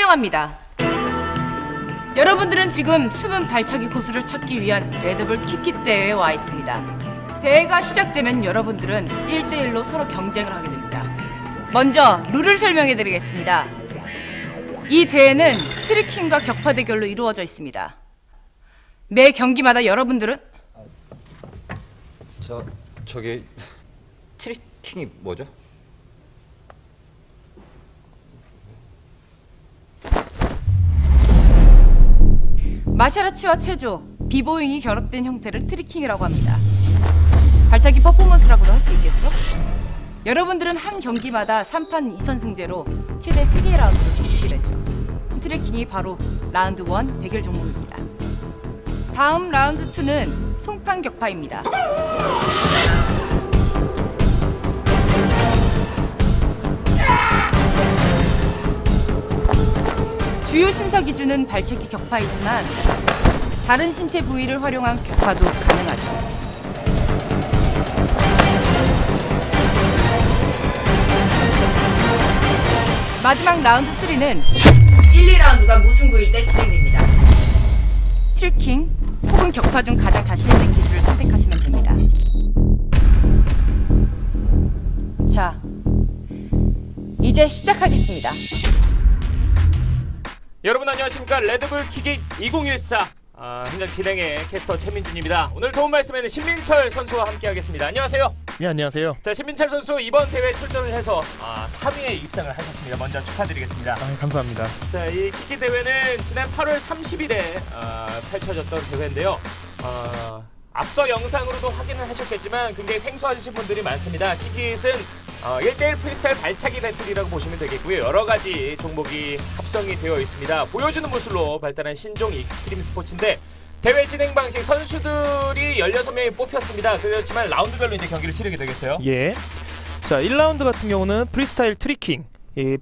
환영합니다. 여러분들은 지금 숨은 발차기 고수를 찾기 위한 레드불 킥킥 대회에 와 있습니다. 대회가 시작되면 여러분들은 1대1로 서로 경쟁을 하게 됩니다. 먼저 룰을 설명해 드리겠습니다. 이 대회는 트리킹과 격파 대결로 이루어져 있습니다. 매 경기마다 여러분들은 저기 트리킹이 뭐죠? 마샤라치와 체조, 비보잉이 결합된 형태를 트리킹이라고 합니다. 발차기 퍼포먼스라고도 할 수 있겠죠? 여러분들은 한 경기마다 3판 2선승제로 최대 3개의 라운드를 펼치게 되죠. 트리킹이 바로 라운드 1 대결 종목입니다. 다음 라운드 2는 송판 격파입니다. 주요 심사 기준은 발차기 격파이지만 다른 신체 부위를 활용한 격파도 가능하죠. 마지막 라운드 3는 1, 2라운드가 무승부일 때 진행됩니다. 트리킹 혹은 격파 중 가장 자신 있는 기술을 선택하시면 됩니다. 자, 이제 시작하겠습니다. 여러분 안녕하십니까. 레드불 킥킥 2014 현장 진행의 캐스터 최민준입니다. 오늘 도움 말씀에는 신민철 선수와 함께 하겠습니다. 안녕하세요. 네, 안녕하세요. 자, 신민철 선수 이번 대회에 출전을 해서 3위에 입상을 하셨습니다. 먼저 축하드리겠습니다. 감사합니다. 자, 이 킥킥 대회는 지난 8월 30일에 펼쳐졌던 대회인데요. 앞서 영상으로도 확인을 하셨겠지만 굉장히 생소하신 분들이 많습니다. 킥킥은 1대1 프리스타일 발차기 배틀이라고 보시면 되겠고요. 여러가지 종목이 합성이 되어 있습니다. 보여주는 모습으로 발달한 신종 익스트림 스포츠인데 대회 진행 방식 선수들이 16명이 뽑혔습니다. 그렇지만 라운드별로 이제 경기를 치르게 되겠어요. 예. 자, 1라운드 같은 경우는 프리스타일 트리킹,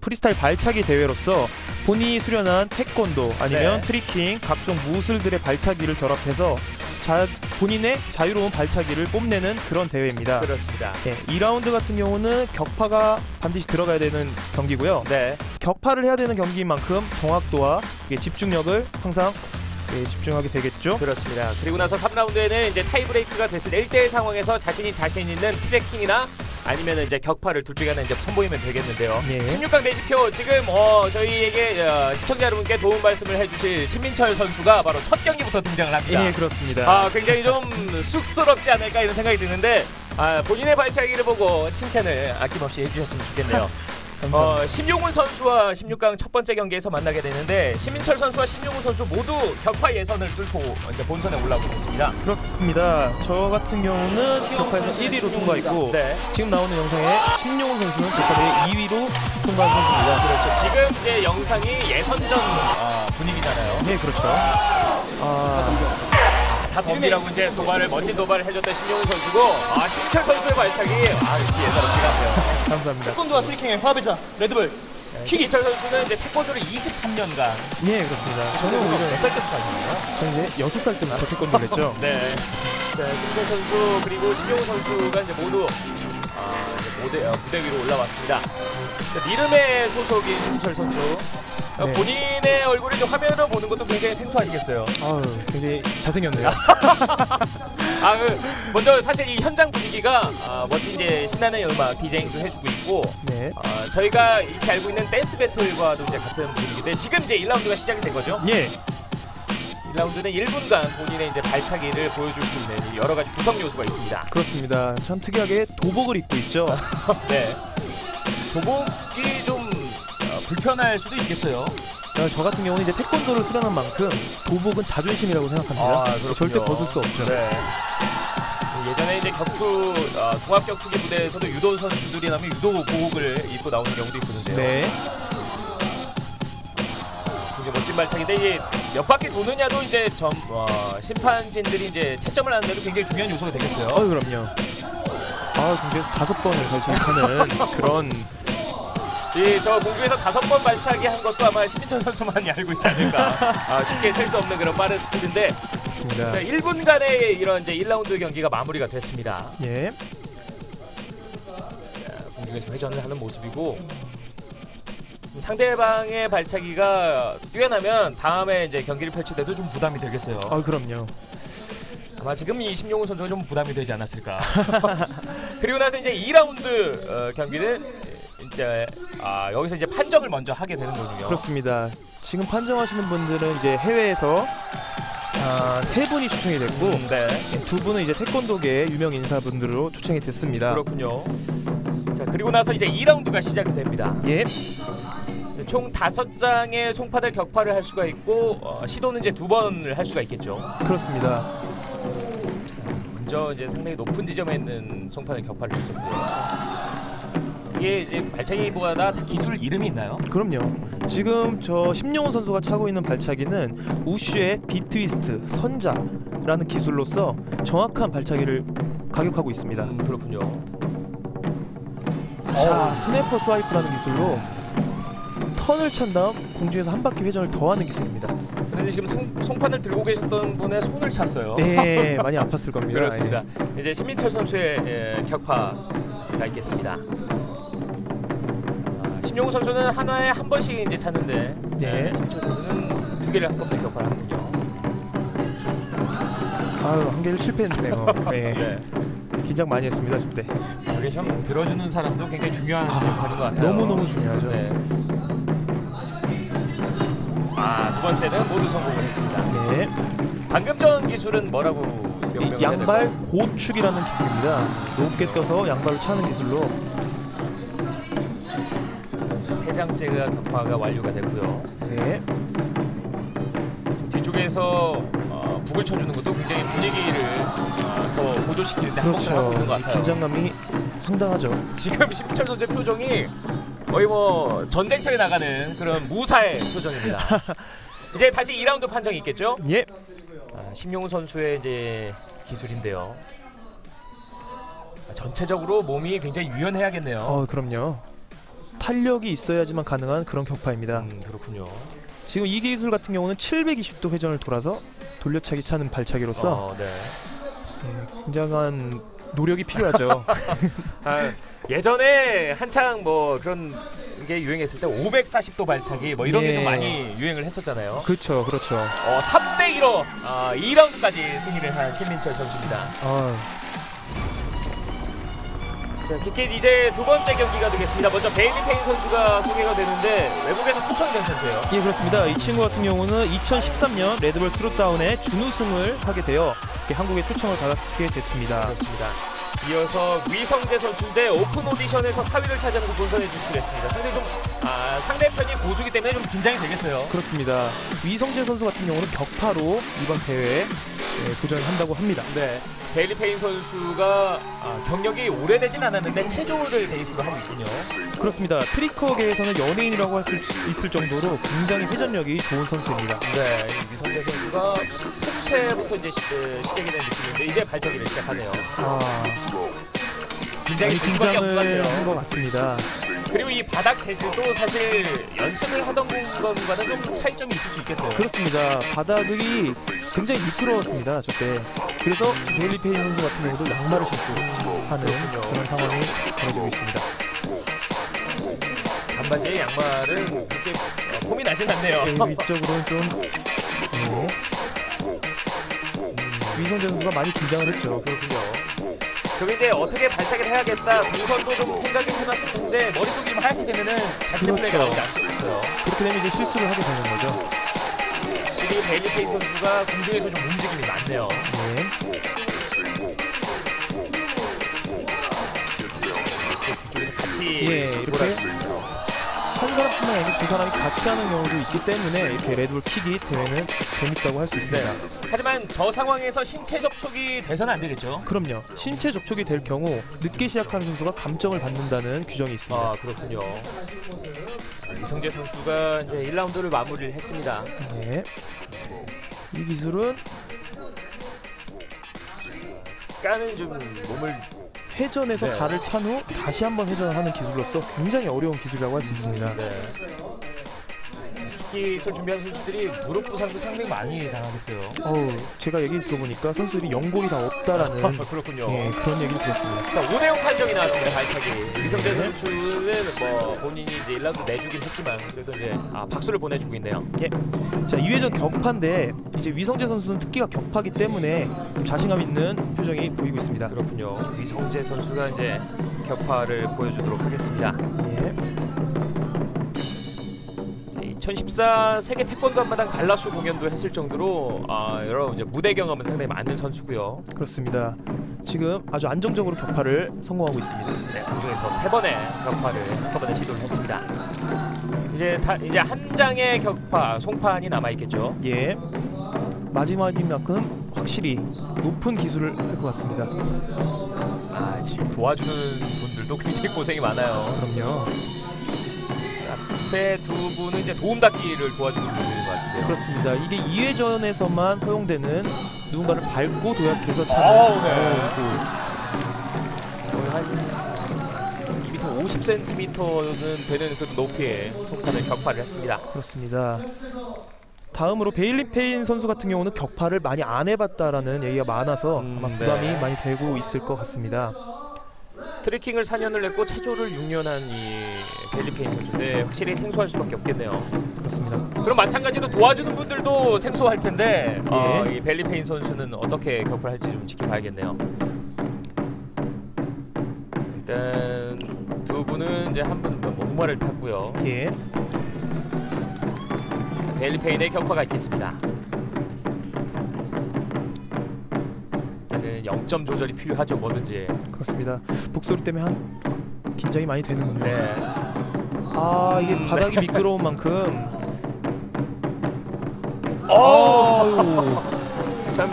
프리스타일 발차기 대회로서 본인이 수련한 태권도 아니면 트리킹 각종 무술들의 발차기를 결합해서 본인의 자유로운 발차기를 뽐내는 그런 대회입니다. 그렇습니다. 2라운드 같은 경우는 격파가 반드시 들어가야 되는 경기고요. 격파를 해야 되는 경기인 만큼 정확도와 집중력을 항상 집중하게 되겠죠. 그렇습니다. 그리고 나서 3라운드에는 이제 타이브레이크가 됐을 1대1 상황에서 자신 있는 트래킹이나 아니면 이제 격파를 둘 중에 하나 이제 선보이면 되겠는데요. 16강 내지표 지금 저희에게 시청자 여러분께 도움 말씀을 해주실 신민철 선수가 바로 첫 경기부터 등장을 합니다. 예, 그렇습니다. 굉장히 좀 쑥스럽지 않을까 이런 생각이 드는데 본인의 발차기를 보고 칭찬을 아낌없이 해주셨으면 좋겠네요. 심용훈 선수와 16강 첫 번째 경기에서 만나게 되는데 신민철 선수와 심용훈 선수 모두 격파 예선을 뚫고 이제 본선에 올라오게 됐습니다. 그렇습니다. 저 같은 경우는 격파에서 1위로 통과했고 지금 나오는 영상에 심용훈 선수는 격파대회 2위로 통과한 선수입니다. 그렇죠. 지금 이제 영상이 예선전 분위기잖아요. 네, 그렇죠. 다 덤비라고 이제 멋진 도발을 해줬던 신용훈 선수고 신민철 선수의 발차기 역시 예사롭지가 않네요. 감사합니다. 태권도와 트리킹의 화합이자 레드불 신민철 선수는 이제 태권도를 23년간 네, 그렇습니다. 저는 오히려 몇 살 때부터 하셨나요? 저는 이제 6살 때부터 태권도를 했죠. 네. 자, 신민철 선수 그리고 신용훈 선수가 이제 모두 무대 위로 올라왔습니다. 자, 미름의 소속인 신민철 선수. 본인의 얼굴을 좀 화면으로 보는 것도 굉장히 생소하시겠어요. 굉장히 잘생겼네요. 먼저 사실 이 현장 분위기가 멋진 이제 신나는 음악 디제잉도 해주고 있고 저희가 이렇게 알고 있는 댄스 배틀과도 이제 같은 분위기인데 지금 이제 1라운드가 시작이 된 거죠. 1라운드는 1분간 본인의 이제 발차기를 보여줄 수 있는 여러 가지 구성 요소가 있습니다. 그렇습니다. 참 특이하게 도복을 입고 있죠. 도복이 좀 불편할 수도 있겠어요. 저 같은 경우는 이제 태권도를 수련한 만큼 도복은 자존심이라고 생각합니다. 절대 벗을 수 없죠. 예전에 이제 종합 격투기 무대에서도 유도 선수들이라면 유도 보복을 입고 나오는 경우도 있었는데요. 굉장히 멋진 발차기인데 이게 몇 바퀴 도느냐도 이제 심판진들이 이제 채점을 하는데도 굉장히 중요한 요소가 되겠어요. 그럼요. 공중에서 5번을 발차기하는 그런. 저 공중에서 5번 발차기 한 것도 아마 신민철 선수만이 알고 있지 않을까. 쉽게 셀 수 없는 그런 빠른 스피드인데. 자, 1분간의 이런 이제 1라운드 경기가 마무리가 됐습니다. 자, 공중에서 회전을 하는 모습이고. 상대방의 발차기가 뛰어나면 다음에 이제 경기를 펼칠 때도 좀 부담이 되겠어요. 그럼요. 아마 지금 이 심용훈 선수가 좀 부담이 되지 않았을까. 그리고 나서 이제 2라운드 경기는 이제 여기서 이제 판정을 먼저 하게 되는 거군요. 그렇습니다. 지금 판정하시는 분들은 이제 해외에서 3분이 초청이 됐고 네. 2분은 이제 태권도계 유명 인사분들로 초청이 됐습니다. 그렇군요. 자, 그리고 나서 이제 2라운드가 시작이 됩니다. 예. 총 5장의 송판을 격파를 할 수가 있고 시도는 이제 2번을 할 수가 있겠죠. 그렇습니다. 먼저 이제 상당히 높은 지점에 있는 송판을 격파를 했었고요. 이게 이제 발차기보다 다 기술 이름이 있나요? 그럼요. 지금 저 심영훈 선수가 차고 있는 발차기는 우슈의 비트위스트 선자라는 기술로서 정확한 발차기를 가격하고 있습니다. 그렇군요. 자, 스냅퍼 스와이프라는 기술로 턴을 찬 다음 공중에서 한 바퀴 회전을 더하는 기술입니다. 그런데 지금 송판을 들고 계셨던 분의 손을 찼어요. 네, 많이 아팠을 겁니다. 그렇습니다. 이제 신민철 선수의 격파가 있겠습니다. 심용훈 선수는 한화에 한 번씩 이제 찼는데 신민철 선수는 2개를 한꺼번에 격파를 하는군요. 한 개를 실패했네요. 네. 네. 긴장 많이 했습니다, 저때. 저게 참 들어주는 사람도 굉장히 중요한 역할인 것 같아요. 너무너무 중요하죠. 네. 두 번째는 모두 성공을 했습니다. 네. 방금 전 기술은 뭐라고 명명을 해야 양발 될까요? 고축이라는 기술입니다. 높게 떠서 양발을 차는 기술로 3장째가 격파가 완료가 됐고요. 네. 뒤쪽에서 북을 쳐주는 것도 굉장히 분위기를 더 고조시키는데 한몫을 하고 있는 것 같아요. 긴장감이 상당하죠. 지금 심철 선수의 표정이 거의 뭐 전쟁터에 나가는 그런 무사의 표정입니다. 이제 다시 2라운드 판정이 있겠죠? 예. 심용훈 선수의 이제 기술인데요. 전체적으로 몸이 굉장히 유연해야겠네요. 그럼요. 탄력이 있어야지만 가능한 그런 격파입니다. 그렇군요. 지금 이 기술 같은 경우는 720도 회전을 돌아서 돌려차기 차는 발차기로서 네. 굉장한 노력이 필요하죠. 예전에 한창 뭐 그런 게 유행했을 때 540도 발차기 뭐 이런 게 좀 많이 유행을 했었잖아요. 그렇죠. 3대1로 2라운드까지 승리를 한 신민철 선수입니다. 자, 키킷 이제 2번째 경기가 되겠습니다. 먼저 베일리 페인 선수가 소개가 되는데 외국에서 초청이 된 선수예요. 예, 그렇습니다. 이 친구 같은 경우는 2013년 레드불 스로다운에 준우승을 하게 되어 한국에 초청을 받게 됐습니다. 그렇습니다. 이어서 위성재 선수인데 오픈 오디션에서 4위를 차지하면서 본선에 진출했습니다. 상당히 좀 상대편이 고수기 때문에 좀 긴장이 되겠어요. 그렇습니다. 위성재 선수 같은 경우는 격파로 이번 대회에 도전을 한다고 합니다. 네, 베일리 페인 선수가 경력이 오래되진 않았는데 체조를 베이스로 하고 있군요. 그렇습니다. 트리커계에서는 연예인이라고 할 수 있을 정도로 굉장히 회전력이 좋은 선수입니다. 네, 위성재 선수가 톱체부터 이제 시작이 된 느낌인데 이제 발차기를 시작하네요. 굉장히 긴장을 한 것 같습니다. 그리고 이 바닥 재질도 사실 연습을 하던 것과는 좀 차이점이 있을 수 있겠어요. 그렇습니다. 바닥이 굉장히 미끄러웠습니다, 저때. 그래서 베일리 페인 선수 같은 경우도 양말을 신고 하는 그런 상황이 벌어지고 있습니다. 반바지에 양말은 그렇게 폼이 나진 않네요. 위쪽으로는 좀 위성재 선수가 많이 긴장을 했죠. 그렇군요. 저게 이제 어떻게 발차기를 해야겠다 동선도 좀 생각이 해놨을 텐데 머릿속이 좀 하얗게 되면은 자신의 플레이가 나오지 않겠어요. 그렇게 되면 이제 실수를 하게 되는 거죠. 그리고 베일리 페인 선수가 공중에서 좀 움직임이 많네요. 뒤쪽에서 같이 이렇게 한 사람뿐만 아니라 두 사람이 같이 하는 경우도 있기 때문에 이렇게 레드불 킥이 대회는 재밌다고 할 수 있습니다. 하지만 저 상황에서 신체 접촉이 돼서는 안 되겠죠? 그럼요. 신체 접촉이 될 경우 늦게 시작하는 선수가 감점을 받는다는 규정이 있습니다. 그렇군요. 이성재 선수가 이제 1라운드를 마무리를 했습니다. 네. 이 기술은 까는 좀 몸을 회전해서 발을 찬 후 다시 한번 회전을 하는 기술로서 굉장히 어려운 기술이라고 할 수 있습니다. 닭깃을 준비하는 선수들이 무릎 부상도 상당히 많이 당하겠어요. 제가 얘기 들어보니까 선수들이 연골이 다 없다라는 그렇군요. 예, 그런 얘기를 들었습니다. 자, 5대0 판정이 나왔습니다. 발차기. 이성재 선수는 뭐 본인이 이제 1라운드 내주긴 했지만 그래도 이제 박수를 보내주고 있네요. 예. 자, 2회전 격파인데 이제 위성재 선수는 특기가 격파기 때문에 좀 자신감 있는 표정이 보이고 있습니다. 그렇군요. 위성재 선수가 이제 격파를 보여주도록 하겠습니다. 예. 2014 세계 태권도 한마당 갈라쇼 공연도 했을 정도로 여러 이제 무대 경험은 상당히 많은 선수고요. 그렇습니다. 지금 아주 안정적으로 격파를 성공하고 있습니다. 네, 공중에서 3번의 격파를 한꺼번에 시도를 했습니다. 이제 한 장의 격파 송판이 남아 있겠죠. 예. 마지막인 만큼 확실히 높은 기술을 할 것 같습니다. 지금 도와주는 분들도 굉장히 고생이 많아요. 그럼요. 앞에 두 분은 이제 도움닫기를 도와주는 분들인 것 같은데요. 그렇습니다. 이게 2회전에서만 허용되는 누군가를 밟고 도약해서 차는 거의 한 2m 50cm는 되는 그 높이의 송판을 격파를 했습니다. 그렇습니다. 다음으로 베일리 페인 선수 같은 경우는 격파를 많이 안 해봤다라는 얘기가 많아서 아마 부담이 많이 되고 있을 것 같습니다. 트리킹을 4년을 했고 체조를 6년 한 이 베일리 페인 선수인데 확실히 생소할 수밖에 없겠네요. 그렇습니다. 그럼 마찬가지로 도와주는 분들도 생소할 텐데 예. 이 베일리 페인 선수는 어떻게 격파를 할지 좀 지켜봐야겠네요. 일단 두 분은 이제 한 분은 목마를 탔고요. 예. 베일리 페인의 격파가 있겠습니다. 일단은 0점 조절이 필요하죠. 뭐든지. 그렇습니다. 북소리 때문에 긴장이 많이 되는군요. 네. 이게 바닥이 미끄러운 만큼 참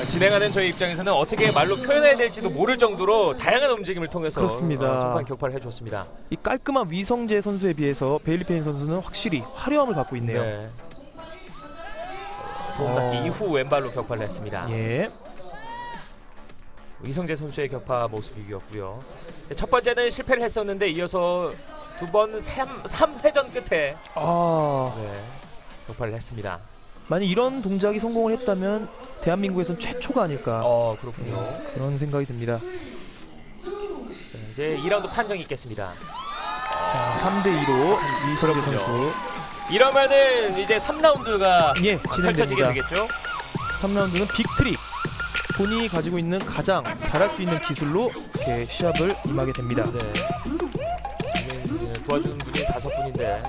진행하는 저희 입장에서는 어떻게 말로 표현해야 될지도 모를 정도로 다양한 움직임을 통해서 그렇습니다. 송판 격파를 해줬습니다. 이 깔끔한 위성재 선수에 비해서 베일리 페인 선수는 확실히 화려함을 갖고 있네요. 네. 도움닫기 이후 왼발로 격파를 했습니다. 예. 위성재 선수의 격파 모습이었고요. 첫 번째는 실패를 했었는데 이어서 두 번 3회전 끝에 격파를 했습니다. 만약 이런 동작이 성공을 했다면 대한민국에선 최초가 아닐까 그렇군요. 그런 생각이 듭니다. 자, 이제 2라운드 판정이 있겠습니다. 자, 3대2로 위성재 선수 이러면은 이제 3라운드가 펼쳐지게 진행됩니다. 되겠죠? 3라운드는 빅트릭 본인이 가지고 있는 가장 잘할 수 있는 기술로 이렇게 시합을 임하게 됩니다. 네. 지금 도와주는 분이 5분인데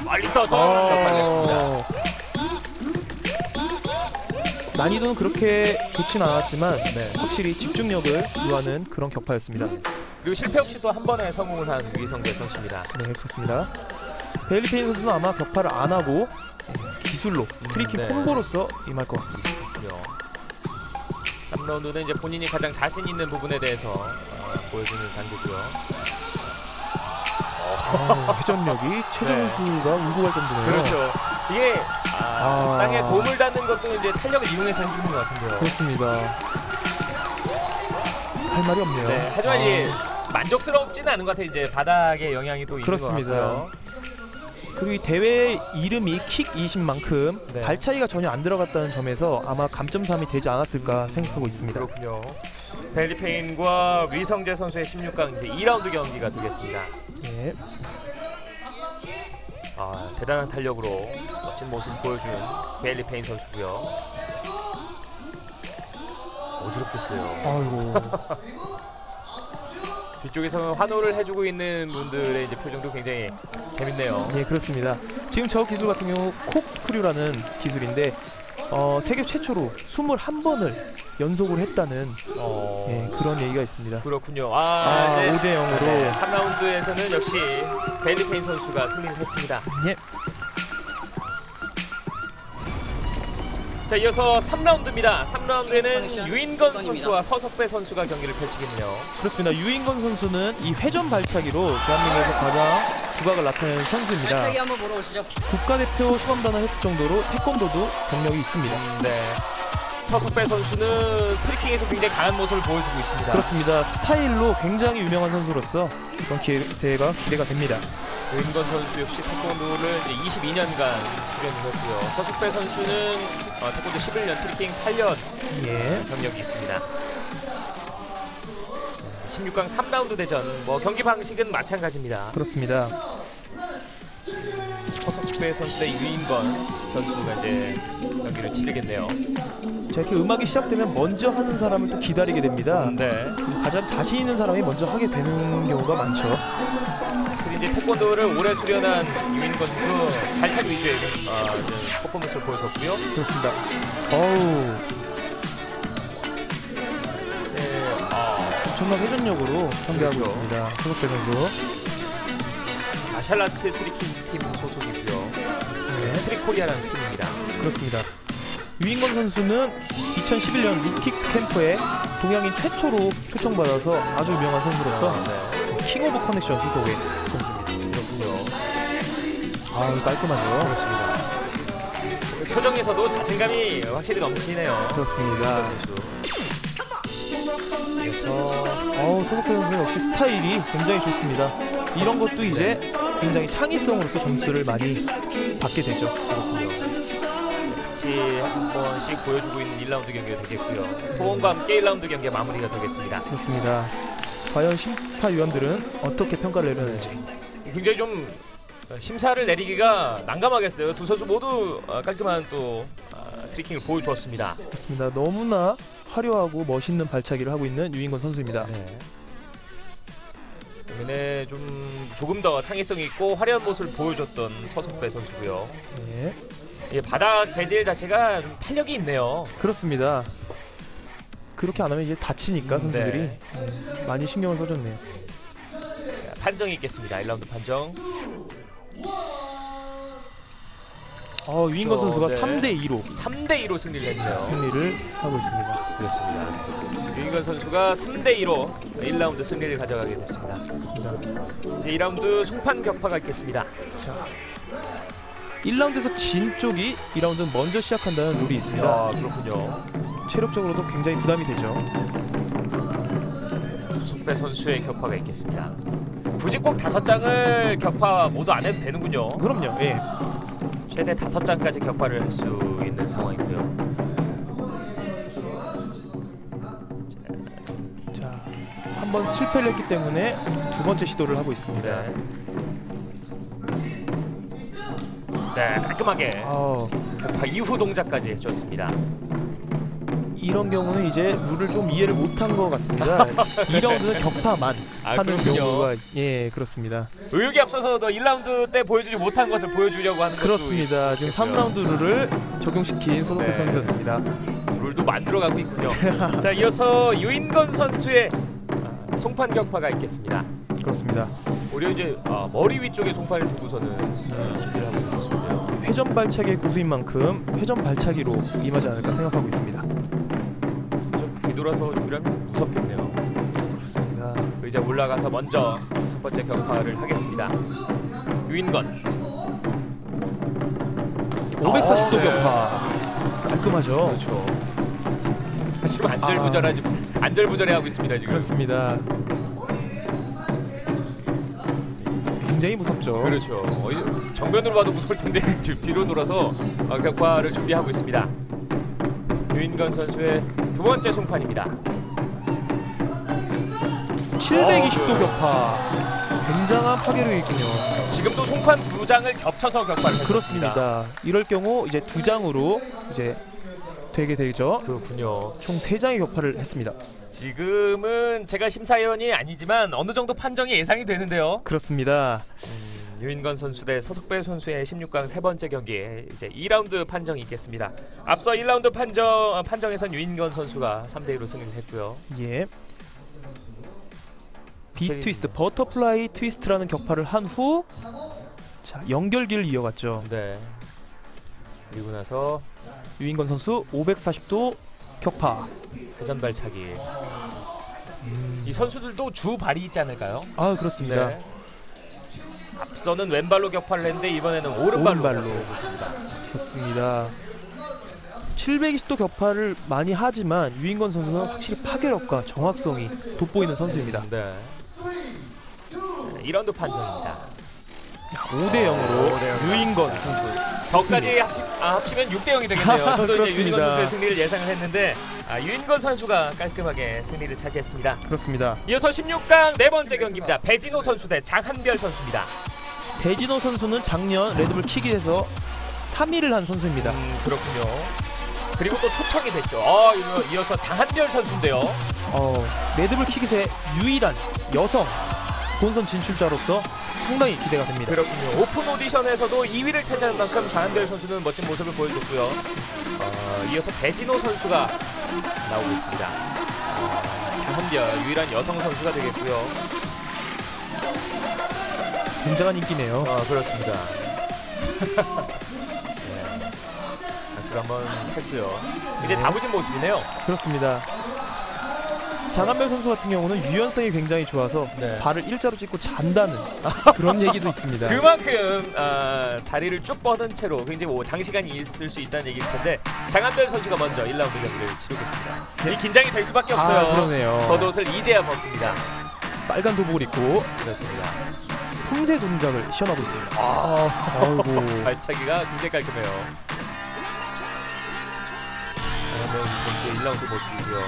빨리 떠서 격파를 했습니다. 난이도는 그렇게 좋진 않았지만 확실히 집중력을 요하는 그런 격파였습니다. 그리고 실패 없이 또 한 번에 성공을 한 위성재 선수입니다. 네, 그렇습니다. 베일리 페인 선수는 아마 격파를 안 하고 기술로 트리킹 콤보로서 임할 것 같습니다. 3라운드는 이제 본인이 가장 자신 있는 부분에 대해서 보여주는 단계고요. 회전력이 최 선수가 울고 갈 정도네요. 그렇죠. 이게 땅에 도움을 닿는 것도 이제 탄력을 이용해서 해주는 것 같은데요. 그렇습니다. 할 말이 없네요. 네, 하지만 이제 만족스럽지는 않은 것 같아요. 이제 바닥의 영향이 또 있는 그렇습니다. 것 같고요. 그리고 이 대회 이름이 킥20 만큼 발 차이가 전혀 안 들어갔다는 점에서 아마 감점삼이 되지 않았을까 생각하고 있습니다. 그렇군요. 베일리 페인과 위성재 선수의 16강 이제 2라운드 경기가 되겠습니다. 예. 대단한 탄력으로 멋진 모습 보여준 베일리 페인 선수고요. 어지럽겠어요. 아이고. 뒤쪽에서는 환호를 해주고 있는 분들의 이제 표정도 굉장히 재밌네요. 네, 그렇습니다. 지금 저 기술 같은 경우 콕스크류라는 기술인데 세계 최초로 21번을 연속으로 했다는 그런 얘기가 있습니다. 그렇군요. 5대0으로 3라운드에서는 역시 베일리 페인 선수가 승리를 했습니다. 예. 자, 이어서 3라운드입니다. 3라운드에는 유인건 선수와 서석배 선수가 경기를 펼치겠네요. 그렇습니다. 유인건 선수는 이 회전 발차기로 대한민국에서 가장 두각을 나타내는 선수입니다. 발차기 한번 보러 오시죠. 국가대표 수감단을 했을 정도로 태권도도 경력이 있습니다. 네. 서석배 선수는 트리킹에서 굉장히 강한 모습을 보여주고 있습니다. 그렇습니다. 스타일로 굉장히 유명한 선수로서 이번 대회가 기대가 됩니다. 유인건 선수 역시 태권도를 이제 22년간 수련을 했고요. 서석배 선수는 태권도 11년, 트리킹 8년 예. 경력이 있습니다. 16강 3라운드 대전, 뭐 경기 방식은 마찬가지입니다. 그렇습니다. 서석배 선수 대 유인건 선수가 이제 경기를 치르겠네요. 자, 이렇게 음악이 시작되면 먼저 하는 사람을 또 기다리게 됩니다. 네. 가장 자신 있는 사람이 먼저 하게 되는 경우가 많죠. 확실히 이제 태권도를 오래 수련한 유인건 선수 발차기 위주의 퍼포먼스를 보여줬고요. 그렇습니다. 어우, 네, 엄청난 회전력으로 상대하고 그렇죠. 있습니다. 서석배 선수. 마샬라츠 트리킹 팀 소속이고요. 네. 트리코리아라는 팀입니다. 그렇습니다. 유인건 선수는 2011년 루킥스 캠프에 동양인 최초로 초청받아서 아주 유명한 선수로서 킹 오브 커넥션 소속의 선수입니다. 그렇고요. 깔끔하죠. 그렇습니다. 표정에서도 자신감이 확실히 넘치네요. 그렇습니다. 그래서 서석배 선수 역시 스타일이 굉장히 좋습니다. 이런 것도 이제 굉장히 창의성으로서 점수를 많이 받게 되죠. 같이 한 번씩 보여주고 있는 1라운드 경기가 되겠고요. 소원과 함께 1라운드 경기가 마무리가 되겠습니다. 그렇습니다. 과연 심사위원들은 어떻게 평가를 내려는지. 굉장히 좀 심사를 내리기가 난감하겠어요. 두 선수 모두 깔끔한 또 트리킹을 보여주었습니다. 그렇습니다. 너무나 화려하고 멋있는 발차기를 하고 있는 유인건 선수입니다. 네. 때문에 조금 더 창의성 있고 화려한 모습을 보여줬던 서석배 선수고요. 네. 예, 바닥 재질 자체가 좀 탄력이 있네요. 그렇습니다. 그렇게 안 하면 이제 다치니까 선수들이 네. 많이 신경을 써줬네요. 판정이 있겠습니다. 1라운드 판정. 유인건 선수가 네. 3대2로 3대2로 승리를 했네요. 승리를 하고 있습니다. 그렇습니다. 유인건 선수가 3대2로 1라운드 승리를 가져가게 됐습니다. 이제 2라운드 승판 격파가 있겠습니다. 자, 1라운드에서 진 쪽이 2라운드 먼저 시작한다는 룰이 있습니다. 그렇군요. 체력적으로도 굉장히 부담이 되죠. 서석배 선수의 격파가 있겠습니다. 굳이 꼭 5장을 격파 모두 안 해도 되는군요. 그럼요. 예. 최대 5장까지 격파를 할 수 있는 상황이고요. 자, 한 번 실패를 했기 때문에 두 번째 시도를 하고 있습니다. 네, 깔끔하게 아우, 격파 이후 동작까지 해줬습니다. 이런 경우는 이제 룰을 좀 이해를 못한 것 같습니다. 2라운드는 격파만 하는 그렇군요. 경우가 그렇습니다. 의욕이 앞서서 1라운드 때 보여주지 못한 것을 보여주려고 하는 그렇습니다. 지금 3라운드 룰을 적용시킨 서석배 네. 선수였습니다. 룰도 만들어가고 있군요. 자, 이어서 유인건 선수의 송판 격파가 있겠습니다. 그렇습니다. 오히려 이제 머리 위쪽에 송판을 두고서는 준비를 하고 있는 모습인데요. 회전 발차기의 고수인 만큼 회전 발차기로 임하지 않을까 생각하고 있습니다. 좀 뒤돌아서 준비를 하면 무섭겠네요. 그렇습니다. 의자 올라가서 먼저 첫 번째 격파를 하겠습니다. 유인건 540도 네. 격파 깔끔하죠. 그렇죠. 지금 안절부절해하고 있습니다. 지금. 그렇습니다. 굉장히 무섭죠. 그렇죠. 정면으로 봐도 무서울 텐데 지금 뒤로 돌아서 격파를 준비하고 있습니다. 유인건 선수의 두 번째 송판입니다. 720도 격파. 굉장한 파괴력이 있군요. 지금도 송판 두 장을 겹쳐서 격파를 했습니다. 그렇습니다. 이럴 경우 이제 2장으로 이제 되게 되죠. 그렇군요. 총 3장의 격파를 했습니다. 지금은 제가 심사위원이 아니지만 어느 정도 판정이 예상이 되는데요. 그렇습니다. 유인건 선수 대 서석배 선수의 16강 세 번째 경기에 이제 2라운드 판정이 있겠습니다. 앞서 1라운드 판정에선 유인건 선수가 3대2로 승리를 했고요. 예. B 트위스트, 버터플라이 트위스트라는 격파를 한 후 자, 연결기를 이어갔죠. 네. 그리고 나서 유인건 선수 540도 격파. 회전 발차기. 이 선수들도 주 발이 있지 않을까요? 아, 그렇습니다. 네. 앞서는 왼발로 격파를 했는데 이번에는 오른발로. 그렇습니다. 720도 격파를 많이 하지만 유인권 선수는 확실히 파괴력과 정확성이 돋보이는 선수입니다. 네. 1라운드 판정입니다. 5대 0으로 유인권 선수. 저까지 합치면 6대 0이 되겠네요. 저도 이제 그렇습니다. 유인권 선수의 승리를 예상을 했는데 유인권 선수가 깔끔하게 승리를 차지했습니다. 그렇습니다. 이어서 16강 네 번째 경기입니다. 배진호 선수 대 장한별 선수입니다. 배진호 선수는 작년 레드불 킥잇에서 3위를 한 선수입니다. 그렇군요. 그리고 또 초청이 됐죠. 이어서 장한별 선수인데요. 레드불 킥잇의 유일한 여성 본선 진출자로서 상당히 기대가 됩니다. 그렇군요. 오픈 오디션에서도 2위를 차지한 만큼 장한별 선수는 멋진 모습을 보여줬고요. 이어서 배진호 선수가 나오고 있습니다. 장한별 유일한 여성 선수가 되겠고요. 굉장한 인기네요. 그렇습니다. 박수를 한번 했고요. 이제 다부진 모습이네요. 그렇습니다. 장한별 선수 같은 경우는 유연성이 굉장히 좋아서 발을 일자로 찢고 잔다는 그런 얘기도 있습니다. 그만큼 다리를 쭉 뻗은 채로 굉장히 장시간이 있을 수 있다는 얘기일 텐데 장한별 선수가 먼저 1라운드 경기를 치르고 있습니다. 이 긴장이 될 수밖에 없어요. 그러네요. 겉옷을 이제야 벗습니다. 빨간 도복을 입고 그렇습니다. 품새 동작을 시연하고 있습니다. 아이고. 발차기가 굉장히 깔끔해요. 장한별 선수의 1라운드 모습이고요.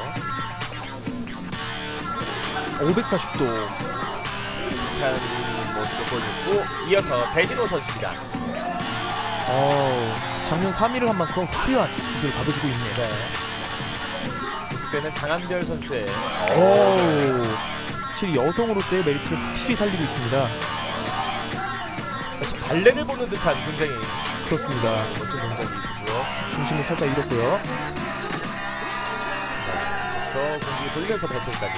540도 찬 모습을 보여줬고 이어서 배진호 선수입니다. 작년 3위를 한 만큼 화려한 기술을 받아주고 있네요. 계속되는 장한별 선수의 확실히 여성으로서의 메리트를 확실히 살리고 있습니다. 마치 발레를 보는 듯한 굉장히 그렇습니다. 멋진 동작이 있었고요. 중심을 살짝 잃었고요. 그래서 공기 돌면서 발차기까지.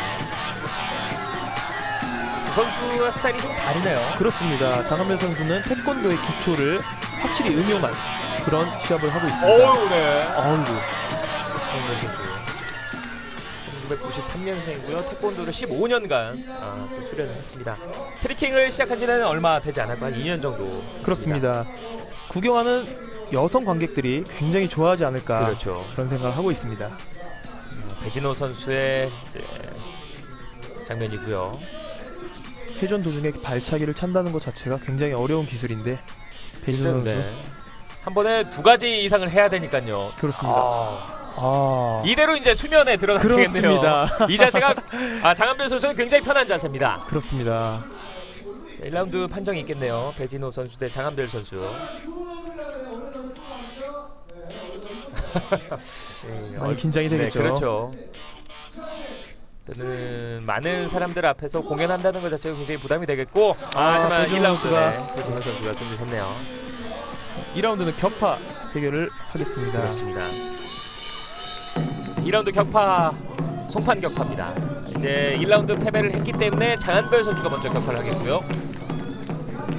두 선수와 스타일이 좀 다르네요. 그렇습니다. 장한별 선수는 태권도의 기초를 확실히 응용한 그런 시합을 하고 있습니다. 어우, 네. 아이고. 장한별 선수 1993년생이고요. 태권도를 15년간 또 수련을 했습니다. 트리킹을 시작한 지는 얼마 되지 않았고 한 2년 정도 그렇습니다. 구경하는 여성 관객들이 굉장히 좋아하지 않을까 그렇죠. 그런 생각을 하고 있습니다. 배진호 선수의 이제 장면이고요. 회전 도중에 발차기를 찬다는 것 자체가 굉장히 어려운 기술인데 배진호 선수 한 번에 2가지 이상을 해야 되니까요. 그렇습니다. 이대로 이제 수면에 들어가게 되겠네요. 그렇습니다. 이 자세가 장한별 선수는 굉장히 편한 자세입니다. 그렇습니다. 1라운드 판정이 있겠네요. 배진호 선수 대 장한별 선수. 많이 긴장이 되겠죠. 네, 그렇죠. 일단은 많은 사람들 앞에서 공연한다는 것 자체가 굉장히 부담이 되겠고 하지만 1라운드가 배진호 선수가 승리했네요. 2라운드는 격파 대결을 하겠습니다. 그렇습니다. 2라운드 격파 송판 격파입니다. 이제 1라운드 패배를 했기 때문에 장한별 선수가 먼저 격파를 하겠고요.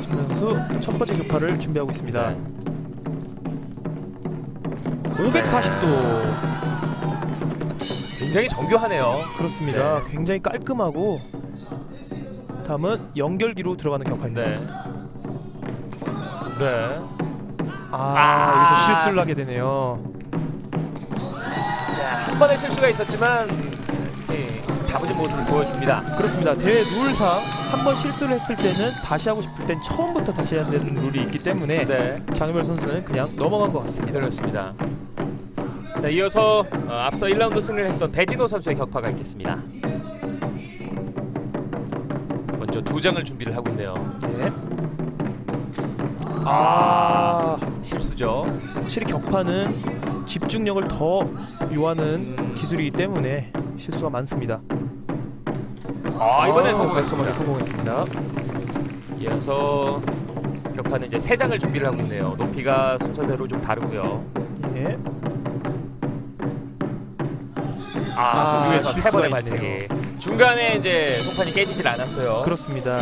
장 선수 첫 번째 격파를 준비하고 있습니다. 540도 굉장히 정교하네요. 그렇습니다. 굉장히 깔끔하고 다음은 연결기로 들어가는 격파입니다. 여기서 실수를 하게 되네요. 자, 한 번의 실수가 있었지만 다부진 모습을 보여줍니다. 그렇습니다. 대회 룰상 한 번 실수를 했을 때는 다시 하고 싶을 땐 처음부터 다시 해야 되는 룰이 있기 때문에 장한별 선수는 그냥 넘어간 것 같습니다. 그렇습니다. 자, 이어서 앞서 1라운드 승리를 했던 배진호 선수의 격파가 있겠습니다. 먼저 2장을 준비를 하고 있네요. 실수죠. 확실히 격파는 집중력을 더 요하는 기술이기 때문에 실수가 많습니다. 이번에 성공했습니다. 성공했습니다. 이어서 격파는 이제 3장을 준비를 하고 있네요. 높이가 순서대로 좀 다르고요. 공중에서 3번의 발차기. 중간에 이제 송판이 깨지질 않았어요. 그렇습니다.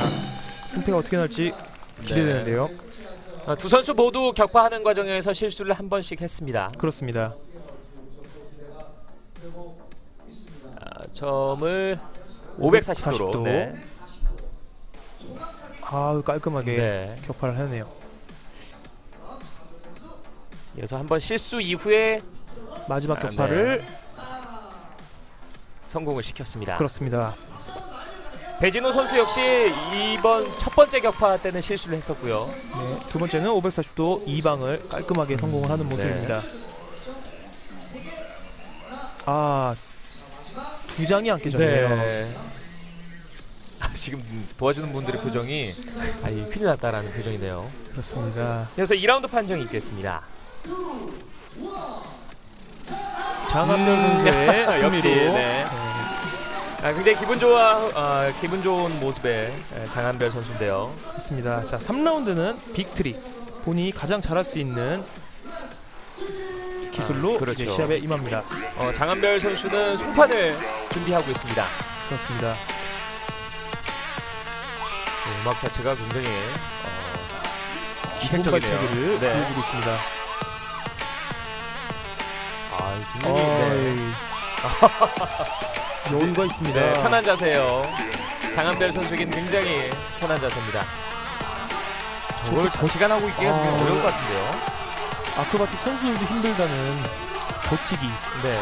승패가 어떻게 날지 기대되는데요. 두 선수 모두 격파하는 과정에서 실수를 한 번씩 했습니다. 그렇습니다. 점을 540도로. 깔끔하게 격파를 하네요. 이어서 한번 실수 이후에 마지막 격파를 네. 성공을 시켰습니다. 그렇습니다. 배진호 선수 역시 이번 첫 번째 격파 때는 실수를 했었고요. 네, 두 번째는 540도 2방을 깔끔하게 성공을 하는 모습입니다. 아, 두 장이 안 깨졌네요. 네. 지금 도와주는 분들의 표정이 아니 큰일 났다라는 표정이네요. 그렇습니다. 그래서 2라운드 판정이 있겠습니다. 장한별 선수의 승리로 역시 네. 굉장히 기분 좋은 모습의 장한별 선수인데요. 그렇습니다. 자, 3라운드는 빅트릭, 본인이 가장 잘할 수 있는 기술로 그렇죠. 이제 시합에 임합니다. 장한별 선수는 송판을 준비하고 있습니다. 그렇습니다. 음악 자체가 굉장히 기생적이네요. 기생적이네요. 네. 네. 보여주고 있습니다. 굉장히 네. 여유가 있습니다. 네, 편한 자세예요. 장한별 선수에게는 굉장히 편한 자세입니다. 저걸 장시간 하고 있기가 굉장히 어려울 것 같은데요. 아크로바틱 선수들도 힘들다는 버티기. 네.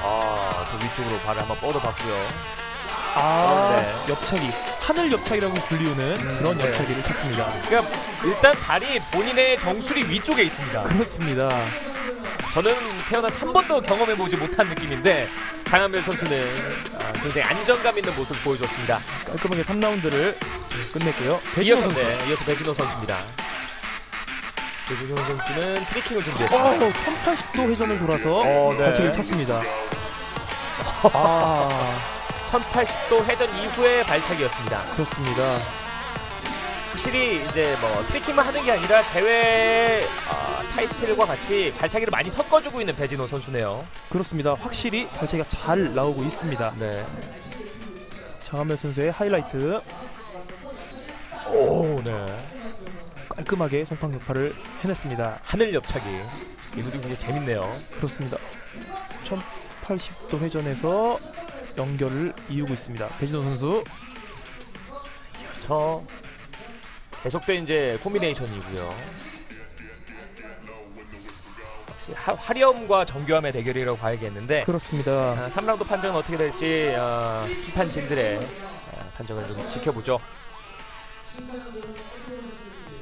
저 위쪽으로 발을 한번 뻗어봤고요. 네. 옆차기, 하늘 옆차기라고 불리우는 그런 네. 옆차기를 쳤습니다. 그러니까 일단 발이 본인의 정수리 위쪽에 있습니다. 그렇습니다. 저는 태어나서 한 번도 경험해보지 못한 느낌인데 장한별 선수는 굉장히 안정감 있는 모습을 보여줬습니다. 깔끔하게 3라운드를 끝냈고요. 배진호 이어서, 선수. 네, 이어서 배진호 선수입니다. 배진호 선수는 트리킹을 준비했습니다. 1080도 회전을 돌아서 네. 발차기를 쳤습니다. 1080도 회전 이후의 발차기였습니다. 그렇습니다. 확실히 이제 뭐 트리킹만 하는 게 아니라 대회 타이틀과 같이 발차기를 많이 섞어주고 있는 배진호 선수네요. 그렇습니다. 확실히 발차기가 잘 나오고 있습니다. 네. 장한별 선수의 하이라이트. 네. 깔끔하게 송판 격파를 해냈습니다. 하늘 옆차기. 이것도 굉장히 재밌네요. 그렇습니다. 1080도 회전에서 연결을 이루고 있습니다. 배진호 선수. 그래서 계속된 이제 콤비네이션이고요. 역시 화려함과 정교함의 대결이라고 봐야겠는데 그렇습니다. 3라운드 판정은 어떻게 될지 심판진들의 판정을 좀 지켜보죠.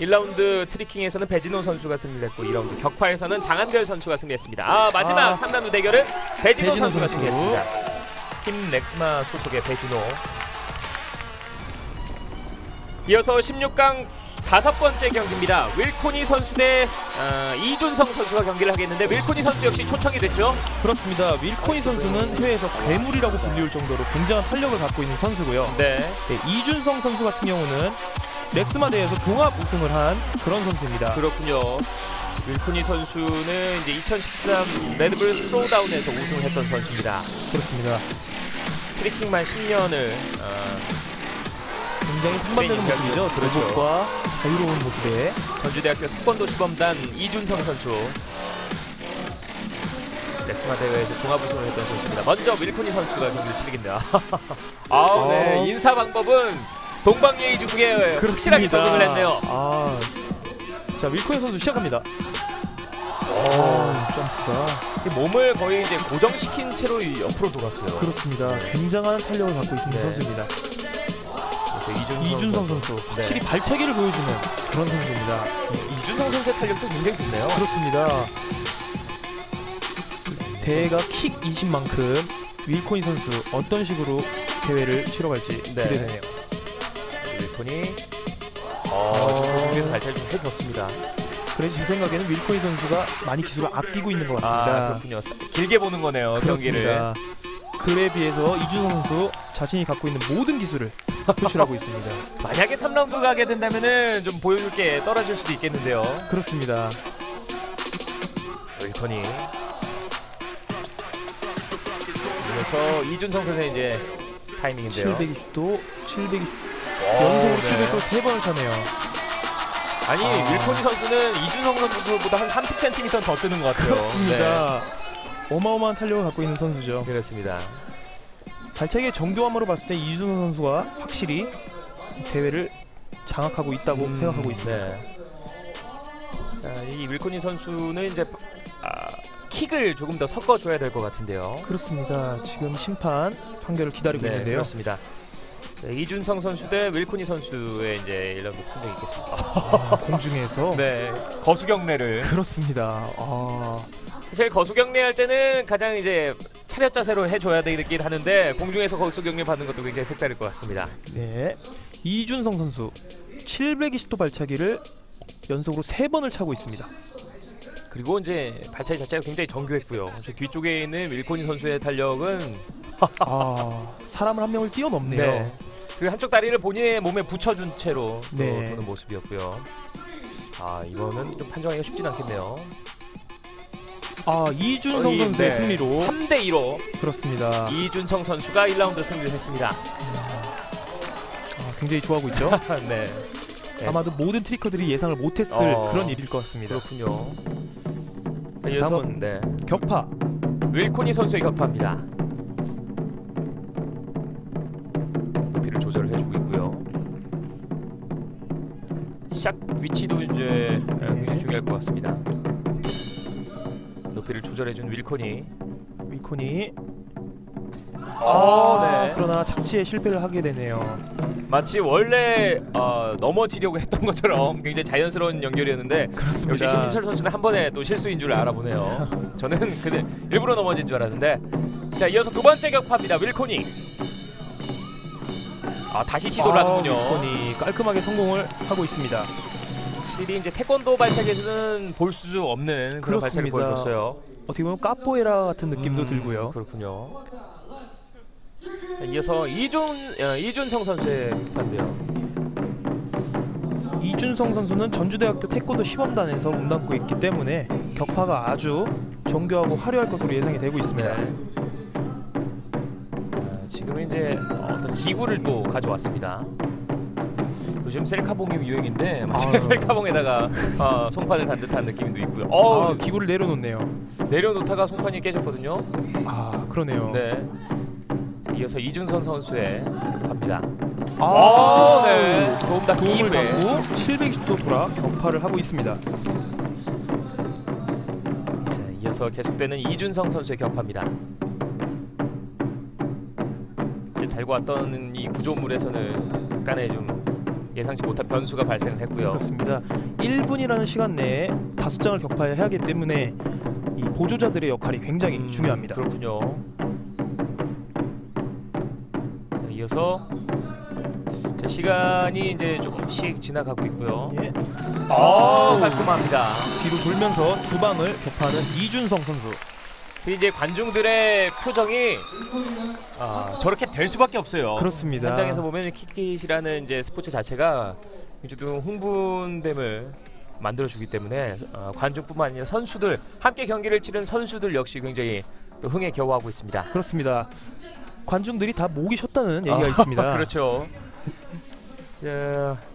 1라운드 트리킹에서는 배진호 선수가 승리를 했고 2라운드 격파에서는 장한별 선수가 승리했습니다. 마지막 3라운드 대결은 배진호 선수가 선수. 승리했습니다. 팀 렉스마 소속의 배진호. 이어서 16강 5번째 경기입니다. 윌코니 선수 대 이준성 선수가 경기를 하겠는데 윌코니 선수 역시 초청이 됐죠. 그렇습니다. 윌코니 선수는 해외에서 괴물이라고 불리울 정도로 굉장한 활력을 갖고 있는 선수고요. 네. 이준성 선수 같은 경우는 렉스마 대회에서 종합 우승을 한 그런 선수입니다. 그렇군요. 윌코니 선수는 이제 2013 레드불 스로우다운에서 우승을 했던 선수입니다. 그렇습니다. 트리킹만 10년을 굉장히 상반되는 네, 모습이죠. 그렇죠. 드롭과 자유로운 모습에. 전주대학교 태권도 시범단 이준성 선수. 렉스마 대회에서 종합 우승을 했던 선수입니다. 먼저 윌코니 선수가 경기를 치르겠네요. 네. 인사 방법은 동방예의지국에 확실하게 적응을 했네요. 자, 윌코니 선수 시작합니다. 점프가 몸을 거의 이제 고정시킨 채로 옆으로 돌았어요. 그렇습니다. 굉장한 탄력을 갖고 있는 네. 선수입니다. 그래서 이준성 선수 확실히 발차기를 보여주는 그런 선수입니다. 이준성 선수의 탄력도 굉장히 좋네요. 그렇습니다. 대회가 킥 20만큼 윌코니 선수 어떤 식으로 대회를 치러갈지 기대되네요. 윌코니 발차기 좀 해줬습니다. 그래서 제 생각에는 윌코니 선수가 많이 기술을 아끼고 있는 것 같습니다. 그렇군요. 길게 보는 거네요. 경기를. 그렇습니다. 그에 비해서 이준성 선수 자신이 갖고 있는 모든 기술을 표출하고 있습니다. 만약에 3라운드 가게 된다면은 좀 보여줄 게 떨어질 수도 있겠는데요. 그렇습니다. 윌코니. 그래서 이준성 선수의 이제 타이밍인데요. 720도, 720 연속으로 700도 3번을 차네요. 아니 윌코니 선수는 이준성 선수보다 한 30cm 더 뜨는 것 같아요. 그렇습니다. 어마어마한 탄력을 갖고 있는 선수죠. 그렇습니다. 발차기의 정교함으로 봤을 때 이준성 선수가 확실히 대회를 장악하고 있다고 생각하고 있습니다. 네. 자, 이 윌코니 선수는 이제 킥을 조금 더 섞어줘야 될 것 같은데요. 그렇습니다. 지금 심판 판결을 기다리고 있는데요. 그렇습니다. 자, 이준성 선수 대 윌코니 선수의 이제 1라운드 판정이 있겠습니다. 공중에서 네, 거수경례를. 그렇습니다. 사실 거수경례할 때는 가장 이제 차렷 자세로 해줘야 되긴 하는데 공중에서 거수경례 받는 것도 굉장히 색다를 것 같습니다. 네, 이준성 선수 720도 발차기를 연속으로 3번을 차고 있습니다. 그리고 이제 발차기 자체가 굉장히 정교했고요. 저 뒤쪽에 있는 윌코니 선수의 탄력은 사람을 한 명을 뛰어넘네요. 네. 그리고 한쪽 다리를 본인의 몸에 붙여준 채로 또 네. 도는 모습이었고요. 이거는 좀 판정하기가 쉽진 않겠네요. 이준성 선수의 승리로 3대2로 그렇습니다. 이준성 선수가 1라운드 승리를 했습니다. 굉장히 좋아하고 있죠. 네. 아마도 모든 트리커들이 예상을 못했을 그런 일일 것 같습니다. 그렇군요. 자, 이어서 다음은 격파. 윌코니 선수의 격파입니다. 높이를 조절을 해주고 있고요. 샷 위치도 이제 굉장히 중요할 것 같습니다. 높이를 조절해준 윌코니. 윌코니. 네. 그러나 착지에 실패를 하게 되네요. 마치 원래 넘어지려고 했던 것처럼 굉장히 자연스러운 연결이었는데 그렇습니다. 역시 신민철 선수는 한 번에 또 실수인 줄 알아보네요. 저는 그는 일부러 넘어진 줄 알았는데. 자, 이어서 두 번째 격파입니다. 윌코니. 다시 시도를 하는군요. 윌코니 깔끔하게 성공을 하고 있습니다. 확실히 이제 태권도 발차기에서는 볼 수 없는 그런 발차기를 그렇습니다. 보여줬어요. 어떻게 보면 카포에라 같은 느낌도 들고요. 그렇군요. 자, 이어서 이준성 선수의 격파인데요. 이준성 선수는 전주대학교 태권도 시범단에서 몸담고 있기 때문에 격파가 아주 정교하고 화려할 것으로 예상이 되고 있습니다. 지금은 이제 어떤 기구를 또 가져왔습니다. 요즘 셀카봉이 유행인데 마치 셀카봉에다가 송판을 단 듯한 느낌도 있고요. 기구를 내려놓네요. 내려놓다가 송판이 깨졌거든요. 그러네요. 네. 이어서 이준선 선수의 갑니다. 네. 도움을 받고 도움을 받고 720도 돌아 격파를 하고 있습니다. 자, 이어서 계속되는 이준성 선수의 격파입니다. 이제 달고 왔던 이 구조물에서는 약간의 좀 예상치 못한 변수가 발생을 했고요. 그렇습니다. 1분이라는 시간 내에 5장을 격파해야 하기 때문에 이 보조자들의 역할이 굉장히 중요합니다. 그렇군요. 자, 이어서 자, 시간이 이제 조금씩 지나가고 있고요. 예. 깔끔합니다. 뒤로 돌면서 두 방을 격파하는 이준성 선수. 이제 관중들의 표정이 저렇게 될 수밖에 없어요. 그렇습니다. 현장에서 보면 킥킷이라는 이제 스포츠 자체가 좀 흥분됨을 만들어주기 때문에 관중뿐만 아니라 선수들, 함께 경기를 치른 선수들 역시 굉장히 또 흥에 겨워하고 있습니다. 그렇습니다. 관중들이 다 목이 쉬었다는 얘기가 있습니다. 그렇죠.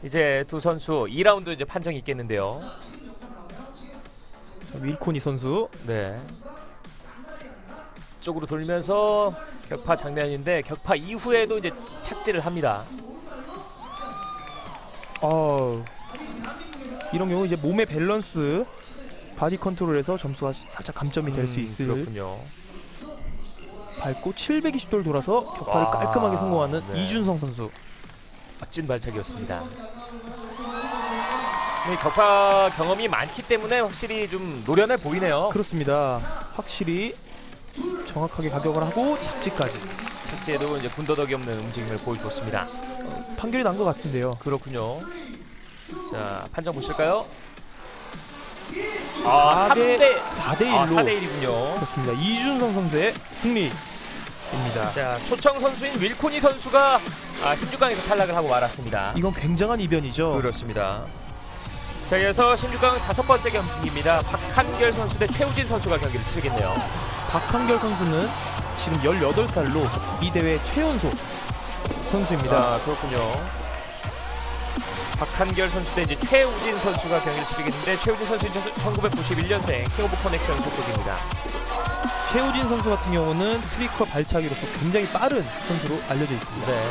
이제 두 선수 2라운드 이제 판정이 있겠는데요. 윌코니 선수. 네. 쪽으로 돌면서 격파 장면인데 격파 이후에도 이제 착지를 합니다. 이런 경우 이제 몸의 밸런스, 바디 컨트롤에서 점수가 살짝 감점이 될 수 있을. 그렇군요. 밟고 720도를 돌아서 격파를 깔끔하게 성공하는 이준성 선수. 멋진 발차기였습니다. 격파 경험이 많기 때문에 확실히 좀 노련해 보이네요. 그렇습니다. 확실히 정확하게 가격을 하고 착지까지. 착지에도 이제 군더더기 없는 움직임을 보여줬습니다. 판결이 난 것 같은데요. 그렇군요. 자, 판정 보실까요? 4대 1로 4대1이군요. 그렇습니다. 이준성 선수의 승리입니다. 자, 초청 선수인 윌코니 선수가 16강에서 탈락을 하고 말았습니다. 이건 굉장한 이변이죠. 그렇습니다. 자, 이어서 16강 5번째 경기입니다. 박한결 선수 대 최우진 선수가 경기를 치르겠네요. 박한결 선수는 지금 18살로 이 대회 최연소 선수입니다. 그렇군요. 박한결 선수 대 이제 최우진 선수가 경기를 치르겠는데 최우진 선수는 1991년생 킹오브 커넥션 소속입니다. 최우진 선수 같은 경우는 트리커 발차기로서 굉장히 빠른 선수로 알려져 있습니다. 네.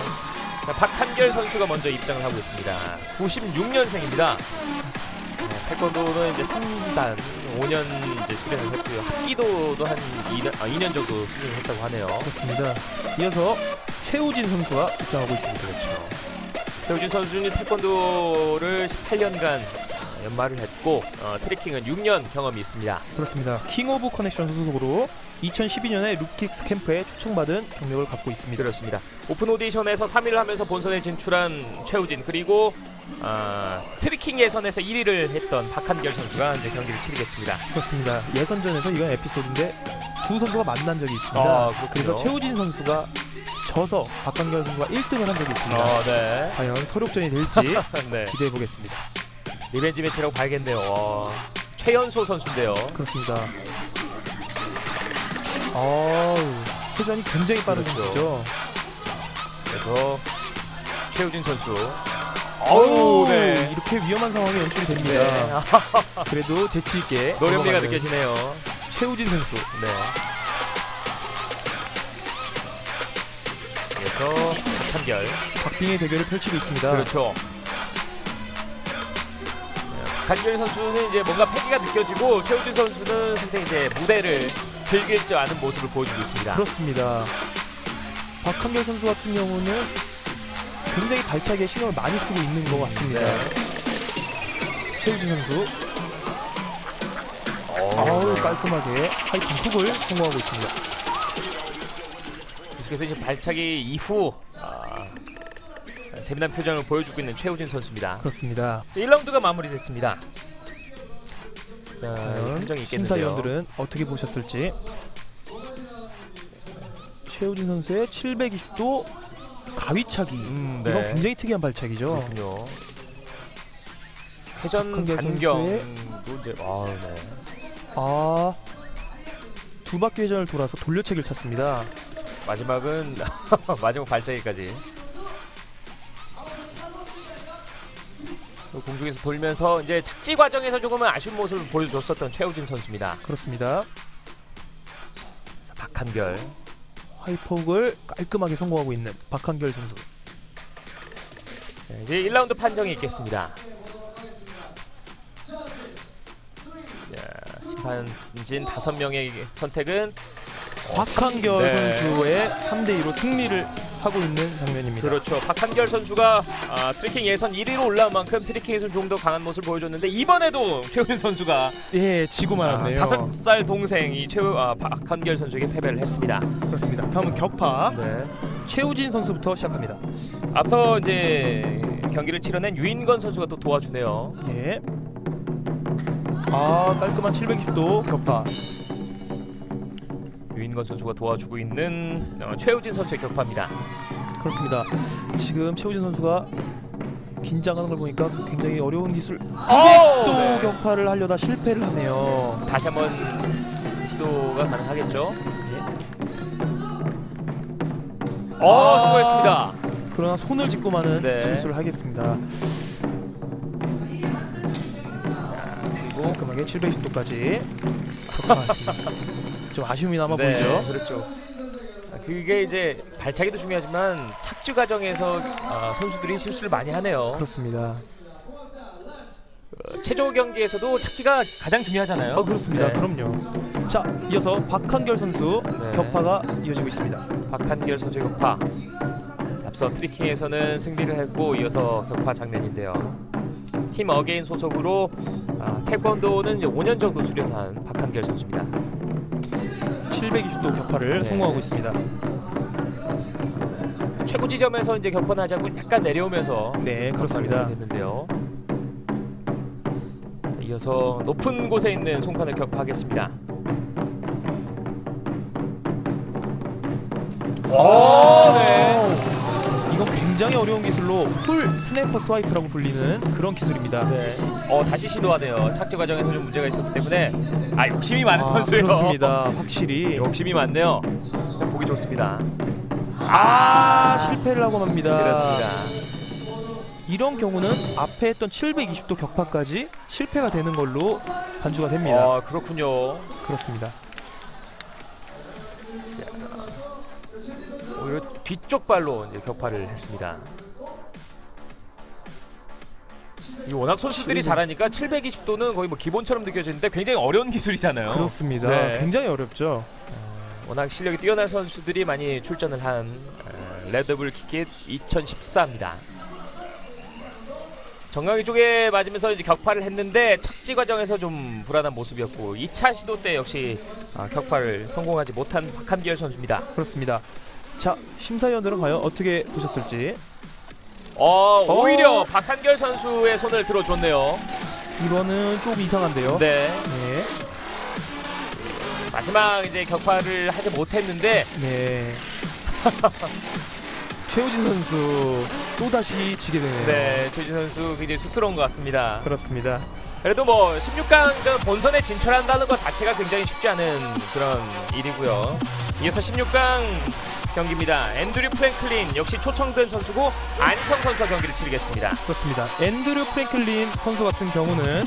자, 박한결 선수가 먼저 입장을 하고 있습니다. 96년생입니다. 태권도는 이제 3단 5년 이제 수련을 했고요. 합기도도 한 2년 정도 수련을 했다고 하네요. 그렇습니다. 이어서 최우진 선수가 입장하고 있습니다. 그렇죠. 최우진 선수는 태권도를 18년간 연마를 했고 트래킹은 6년 경험이 있습니다. 그렇습니다. 킹 오브 커넥션 소속으로 2012년에 룩킥스 캠프에 초청받은 경력을 갖고 있습니다. 그렇습니다. 오픈 오디션에서 3위를 하면서 본선에 진출한 최우진, 그리고 트래킹 예선에서 1위를 했던 박한결 선수가 이제 경기를 치르겠습니다. 그렇습니다. 예선전에서 이건 에피소드인데 두 선수가 만난 적이 있습니다. 그래서 최우진 선수가 져서 박한결 선수가 1등을 한 적이 있습니다. 네. 과연 서력전이 될지 네. 기대해 보겠습니다. 리벤지 매치라고 봐야겠네요. 최연소 선수인데요. 그렇습니다. 회전이 굉장히 빠른 그렇죠. 선수죠. 그래서 최우진 선수. 네. 이렇게 위험한 상황이 연출이 됩니다. 네. 그래도 재치 있게 노련미가 넘어가는 느껴지네요. 최우진 선수. 네. 그래서 박한결. 박빙의 대결을 펼치고 있습니다. 그렇죠. 박한결 선수는 이제 뭔가 패기가 느껴지고 최우진 선수는 상당히 이제 무대를 즐길 줄 아는 모습을 보여주고 있습니다. 그렇습니다. 박한결 선수 같은 경우는 굉장히 발차기에 신경을 많이 쓰고 있는 것 같습니다. 네. 최우진 선수 네. 깔끔하게 하이팅 훅을 성공하고 있습니다. 그래서 이제 발차기 이후 재미난 표정을 보여주고 있는 최우진 선수입니다. 그렇습니다. 1라운드가 마무리됐습니다. 자, 과연 판정이 있겠는데요. 심사위원들은 어떻게 보셨을지. 최우진 선수의 720도 가위차기. 네. 이건 굉장히 특이한 발차기죠. 그렇군요. 회전 박한결 반경도 선수의- 이제 네. 두 바퀴 회전을 돌아서 돌려차기를 찼습니다. 마지막은 마지막 발차기까지 공중에서 돌면서 이제 착지 과정에서 조금은 아쉬운 모습을 보여줬었던 최우진 선수입니다. 그렇습니다. 박한결. 하이퍼훅을 깔끔하게 성공하고 있는 박한결 선수. 네, 이제 1라운드 판정이 있겠습니다. 자, 심판진 5명의 선택은 박한결 네. 선수의 3대2로 승리를 하고 있는 장면입니다. 그렇죠. 박한결 선수가 트래킹 예선 1위로 올라온 만큼 트래킹에서 좀 더 강한 모습을 보여줬는데 이번에도 최우진 선수가 예, 지고 말았네요. 5살 동생이 박한결 선수에게 패배를 했습니다. 그렇습니다. 다음은 격파. 네. 최우진 선수부터 시작합니다. 앞서 이제 경기를 치러낸 유인건 선수가 또 도와주네요. 예. 깔끔한 720도 격파. 유인건 선수가 도와주고 있는 최우진 선수의 격파입니다. 그렇습니다. 지금 최우진 선수가 긴장하는 걸 보니까 굉장히 어려운 기술 또 네. 격파를 하려다 실패를 하네요. 다시 한번 시도가 가능하겠죠? 성공했습니다. 그러나 손을 짚고 마는 네. 실수를 하겠습니다. 그리고 깔끔하게 720도까지 격파했습니다. 좀 아쉬움이 남아 보이죠? 그렇죠. 그게 이제 발차기도 중요하지만 착지 과정에서 선수들이 실수를 많이 하네요. 그렇습니다. 체조 경기에서도 착지가 가장 중요하잖아요. 그렇습니다. 네. 그럼요. 자, 이어서 박한결 선수 네. 격파가 이어지고 있습니다. 박한결 선수의 격파. 앞서 트리킹에서는 승리를 했고 이어서 격파 장면인데요. 팀 어게인 소속으로 태권도는 이제 5년 정도 수련한 박한결 선수입니다. 720도 격파를 네. 성공하고 있습니다. 최고 지점에서 이제 격파하지 않고 약간 내려오면서 네, 그렇습니다. 됐는데요. 이어서 높은 곳에 있는 송판을 격파하겠습니다. 네. 이건 굉장히 어려운 기술로 풀 스냅퍼 스와이프라고 불리는 그런 기술입니다. 네. 다시 시도하네요. 착지 과정에서 좀 문제가 있었기 때문에 욕심이 많은 선수예요. 그렇습니다. 확실히 욕심이 많네요. 보기 좋습니다. 실패를 하고 맙니다. 그렇습니다. 이런 경우는 앞에 했던 720도 격파까지 실패가 되는 걸로 반주가 됩니다. 그렇군요. 그렇습니다. 오히려 뒤쪽 발로 이제 격파를 했습니다. 이 워낙 선수들이 잘하니까 720도는 거의 뭐 기본처럼 느껴지는데 굉장히 어려운 기술이잖아요. 그렇습니다. 네. 굉장히 어렵죠. 워낙 실력이 뛰어난 선수들이 많이 출전을 한 레드불 킥킷 2014입니다. 정강이 쪽에 맞으면서 이제 격파를 했는데 착지 과정에서 좀 불안한 모습이었고 2차 시도 때 역시 격파를 성공하지 못한 박한기열 선수입니다. 그렇습니다. 자, 심사위원들은 과연 어떻게 보셨을지. 오히려 박한결 선수의 손을 들어줬네요. 이거는 좀 이상한데요. 네. 네. 마지막 이제 격파를 하지 못했는데 네. 최우진 선수 또 다시 지게 되네요. 네, 최진 선수 굉장히 쑥스러운 것 같습니다. 그렇습니다. 그래도 뭐 16강전 본선에 진출한다는 것 자체가 굉장히 쉽지 않은 그런 일이고요. 이어서 16강 경기입니다. 앤드류 프랭클린 역시 초청된 선수고 안희성 선수와 경기를 치르겠습니다. 그렇습니다. 앤드류 프랭클린 선수 같은 경우는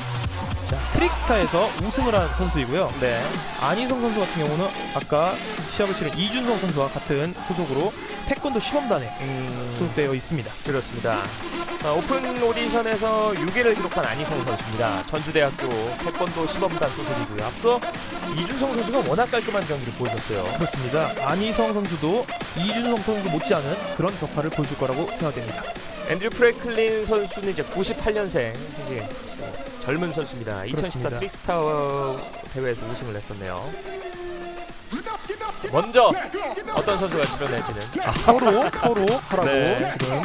자, 트릭스타에서 우승을 한 선수이고요. 네. 안희성 선수 같은 경우는 아까 시합을 치른 이준성 선수와 같은 소속으로 태권도 시범단에 소속되어 있습니다. 그렇습니다. 오픈 오디션에서 6위를 기록한 안희성 선수입니다. 전주대학교 태권도 시범단 소속이고요. 앞서 이준성 선수가 워낙 깔끔한 경기를 보여줬어요. 그렇습니다. 안희성 선수도 이준성 선수 못지않은 그런 격파를 보여줄 거라고 생각됩니다. 앤드류 프랭클린 선수는 이제 98년생, 이제 젊은 선수입니다. 2014 그렇습니다. 트릭스타 대회에서 우승을 했었네요. 먼저 어떤 선수가 출연할지는 서로 하라고 네. 지금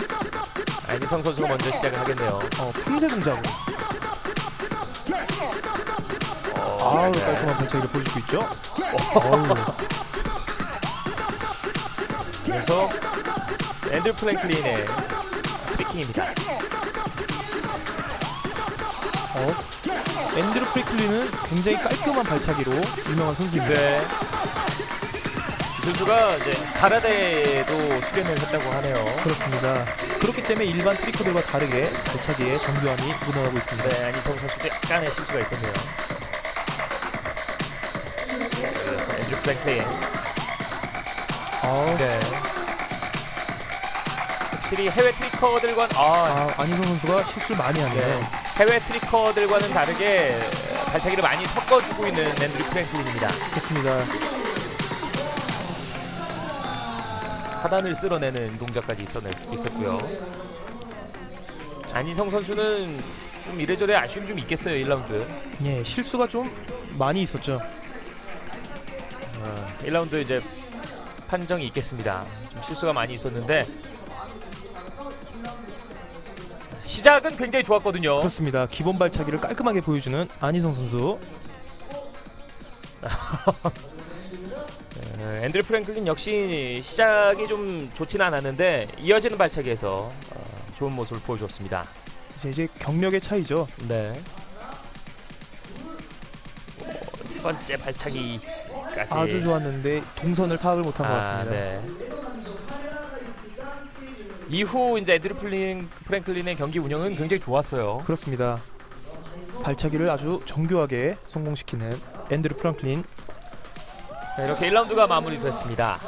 안희성 선수가 먼저 시작을 하겠네요. 품새 동작으로 아우 깔끔한 발차기를 보여주고 있죠. 어우. 그래서 앤드류 프랭클린의 트리킹입니다. 앤드류 프랭클린은 굉장히 깔끔한 발차기로 유명한 선수입니다. 네. 이 선수가 이제 가라데도 수련을 했다고 하네요. 그렇습니다. 그렇기 때문에 일반 트리커들과 다르게 발차기에 정교함이 묻어나고 있습니다. 네, 안희성 선수도 약간의 실수가 있었네요. 그래서 앤드류 프랭클린. 네. 확실히 해외 트리커들과 안희성 선수가 실수를 많이 하네요. 네. 해외 트리커들과는 다르게 발차기를 많이 섞어주고 있는 앤드류 프랭클린입니다. 그렇습니다. 하단을 쓸어내는 동작까지 있었고요. 안희성 선수는 좀 이래저래 아쉬움이 좀 있겠어요. 1라운드. 예, 실수가 좀 많이 있었죠. 1라운드 이제 판정이 있겠습니다. 좀 실수가 많이 있었는데 시작은 굉장히 좋았거든요. 그렇습니다. 기본 발차기를 깔끔하게 보여주는 안희성 선수. 앤드류 프랭클린 역시 시작이 좀 좋지는 않았는데 이어지는 발차기에서 좋은 모습을 보여줬습니다. 이제 경력의 차이죠. 네. 세 번째 발차기까지 아주 좋았는데 동선을 파악을 못한 것 같습니다. 네. 이후 이제 앤드류 프랭클린의 경기 운영은 굉장히 좋았어요. 그렇습니다. 발차기를 아주 정교하게 성공시키는 앤드류 프랭클린. 네, 이렇게 1라운드가 마무리됐습니다.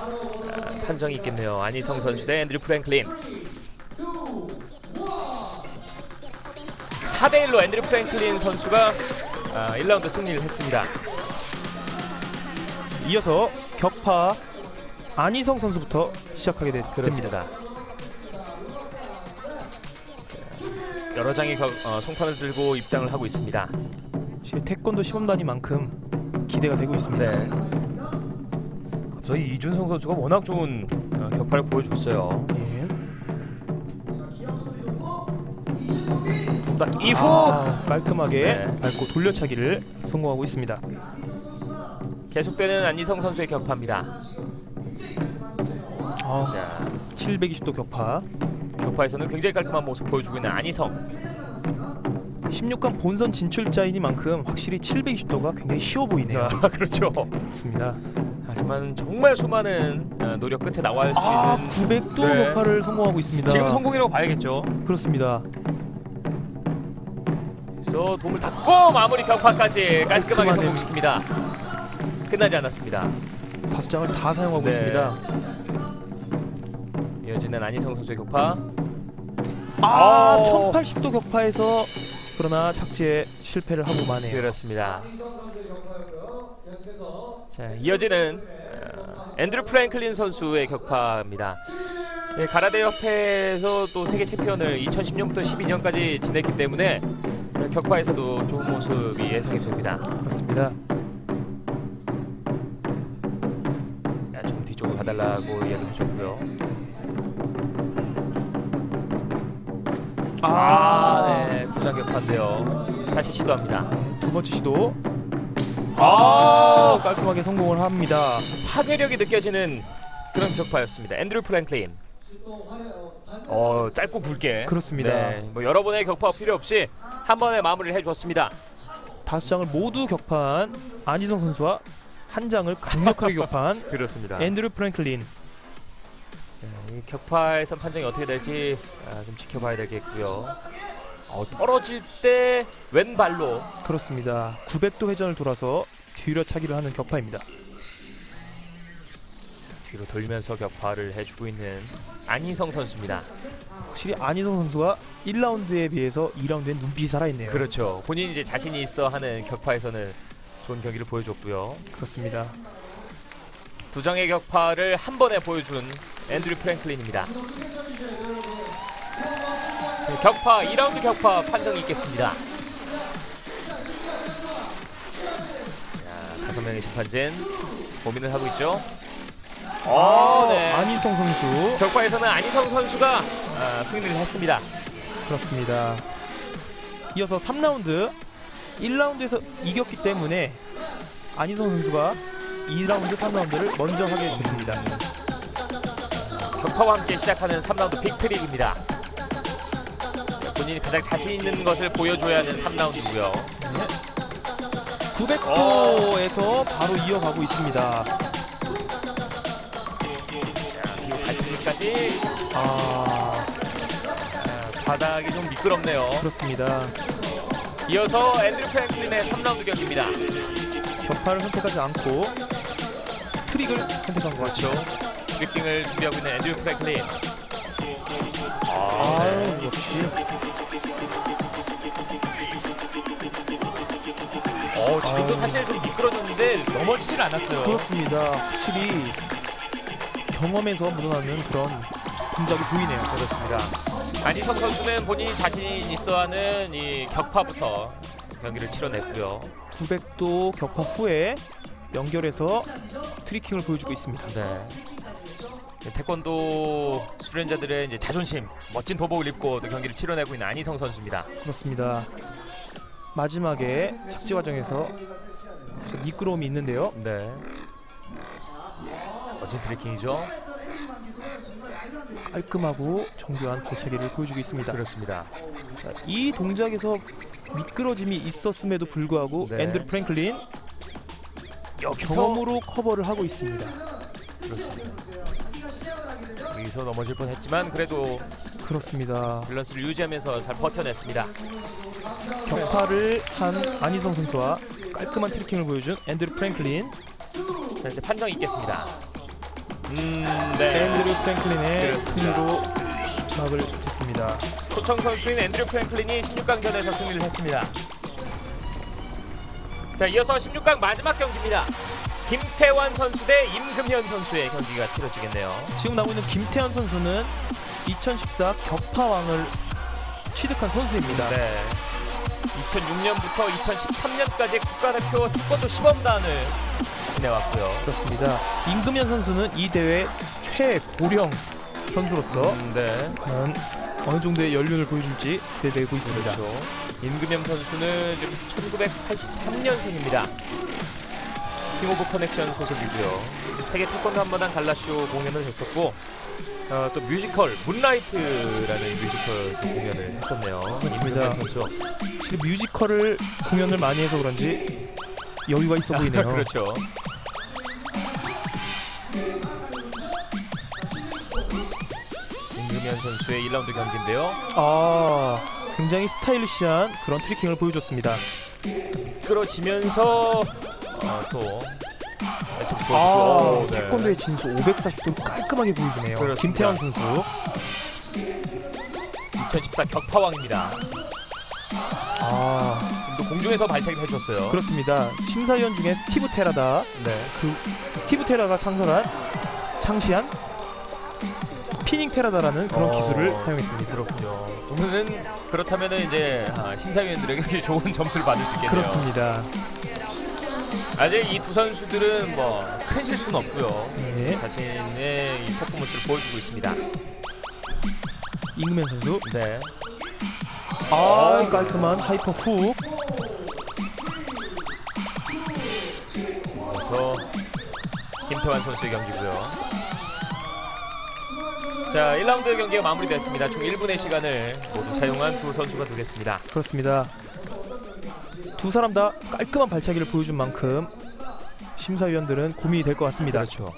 판정이 있겠네요. 안희성 선수 대 앤드류 프랭클린. 4대1로 앤드류 프랭클린 선수가 1라운드 승리를 했습니다. 이어서 격파 안희성 선수부터 시작하게 됩니다. 그렇습니다. 여러 장의 송판을 들고 입장을 하고 있습니다. 태권도 시범단이만큼 기대가 되고 있습니다. 네. 앞서 이준성 선수가 워낙 좋은 격파를 보여줬어요. 예. 딱 이후 깔끔하게 네. 밟고 돌려차기를 성공하고 있습니다. 계속되는 안희성 선수의 격파입니다. 자, 720도 격파. 격파에서는 굉장히 깔끔한 모습 보여주고 있는 안희성. 16강 본선 진출자이니만큼 확실히 720도가 굉장히 쉬워 보이네요. 그렇죠. 그렇습니다. 하지만 정말 수많은 노력 끝에 나와 할 수 있는 900도 네. 격파를 성공하고 있습니다. 지금 성공이라고 봐야겠죠. 그렇습니다. 그래서 도움을 닫고 마무리 격파까지 깔끔하게 깔끔하네요. 성공시킵니다. 끝나지 않았습니다. 5장을 다 사용하고 네. 있습니다. 이어지는 안희성 선수의 격파. 1080도 격파에서 그러나 착지에 실패를 하고 마네요. 그렇습니다. 자, 이어지는 앤드류 프랭클린 선수의 격파입니다. 네, 가라데 협회에서 또 세계 챔피언을 2010년부터 12년까지 지냈기 때문에 격파에서도 좋은 모습이 예상이 됩니다. 그렇습니다. 좀 뒤쪽으로 가달라고 이야기를 해줬고요. 네, 부상 격파인데요. 다시 시도합니다. 두 번째 시도. 아, 깔끔하게 성공을 합니다. 파괴력이 느껴지는 그런 격파였습니다. 앤드류 프랭클린. 짧고 굵게. 그렇습니다. 네, 뭐 여러 번의 격파 필요 없이 한 번에 마무리를 해주었습니다. 5장을 모두 격파한 안희성 선수와 한 장을 강력하게 격파한 그렇습니다. 앤드류 프랭클린. 이 격파에선 판정이 어떻게 될지 좀 지켜봐야 되겠고요. 떨어질 때 왼발로 그렇습니다. 900도 회전을 돌아서 뒤로차기를 하는 격파입니다. 뒤로 돌면서 격파를 해주고 있는 안희성 선수입니다. 확실히 안희성 선수가 1라운드에 비해서 2라운드엔 눈빛이 살아있네요. 그렇죠. 본인이 이제 자신이 있어 하는 격파에서는 좋은 경기를 보여줬고요. 그렇습니다. 두 장의 격파를 한 번에 보여준 앤드류 프랭클린입니다. 격파 2라운드 격파 판정이 있겠습니다. 자, 5명의 심판진 고민을 하고 있죠. 네. 안희성 선수. 격파에서는 안희성 선수가 승리를 했습니다. 그렇습니다. 이어서 3라운드 1라운드에서 이겼기 때문에 안희성 선수가 2라운드, 3라운드를 먼저 하게 됐습니다. 격파와 함께 시작하는 3라운드 빅트릭입니다. 본인이 가장 자신 있는 것을 보여줘야 하는 3라운드고요. 900도에서 바로 이어가고 있습니다. 그리고 갈치기까지 바닥이 좀 미끄럽네요. 그렇습니다. 이어서 앤드류 프랭클린의 3라운드 경기입니다. 격파를 선택하지 않고 트릭을 선택한 것 같죠. 트리킹을 준비하고 있는 앤드류 프랭클린. 역시 지금도 사실 좀 미끄러졌는데 넘어지질 않았어요. 그렇습니다. 확실히 경험에서 묻어나는 그런 동작이 보이네요. 그렇습니다. 안희성 선수는 본인이 자신 있어하는 이 격파부터 경기를 치러냈고요. 900도 격파 후에 연결해서 트리킹을 보여주고 있습니다. 네. 태권도 수련자들의 이제 자존심, 멋진 도복을 입고 또 경기를 치러내고 있는 안희성 선수입니다. 그렇습니다. 마지막에 착지 과정에서 미끄러움이 있는데요. 네. 멋진 트래킹이죠. 깔끔하고 정교한 발차기를 보여주고 있습니다. 그렇습니다. 자, 이 동작에서 미끄러짐이 있었음에도 불구하고 네. 앤드류 프랭클린 여기서 경험으로 커버를 하고 있습니다. 그렇습니다. 여기서 넘어질 뻔했지만 그래도 그렇습니다. 밸런스를 유지하면서 잘 버텨냈습니다. 격파를 한 안희성 선수와 깔끔한 트리킹을 보여준 앤드류 프랭클린. 자, 이제 판정이 있겠습니다. 앤드류 프랭클린의 그렇습니다. 승리로 막을 짓습니다. 초청 선수인 앤드류 프랭클린이 16강전에서 승리를 했습니다. 자, 이어서 16강 마지막 경기입니다. 김태환 선수 대 임금현 선수의 경기가 치러지겠네요. 지금 나오고 있는 김태환 선수는 2014 격파왕을 취득한 선수입니다. 네. 2006년부터 2013년까지 국가대표 태권도 시범단을 지내왔고요. 그렇습니다. 임금현 선수는 이 대회 최고령 선수로서 어느 정도의 연륜을 보여줄지 기대되고 있습니다. 그렇죠. 임금현 선수는 1983년생입니다. 킹 오브 커넥션 소속이고요. 세계 태권도 한마당 갈라쇼 공연을 했었고 또 뮤지컬 문라이트라는 뮤지컬 공연을 했었네요. 맞습니다. 선수. 지금 뮤지컬을 공연을 많이 해서 그런지 여유가 있어 보이네요. 그렇죠. 임금현 선수의 1라운드 경기인데요. 굉장히 스타일리시한 그런 트리킹을 보여줬습니다. 끌어지면서 또 태권도의 진수 540도 깔끔하게 보여주네요. 그렇습니다. 김태환 선수. 2014 격파왕입니다. 지금도 공중에서 발차기를 해줬어요. 그렇습니다. 심사위원 중에 스티브 테라다. 네. 그 스티브 테라가 창시한 스피닝 테라다라는 그런 기술을 사용했습니다. 그렇군요. 오늘은 그렇다면은 이제 심사위원들에게 좋은 점수를 받을 수 있겠네요. 그렇습니다. 아직 이 두 선수들은 뭐 큰 실수는 없고요. 네. 자신의 이 퍼포먼스를 보여주고 있습니다. 잉그맨 선수. 네. 깔끔한 하이퍼 훅. 그래서 김태환 선수의 경기고요. 자, 1라운드 경기가 마무리됐습니다. 총 1분의 시간을 모두 사용한 두 선수가 되겠습니다. 그렇습니다. 두 사람 다 깔끔한 발차기를 보여준 만큼 심사위원들은 고민이 될 것 같습니다. 그렇죠.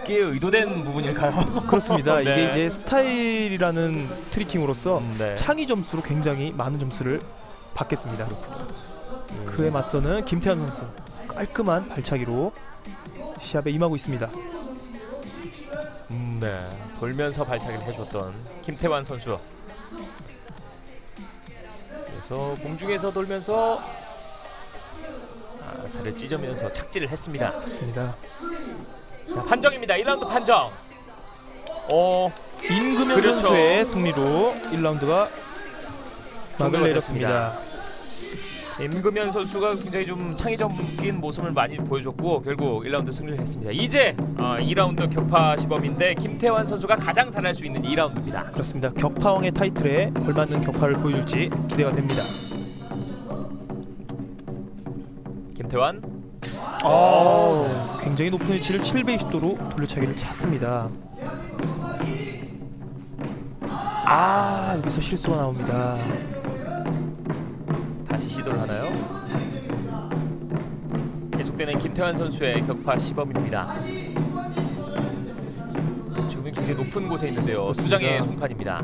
이게 의도된 부분일까요? 그렇습니다. 네. 이게 이제 스타일이라는 트리킹으로서 네. 창의 점수로 굉장히 많은 점수를 받겠습니다. 그에 맞서는 김태환 선수 깔끔한 발차기로 시합에 임하고 있습니다. 네. 돌면서 발차기를 해줬던 김태환 선수. 그래서 공중에서 돌면서 다리를 찢으면서 착지를 했습니다. 그렇습니다. 자, 판정입니다. 1라운드 판정. 임금현 그렇죠. 선수의 승리로 1라운드가 막을 내렸습니다. 임금현 선수가 굉장히 좀 창의적인 모습을 많이 보여줬고 결국 1라운드 승리를 했습니다. 이제 2라운드 격파 시범인데 김태환 선수가 가장 잘할 수 있는 2라운드입니다. 그렇습니다. 격파왕의 타이틀에 걸맞는 격파를 보여줄지 기대가 됩니다. 김태환. 굉장히 높은 위치를 720도로 돌려차기를 찼습니다. 여기서 실수가 나옵니다. 다시 시도를 하나요? 계속되는 김태환 선수의 격파 시범입니다. 지금 굉장히 높은 곳에 있는데요. 두 장의 송판입니다.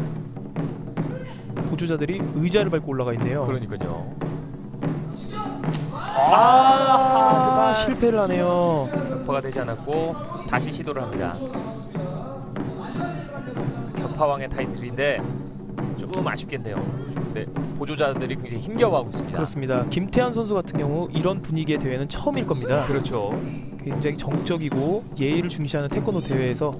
보조자들이 의자를 밟고 올라가 있네요. 그러니까요. 실패를 하네요. 격파가 되지 않았고 다시 시도를 합니다. 격파왕의 타이틀인데 조금 아쉽겠네요. 네, 보조자들이 굉장히 힘겨워하고 있습니다. 그렇습니다. 김태환 선수 같은 경우 이런 분위기의 대회는 처음일 겁니다. 그렇죠. 굉장히 정적이고 예의를 중시하는 태권도 대회에서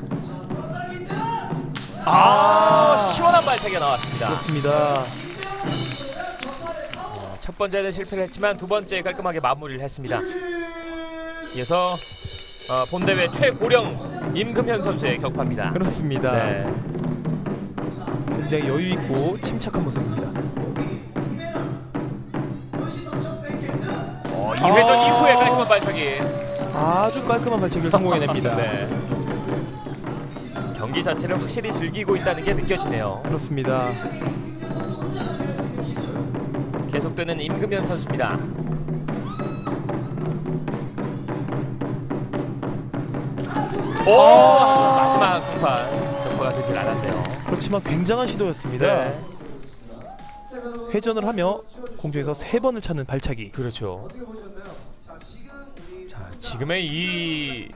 시원한 발차기가 나왔습니다. 그렇습니다. 첫 번째는 실패를 했지만 두 번째 깔끔하게 마무리를 했습니다. 이어서 본대회 최고령 임금현 선수의 격파입니다. 그렇습니다. 네. 굉장히 여유 있고 침착한 모습입니다. 2회전 이후에 깔끔한 발차기. 아주 깔끔한 발차기를 성공해냅니다. 네. 경기 자체를 확실히 즐기고 있다는 게 느껴지네요. 그렇습니다. 계속되는 임금현 선수입니다. 마지막 송판 격파가 되질 않았네요. 그렇지만 굉장한 시도였습니다. 네. 회전을 하며 공중에서 3번을 찾는 발차기. 그렇죠. 자, 지금의 이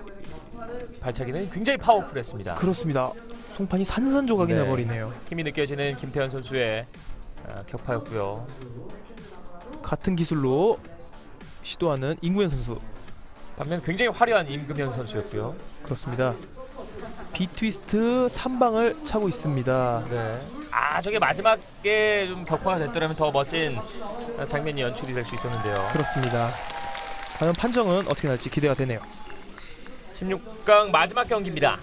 발차기는 굉장히 파워풀했습니다. 그렇습니다. 송판이 산산조각이 네. 나버리네요. 힘이 느껴지는 김태환 선수의 격파였고요. 같은 기술로 시도하는 임구현 선수. 반면 굉장히 화려한 임금현 선수였고요. 그렇습니다. 비트위스트 3방을 차고 있습니다. 네. 저게 마지막에 좀 격파가 됐더라면 더 멋진 장면이 연출이 될 수 있었는데요. 그렇습니다. 과연 판정은 어떻게 날지 기대가 되네요. 16강 마지막 경기입니다.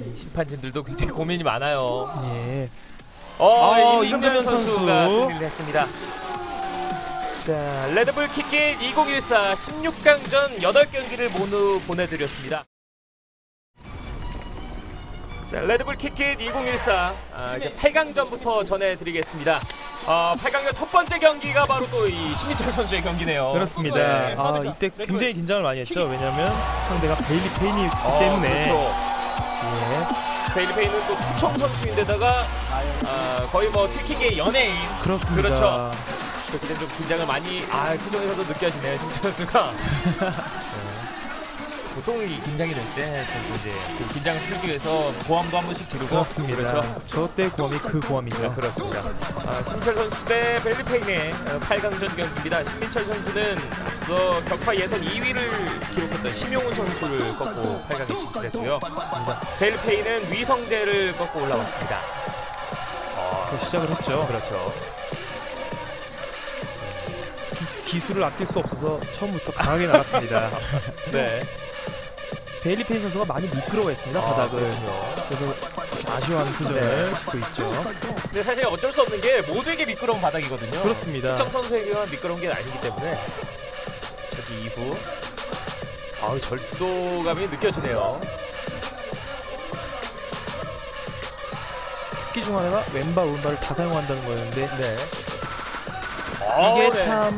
이 심판진들도 굉장히 고민이 많아요. 예. 임금현 선수가 승리를 했습니다. 자, 레드불 킥킷 2014 16강전 8경기를 모두 보내드렸습니다. 자, 레드불 킥킷 2014 이제 8강전부터 전해드리겠습니다. 8강전 첫 번째 경기가 바로 또 이 신민철 선수의 경기네요. 그렇습니다. 네. 이때 굉장히 긴장을 많이 했죠. 왜냐하면 상대가 베일리 페인이기 때문에. 그렇죠. 예. 베일리 페인은 또 초청 선수인데다가 거의 뭐 트리킥의 연예인. 그렇습니다. 그렇죠. 그렇기 때문에 좀 긴장을 많이 표정에서도 느껴지네요, 신민철 선수가. 보통 이 긴장이 될 때 이제 그 긴장을 풀기 위해서 고함도 한 번씩 지르고 그렇습니다. 그렇죠. 저 때 고함이 그 고함이죠. 네, 그렇습니다. 신민철 선수 대 벨리페인의 8강전 경기입니다. 신민철 선수는 앞서 격파 예선 2위를 기록했던 심용훈 선수를 꺾고 8강에 진출했고요. 벨리페인은 위성재를 꺾고 올라왔습니다. 시작을 했죠. 그렇죠. 기술을 아낄 수 없어서 처음부터 강하게 나갔습니다. 네. 베일리 페인 선수가 많이 미끄러워했습니다. 바닥을. 그래서 아쉬워하는 표정을 네. 짓고 있죠. 근데 사실 어쩔 수 없는 게 모두에게 미끄러운 바닥이거든요. 그렇습니다. 특정 선수에게만 미끄러운 게 아니기 때문에 저기 이후 절도감이 느껴지네요. 특기 중 하나가 왼발 오른발을 다 사용한다는 거였는데 네. 이게 네. 참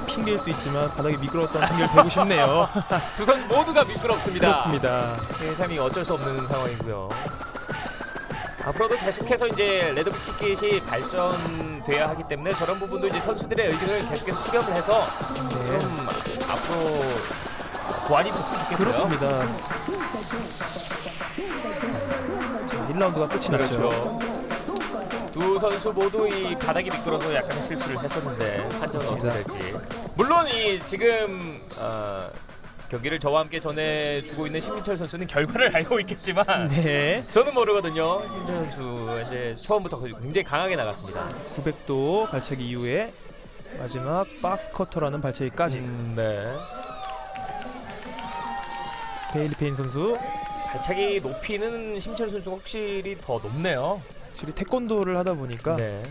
핑계일 수 있지만 바닥이 미끄러웠다는 핑계를 대고 싶네요. 두 선수 모두가 미끄럽습니다. 그렇습니다. 참 어쩔 수 없는 상황이고요. 앞으로도 계속해서 이제 레드불 킥깃이 발전돼야 하기 때문에 저런 부분도 이제 선수들의 의견을 계속해서 수렴을 해서 네. 좀 앞으로 보완이 됐으면 좋겠어요. 그렇습니다. 자, 1라운드가 끝이 났죠. 그렇죠. 두 선수 모두 이 바닥이 미끄러서 약간의 실수를 했었는데 판정은 어떻게 될지. 물론 이 지금 경기를 저와 함께 전해주고 있는 신민철 선수는 결과를 알고 있겠지만 네. 저는 모르거든요. 신민철 선수 이제 처음부터 굉장히 강하게 나갔습니다. 900도 발차기 이후에 마지막 박스 커터라는 발차기까지. 네. 베일리 페인 선수 발차기 높이는 신민철 선수가 확실히 더 높네요. 확실히 태권도를 하다 보니까 네.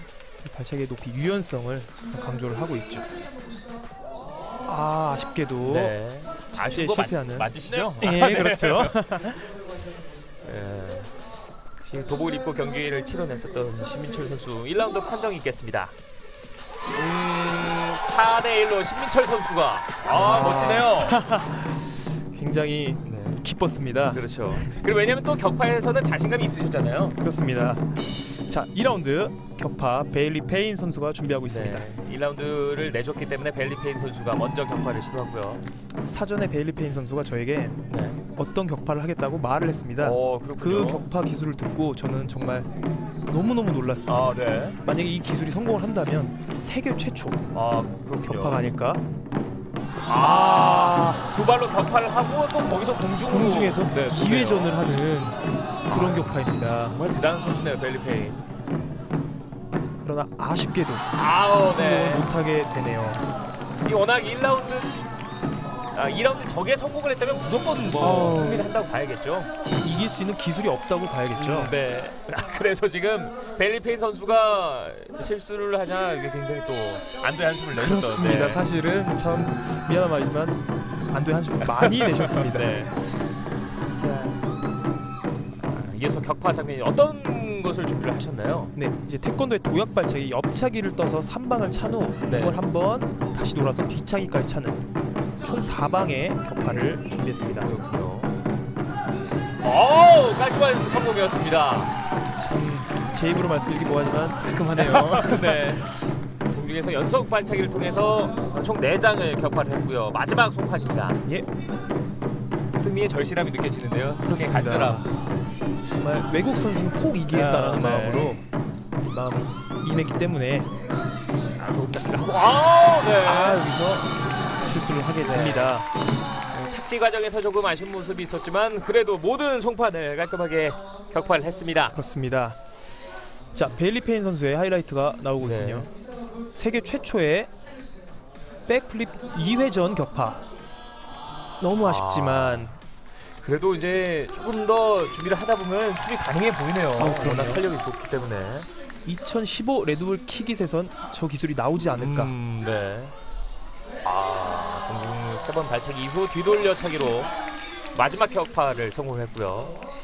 발차기의 높이 유연성을 강조를 하고 있죠. 아쉽게도 네. 아쉬운 거 실패하는. 맞으시죠? 예, 그렇죠. 예. 역시 도복을 입고 경기를 치러냈었던 신민철 선수 1라운드 판정이 있겠습니다. 4대1로 신민철 선수가 멋지네요. 굉장히 네. 기뻤습니다. 그렇죠. 그리고 왜냐면 또 격파에서는 자신감이 있으셨잖아요. 그렇습니다. 자, 2라운드 격파 베일리 페인 선수가 준비하고 있습니다. 네. 1라운드를 내줬기 때문에 벨리 페인 선수가 먼저 격파를 시도하고요. 사전에 베일리 페인 선수가 저에게 네. 어떤 격파를 하겠다고 말을 했습니다. 그 그렇군요. 격파 기술을 듣고 저는 정말 너무너무 놀랐습니다. 네. 만약에 이 기술이 성공을 한다면 세계 최초 그렇군요. 격파가 아닐까. 두 발로 격파를 하고 또 거기서 공중에서 네, 기회전을 하는 그런 격파입니다. 정말 대단한 선수네요, 벨리 페인. 그러나 아쉽게도 네. 성공을 못하게 되네요. 이 워낙 2라운드 저게 성공을 했다면 무조건 승리를 한다고 봐야겠죠. 이길 수 있는 기술이 없다고 봐야겠죠. 네. 그래서 지금 벨리 페인 선수가 실수를 하자 이게 굉장히 또 안도의 한숨을 내셨던. 그렇습니다. 사실은 참 미안한 말이지만 안도의 한숨을 많이 내셨습니다. 네. 자, 이어서 격파 장면이 어떤 것을 준비를 하셨나요? 네, 이제 태권도의 도약 발차기 옆차기를 떠서 3방을 찬 후 네. 이걸 한번 다시 돌아서 뒤차기까지 차는 총 4방의 격파를 준비했습니다. 그렇군요. 깔끔한 성공이었습니다. 참 제 입으로 말씀드리기 뭐하지만 깔끔하네요. 네. 공중에서 연속 발차기를 통해서 총 4장을 격파를 했고요. 마지막 송판입니다. 예, 승리의 절실함이 느껴지는데요. 승리의 그렇습니다. 간절함. 정말 외국 선수는 꼭 이기겠다는 네. 마음으로 마음 임했기 때문에 여기서 실수를 하게 됩니다. 착지 과정에서 조금 아쉬운 모습이 있었지만 그래도 모든 송판을 깔끔하게 격파를 했습니다. 그렇습니다. 자, 베일리 페인 선수의 하이라이트가 나오고 네. 있군요. 세계 최초의 백플립 2회전 격파. 너무 아쉽지만 그래도 이제 조금 더 준비를 하다 보면 충분히 가능해 보이네요. 그럼요. 워낙 탄력이 좋기 때문에. 2015 레드불 킥잇에선 저 기술이 나오지 않을까. 네. 공중 3번 발차기 이후 뒤돌려차기로 마지막 격파를 성공했고요.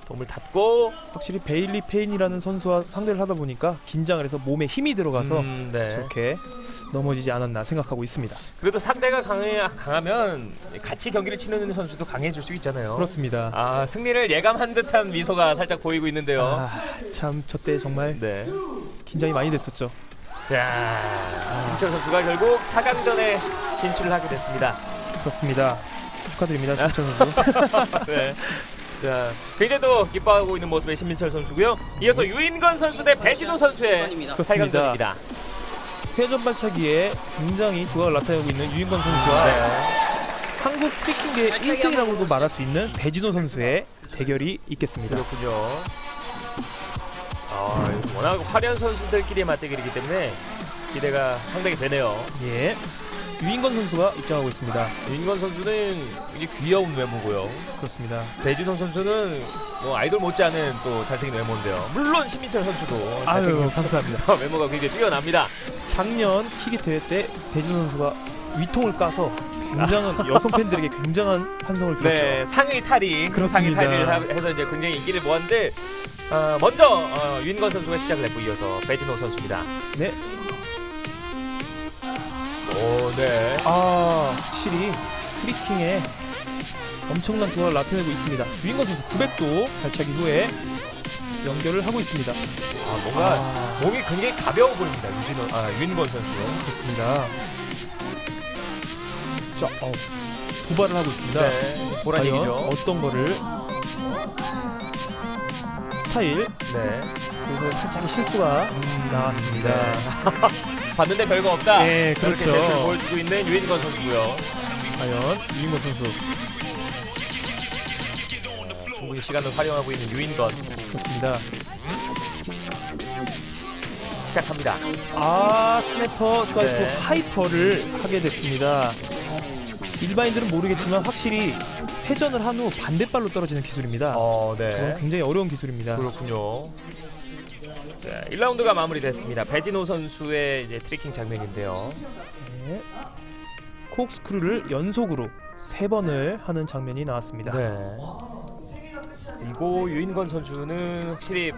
도움을 닫고 확실히 베일리 페인이라는 선수와 상대를 하다 보니까 긴장을 해서 몸에 힘이 들어가서 네. 저렇게 넘어지지 않았나 생각하고 있습니다. 그래도 상대가 강하면 같이 경기를 치는 선수도 강해질 수 있잖아요. 그렇습니다. 승리를 예감한 듯한 미소가 살짝 보이고 있는데요. 참 저 때 정말 네. 긴장이 많이 됐었죠. 자, 신철 선수가 결국 4강전에 진출을 하게 됐습니다. 그렇습니다. 축하드립니다, 신민철 선수. 네. 자, 굉장히 또 기뻐하고 있는 모습의 신민철 선수고요. 이어서 유인건 선수 대 배진호 선수의 그렇습니다. 8강전입니다. 회전 발차기에 굉장히 두각을 나타내고 있는 유인건 선수와 한국 트래킹계 1등이라고도 말할 수 있는 배진호 선수의 대결이 있겠습니다. 그렇군요. 워낙 화려한 선수들끼리의 맞대결이기 때문에 기대가 상당히 되네요. 예, 유인건 선수가 입장하고 있습니다. 유인건 선수는 이게 귀여운 외모고요. 그렇습니다. 배진호 선수는 뭐 아이돌 못지않은 또 잘생긴 외모인데요. 물론 신민철 선수도 아유, 잘생긴 감사합니다. 외모가 굉장히 뛰어납니다. 작년 키기 대회 때 배진호 선수가 위통을 까서 굉장한 여성 팬들에게 굉장한 환성을 들었죠. 네, 상의 탈의, 그렇습니다. 상의 탈의를 해서 이제 굉장히 인기를 모았는데 먼저 유인건 선수가 시작을 했고 이어서 배진호 선수입니다. 네. 오, 네. 확실히 트리킹에 엄청난 두각을 나타내고 있습니다. 유인건 선수 900도 발차기 후에 연결을 하고 있습니다. 뭔가 몸이 굉장히 가벼워 보입니다. 유인건 선수. 그렇습니다. 자, 도발을 하고 있습니다. 네, 보란 과연 얘기죠. 어떤 거를 스타일 네. 그래서 살짝의 실수가 나왔습니다. 봤는데 별거 없다. 네, 그렇게 그렇죠. 제스를 보여주고 있는 유인건 선수고요. 과연 유인건 선수 충분히 시간을 활용하고 있는 유인건. 그렇습니다. 시작합니다. 스냅퍼 스와이프 네. 하이퍼를 하게 됐습니다. 일반인들은 모르겠지만 확실히 회전을 한 후 반대발로 떨어지는 기술입니다. 네. 그건 굉장히 어려운 기술입니다. 그렇군요. 자, 1라운드가 마무리됐습니다. 배진호 선수의 이제 트래킹 장면인데요. 네. 코크스크루를 연속으로 3번을 하는 장면이 나왔습니다. 네. 그리고 유인건 선수는 확실히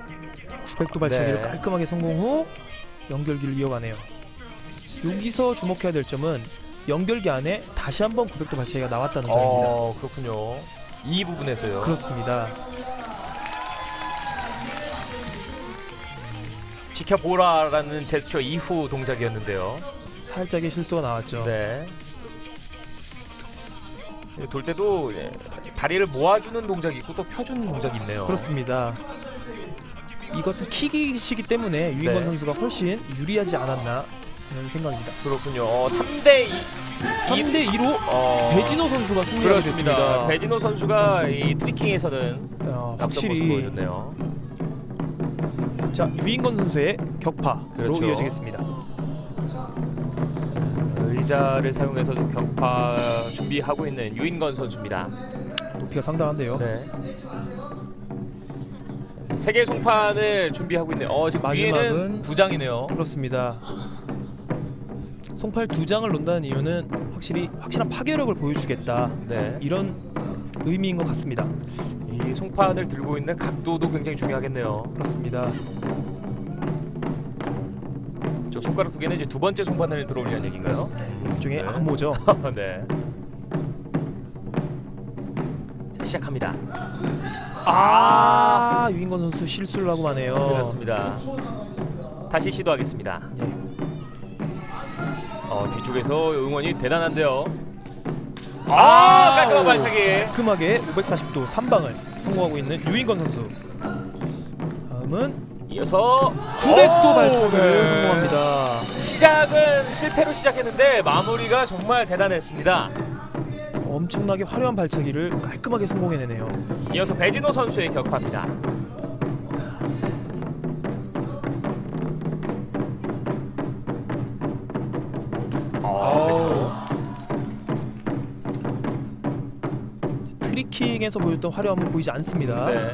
900도 발차기를 네. 깔끔하게 성공 후 연결기를 이어가네요. 여기서 주목해야 될 점은 연결기 안에 다시 한번 900도 발차기가 나왔다는 점입니다. 그렇군요. 이 부분에서요. 그렇습니다. 지켜보라라는 제스처 이후 동작이었는데요. 살짝의 실수가 나왔죠. 네. 돌 때도 다리를 모아주는 동작이 있고 또 펴주는 동작이 있네요. 그렇습니다. 이것은 킥이시기 때문에 유인건 네. 선수가 훨씬 유리하지 않았나 하는 생각입니다. 그렇군요. 3대2 3대2로 배진호 선수가 승리하게 그렇습니다. 됐습니다. 배진호 선수가 이 트리킹에서는 앞선 확실히 모습 보여줬네요. 자, 유인건 선수의 격파로 그렇죠. 이어지겠습니다. 의자를 사용해서 격파 준비하고 있는 유인건 선수입니다. 높이가 상당한데요. 네. 세 개의 송판을 준비하고 있는 지금 마지막은 위에는 2장이네요. 그렇습니다. 송팔 2장을 놓는다는 이유는 확실한 파괴력을 보여주겠다, 네. 이런 의미인 것 같습니다. 이 송판을 들고 있는 각도도 굉장히 중요하겠네요. 그렇습니다. 저 손가락 2개는 이제 두 번째 송판을 들어올리는 얘기인가요? 일종의 네. 악모죠. 네. 자, 시작합니다. 유인건 선수 실수를 하고 마네요. 그렇습니다. 다시 시도하겠습니다. 예. 뒤쪽에서 응원이 대단한데요. 깔끔한 발차기. 깔끔하게 540도 3방을 성공하고 있는 유인건 선수. 다음은 이어서 900도 발차기를 네. 성공합니다. 시작은 실패로 시작했는데 마무리가 정말 대단했습니다. 엄청나게 화려한 발차기를 깔끔하게 성공해내네요. 이어서 배진호 선수의 격파입니다. 트리킹에서 보였던 화려함은 보이지 않습니다. 네.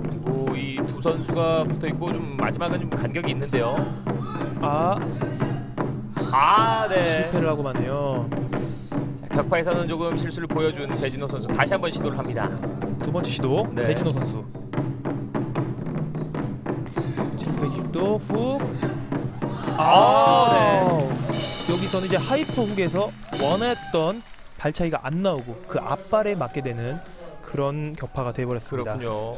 그리고 이 두 선수가 붙어 있고 좀 마지막은 좀 간격이 있는데요. 네. 실패를 하고 마네요. 격파에서는 조금 실수를 보여준 배진호 선수 다시 한번 시도를 합니다. 두 번째 시도 네. 배진호 선수. 720도 훅. 네. 여기서는 이제 하이퍼 훅에서 원했던 발차기가 안 나오고 그 앞발에 맞게 되는 그런 격파가 되어버렸습니다. 그렇군요.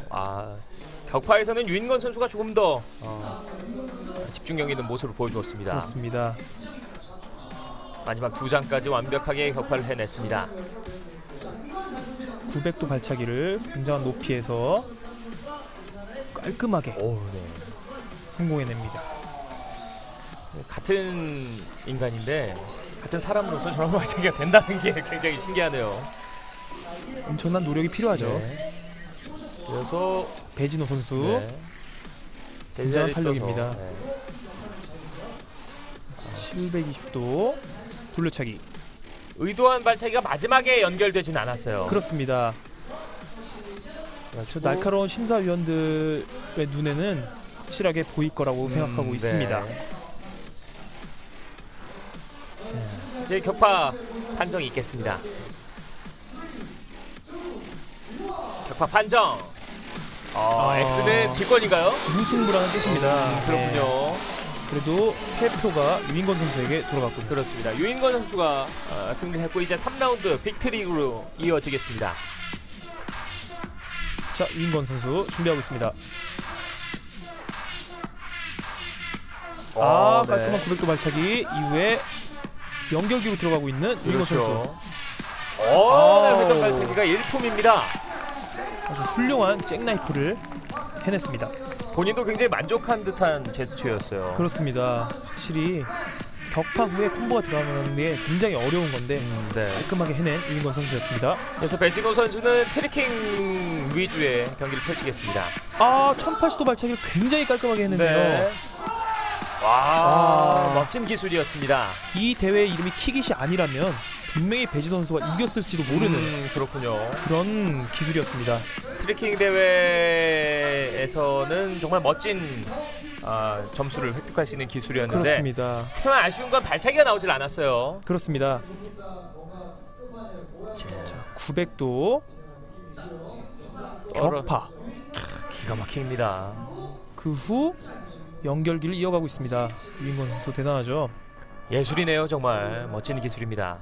격파에서는 유인건 선수가 조금 더 집중력 있는 모습을 보여주었습니다. 그렇습니다. 마지막 2장까지 완벽하게 격파를 해냈습니다. 900도 발차기를 굉장한 높이에서 깔끔하게 성공해냅니다. 같은 인간인데 같은 사람으로서 저런 발차기가 된다는 게 굉장히 신기하네요. 엄청난 노력이 필요하죠. 네. 그래서 배진호 선수 네. 굉장한 탄력입니다. 네. 720도 돌려차기. 의도한 발차기가 마지막에 연결되진 않았어요. 그렇습니다. 저 날카로운 심사위원들의 눈에는 확실하게 보일 거라고 생각하고 있습니다. 네. 자, 이제 격파 판정이 있겠습니다. 격파 판정. X는 기권인가요? 무승부라는 뜻입니다. 그렇군요. 네. 그래도 세 표가 유인건 선수에게 돌아갔군요. 그렇습니다. 유인건 선수가 승리했고 이제 3라운드 빅트릭으로 이어지겠습니다. 자, 유인건 선수 준비하고 있습니다. 깔끔한 900도 발차기 이후에 연결기로 들어가고 있는 유인건 선수. 네, 회전 발차기가 일품입니다. 아주 훌륭한 잭나이프를 해냈습니다. 본인도 굉장히 만족한 듯한 제스처였어요. 그렇습니다. 확실히 격파 후에 콤보가 들어가는 게 굉장히 어려운 건데 네. 깔끔하게 해낸 유인건 선수였습니다. 그래서 배진호 선수는 트리킹 위주의 경기를 펼치겠습니다. 1080도 발차기를 굉장히 깔끔하게 했는데요. 네. 와, 멋진 기술이었습니다. 이 대회의 이름이 킥잇이 아니라면 분명히 배진호 선수가 이겼을지도 모르는 그렇군요. 그런 기술이었습니다. 트리킹 대회에서는 정말 멋진 점수를 획득할 수 있는 기술이었는데 그렇습니다. 하지만 아쉬운 건 발차기가 나오질 않았어요. 그렇습니다. 자, 900도 격파. 기가 막힙니다. 그 후 연결기를 이어가고 있습니다. 유인건 선수 대단하죠. 예술이네요. 정말 멋진 기술입니다.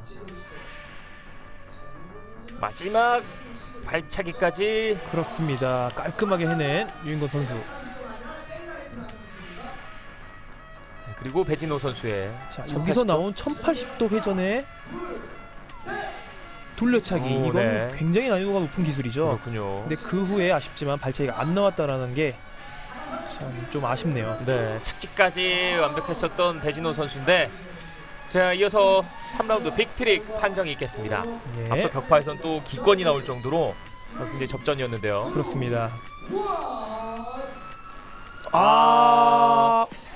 마지막 발차기까지 그렇습니다. 깔끔하게 해낸 유인건 선수. 그리고 배진호 선수의 여기서 나온 1080도 회전의 돌려차기. 이건 네. 굉장히 난이도가 높은 기술이죠. 그렇군요. 근데 그 후에 아쉽지만 발차기가 안 나왔다라는 게 좀 아쉽네요. 네, 착지까지 완벽했었던 배진호 선수인데 자, 이어서 3라운드 빅트릭 판정이 있겠습니다. 네. 앞서 격파에선 또 기권이 나올 정도로 굉장히 접전이었는데요. 그렇습니다.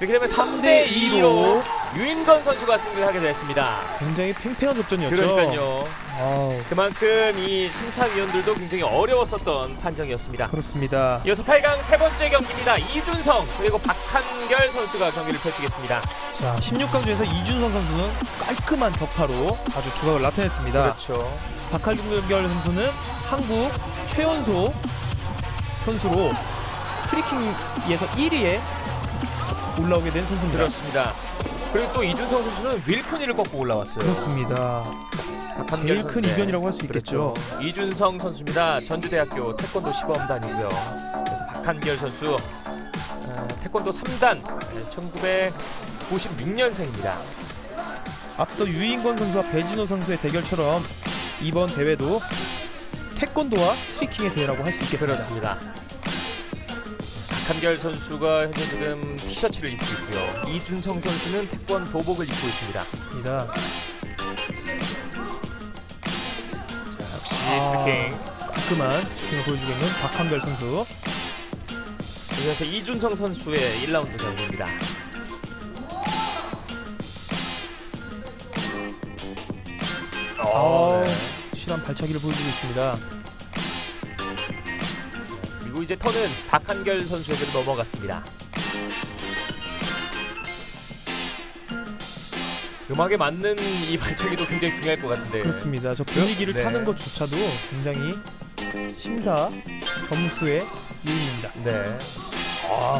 이렇게 되면 3대2로 유인건 선수가 승리를 하게 됐습니다. 굉장히 팽팽한 접전이었죠. 그러니까요. 그만큼 이 심사위원들도 굉장히 어려웠었던 판정이었습니다. 그렇습니다. 이어서 8강 세 번째 경기입니다. 이준성 그리고 박한결 선수가 경기를 펼치겠습니다. 자, 16강 중에서 이준성 선수는 깔끔한 격파로 아주 두각을 나타냈습니다. 그렇죠. 박한결 선수는 한국 최연소 선수로 트리킹에서 1위에 올라오게 된 선수입니다. 그렇습니다. 그리고 또 이준성 선수는 윌큰이를 꺾고 올라왔어요. 그렇습니다. 제일 큰 이변이라고 할 수 있겠죠. 그렇죠. 이준성 선수입니다. 전주대학교 태권도 시범단이고요. 그래서 박한결 선수 태권도 3단 1996년생입니다. 앞서 유인권 선수와 배진호 선수의 대결처럼 이번 대회도 태권도와 트리킹의 대회라고 할 수 있겠습니다. 그렇습니다. 박한결 선수가 현재 지금 티셔츠를 입고 있고요. 이준성 선수는 태권도복을 입고 있습니다. 맞습니다. 자, 역시 트리킹. 깔끔한 트리킹을 보여주고 있는 박한결 선수. 이어서 이준성 선수의 1라운드 경기입니다. 실한 발차기를 보여주고 있습니다. 그리고 이제 턴은 박한결 선수에게로 넘어갔습니다. 음악에 맞는 이 발차기도 굉장히 중요할 것 같은데. 그렇습니다. 저 분위기를 네. 타는 것조차도 굉장히 심사 점수의 요인입니다. 네.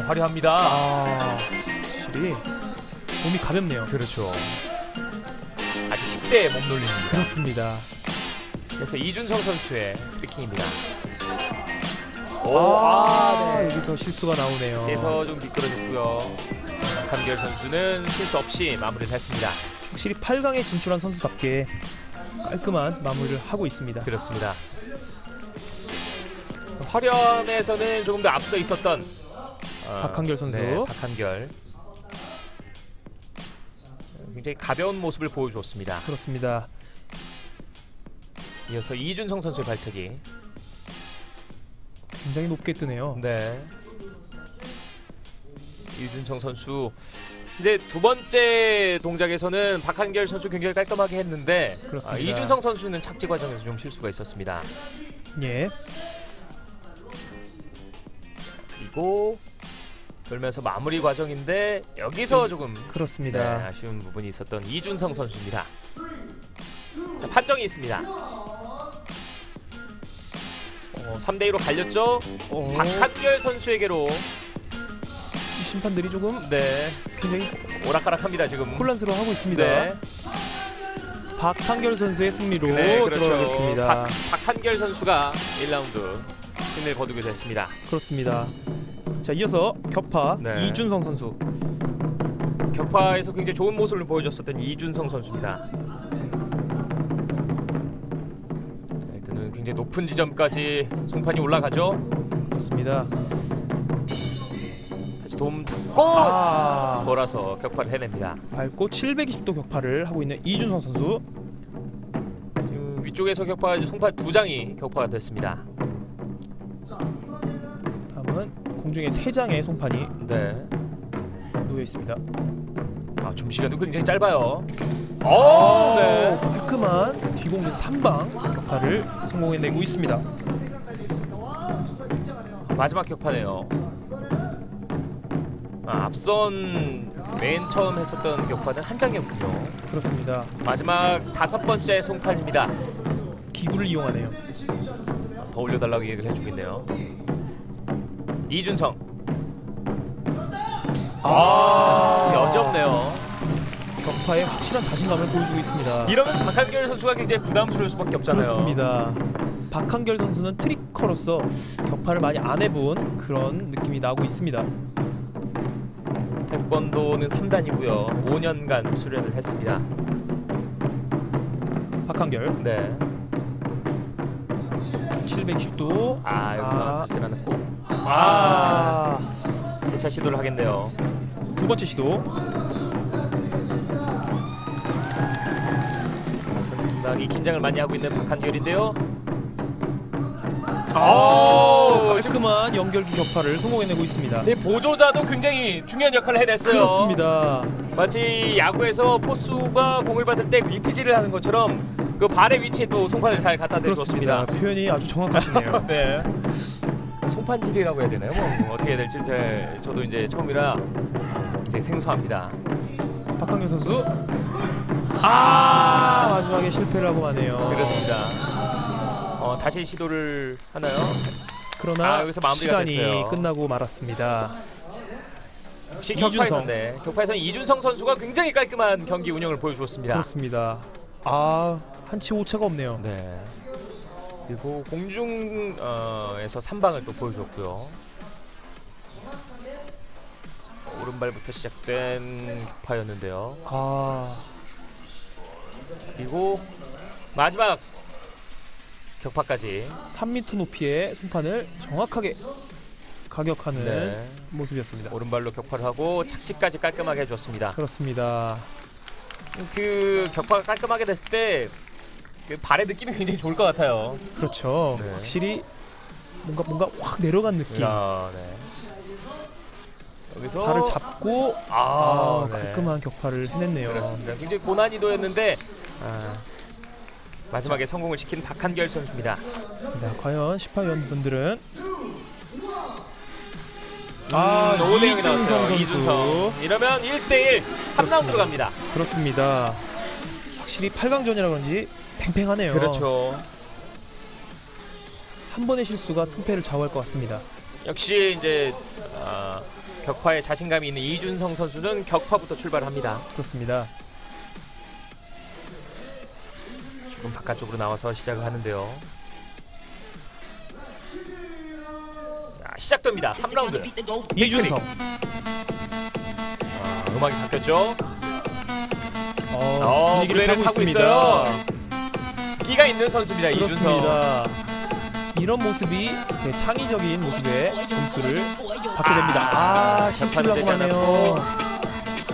화려합니다. 확실히 몸이 가볍네요. 그렇죠. 아직 10대의 몸놀림입니다. 그렇습니다. 그래서 이준성 선수의 트리킹입니다. 네. 여기서 실수가 나오네요. 이제서 좀 미끄러졌고요. 박한결 선수는 실수 없이 마무리를 했습니다. 확실히 8강에 진출한 선수답게 깔끔한 마무리를 하고 있습니다. 그렇습니다. 화렴에서는 조금 더 앞서 있었던 박한결 선수. 네, 박한결. 굉장히 가벼운 모습을 보여주었습니다. 그렇습니다. 이어서 이준성 선수의 발차기. 굉장히 높게 뜨네요. 네. 이준성 선수 이제 두 번째 동작에서는 박한결 선수 굉장히 깔끔하게 했는데 그렇습니다. 이준성 선수는 착지 과정에서 좀 실수가 있었습니다. 예. 그리고 돌면서 마무리 과정인데 여기서 조금 그렇습니다. 네, 아쉬운 부분이 있었던 이준성 선수입니다. 자, 판정이 있습니다. 3대2로 갈렸죠. 박한결 선수에게로 심판들이 조금 네, 굉장히 오락가락합니다 지금. 혼란스러워하고 있습니다. 네. 박한결 선수의 승리로 네, 그렇죠. 들어가겠습니다. 박한결 선수가 1라운드 승리를 거두게 됐습니다. 그렇습니다. 자, 이어서 격파 네. 이준성 선수. 격파에서 굉장히 좋은 모습을 보여줬었던 이준성 선수입니다. 자, 일단은 굉장히 높은 지점까지 송판이 올라가죠. 그렇습니다. 다시 돔 닫고 돌아서 격파를 해냅니다. 밟고 720도 격파를 하고 있는 이준성 선수. 지금 위쪽에서 격파 송판 2장이 격파가 됐습니다. 다음은 공중에 3장의 송판이 네. 놓여 있습니다. 줌 시간도 굉장히 짧아요. 네. 깔끔한 뒤공중 3방 격파를 성공해내고 있습니다. 마지막 격파네요. 앞선 맨 처음 했었던 격파는 한 장이었군요. 그렇습니다. 마지막 5번째 송판입니다. 기구를 이용하네요. 더 올려달라고 얘기를 해주고 있네요. 이준성. 여지없네요. 격파에 확실한 자신감을 보여주고 있습니다. 이러면 박한결 선수가 굉장히 부담스러울 수밖에 없잖아요. 그렇습니다. 박한결 선수는 트리커로서 격파를 많이 안 해본 그런 느낌이 나고 있습니다. 태권도는 3단이고요. 5년간 수련을 했습니다. 박한결. 네. 720도. 여기서 닿질 않았고. 재차 시도를 하겠네요. 두 번째 시도. 상당히 긴장을 많이 하고 있는 박한결인데요. 깔끔한 연결기 격파를 성공해내고 있습니다. 네, 보조자도 굉장히 중요한 역할을 해냈어요. 그렇습니다. 마치 야구에서 포수가 공을 받을 때 비트질을 하는 것처럼 그 발의 위치에 또 송판을 잘 갖다 그렇습니다. 대줬습니다. 표현이 아주 정확하시네요. 네. 송판질이라고 해야 되나요? 뭐 어떻게 해야 될지 저도 이제 처음이라 굉장히 생소합니다. 박한결 선수. 마지막에 실패를 하고 마네요. 그렇습니다. 다시 시도를 하나요? 그러나 여기서 마무리가 시간이 됐어요. 끝나고 말았습니다. 역시 이준성. 격파에서는 이준성 선수가 굉장히 깔끔한 경기 운영을 보여주었습니다. 그렇습니다. 한치 오차가 없네요. 네. 그리고 공중에서 3방을 또 보여줬고요. 오른발부터 시작된 격파였는데요. 그리고 마지막 격파까지 3m 높이의 송판을 정확하게 가격하는 네. 모습이었습니다. 오른발로 격파를 하고 착지까지 깔끔하게 해줬습니다. 그렇습니다. 그 격파가 깔끔하게 됐을 때 그 발의 느낌이 굉장히 좋을 것 같아요. 그렇죠. 네. 확실히 뭔가 확 내려간 느낌. 네. 여기서 발을 잡고 네. 깔끔한 격파를 해냈네요. 그렇습니다. 굉장히 고난이도였는데 마지막에 성공을 시킨 박한결 선수입니다. 그렇습니다. 과연 심판위원분들은 5대0이 나왔어요. 선수. 이준성. 이러면 1대1 3라운드로 갑니다. 그렇습니다. 확실히 8강전이라 그런지 팽팽하네요. 그렇죠. 한 번의 실수가 승패를 좌우할 것 같습니다. 역시 이제 격파에 자신감이 있는 이준성 선수는 격파부터 출발합니다. 그렇습니다. 조금 바깥쪽으로 나와서 시작을 하는데요. 시작됩니다. 3라운드. 이준성. 음악이 바뀌었죠. 분위기를 타고 있습니다. 있어요. 끼가 있는 선수입니다. 이준성. 그렇습니다. 이런 모습이 창의적인 모습의 점수를 받게 됩니다. 실수를 하고 마네요.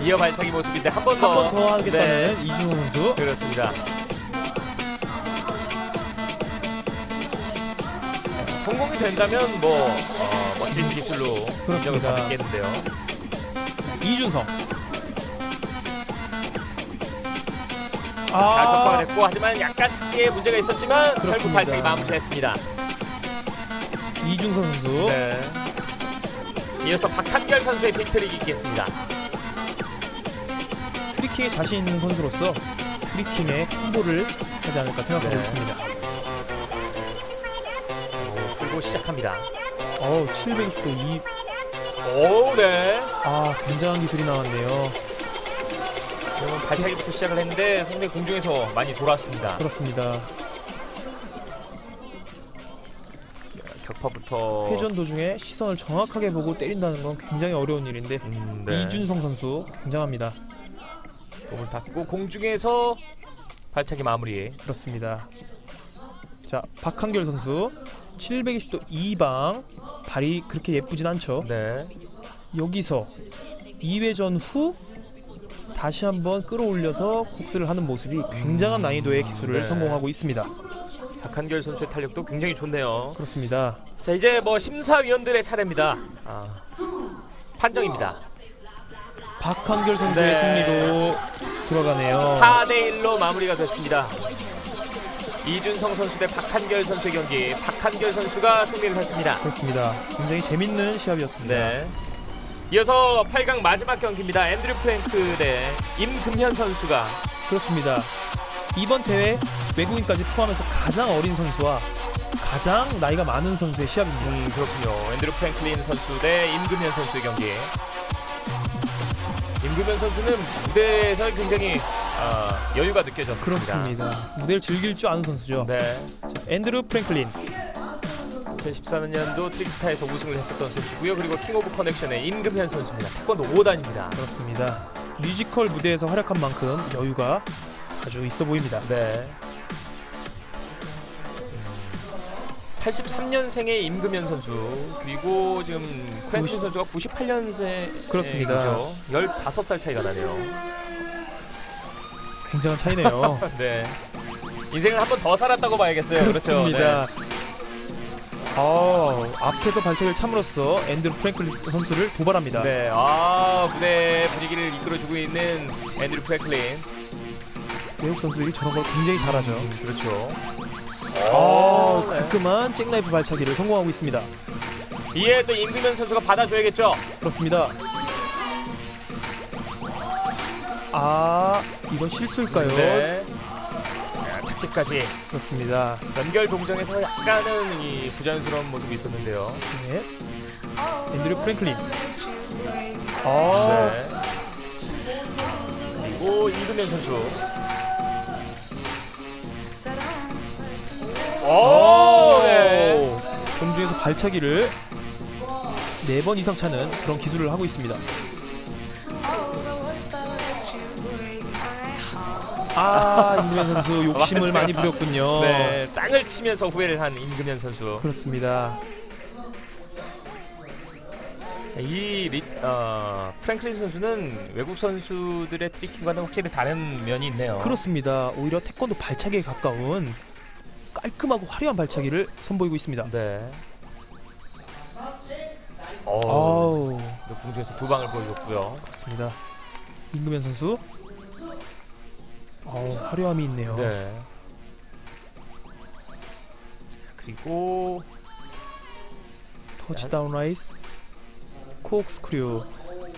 이어 발차기 모습인데 한 번 한 번 더 하겠다는 네. 이준성 선수. 그렇습니다. 성공이 된다면 뭐 멋진 기술로 인정을 그렇습니다. 받겠는데요. 이준성. 잘 격파가 됐고 하지만 약간 착지에 문제가 있었지만 결국 그렇습니다. 발차기 마무리됐습니다. 이준성 선수. 네. 이어서 박한결 선수의 빅트릭이 있겠습니다. 트리킹에 자신 있는 선수로서 트리킹에 콤보를 하지 않을까 생각하고 네. 있습니다. 그리고 시작합니다. 720도 2. 오, 네. 굉장한 기술이 나왔네요. 발차기부터 시작을 했는데 상당히 공중에서 많이 돌아왔습니다. 그렇습니다. 격파부터 회전 도중에 시선을 정확하게 보고 때린다는 건 굉장히 어려운 일인데 네. 이준성 선수 굉장합니다. 몸을 닫고 공중에서 발차기 마무리. 그렇습니다. 자, 박한결 선수 720도 2방. 발이 그렇게 예쁘진 않죠. 네. 여기서 2회전 후 다시 한번 끌어올려서酷스를 하는 모습이 굉장한 난이도의 기술을 네. 성공하고 있습니다. 박한결 선수의 탄력도 굉장히 좋네요. 그렇습니다. 자, 이제 심사위원들의 차례입니다. 판정입니다. 박한결 선수의 네. 승리로 돌아가네요. 4대1로 마무리가 됐습니다. 이준성 선수 대 박한결 선수의 경기. 박한결 선수가 승리를 했습니다. 그렇습니다. 굉장히 재밌는 시합이었습니다. 네. 이어서 8강 마지막 경기입니다. 앤드류 프랭크 대 임금현 선수가. 그렇습니다. 이번 대회 외국인까지 포함해서 가장 어린 선수와 가장 나이가 많은 선수의 시합입니다. 그렇군요. 앤드류 프랭클린 선수 대 임금현 선수의 경기. 임금현 선수는 무대에서 굉장히 여유가 느껴졌습니다. 그렇습니다. 무대를 즐길 줄 아는 선수죠. 네. 자, 앤드류 프랭클린. 2014년도 트릭스타에서 우승을 했었던 선수고요. 그리고 킹 오브 커넥션의 임금현 선수입니다. 태권도 5단입니다. 그렇습니다. 뮤지컬 무대에서 활약한 만큼 여유가 아주 있어 보입니다. 네. 83년생의 임금현 선수, 그리고 지금 퀸틴 선수가 98년생. 그렇습니다. 15살 차이가 나네요. 굉장한 차이네요. 네. 인생을 한 번 더 살았다고 봐야겠어요. 그렇습니다. 그렇죠. 네. 앞에서 발차기를 참으로써 앤드류 프랭클린 선수를 도발합니다. 네. 무대 분위기를 이끌어주고 있는 앤드류 프랭클린. 외국 선수들이 저런 걸 굉장히 잘하죠. 그렇죠. 네. 깔끔한 잭나이프 발차기를 성공하고 있습니다. 이에 또 임금현 선수가 받아줘야겠죠. 그렇습니다. 이건 실수일까요? 네. 착지까지. 그렇습니다. 연결 동정에서 약간은 이 부자연스러운 모습이 있었는데요. 네. 앤드류 프랭클린. 네. 그리고 임금현 선수. 네. 공중에서 발차기를 4번 이상 차는 그런 기술을 하고 있습니다. 임금현 선수 욕심을 많이 부렸군요. 네, 땅을 치면서 후회를 한 임금현 선수. 그렇습니다. 프랭클린 선수는 외국 선수들의 트리킹과는 확실히 다른 면이 있네요. 그렇습니다. 오히려 태권도 발차기에 가까운 깔끔하고 화려한 발차기를 선보이고 있습니다. 네. 공중에서 두 방을 보여줬고요. 그렇습니다. 임금현 선수. 화려함이 있네요. 네. 그리고 터치다운 라이스, 코옥스크류.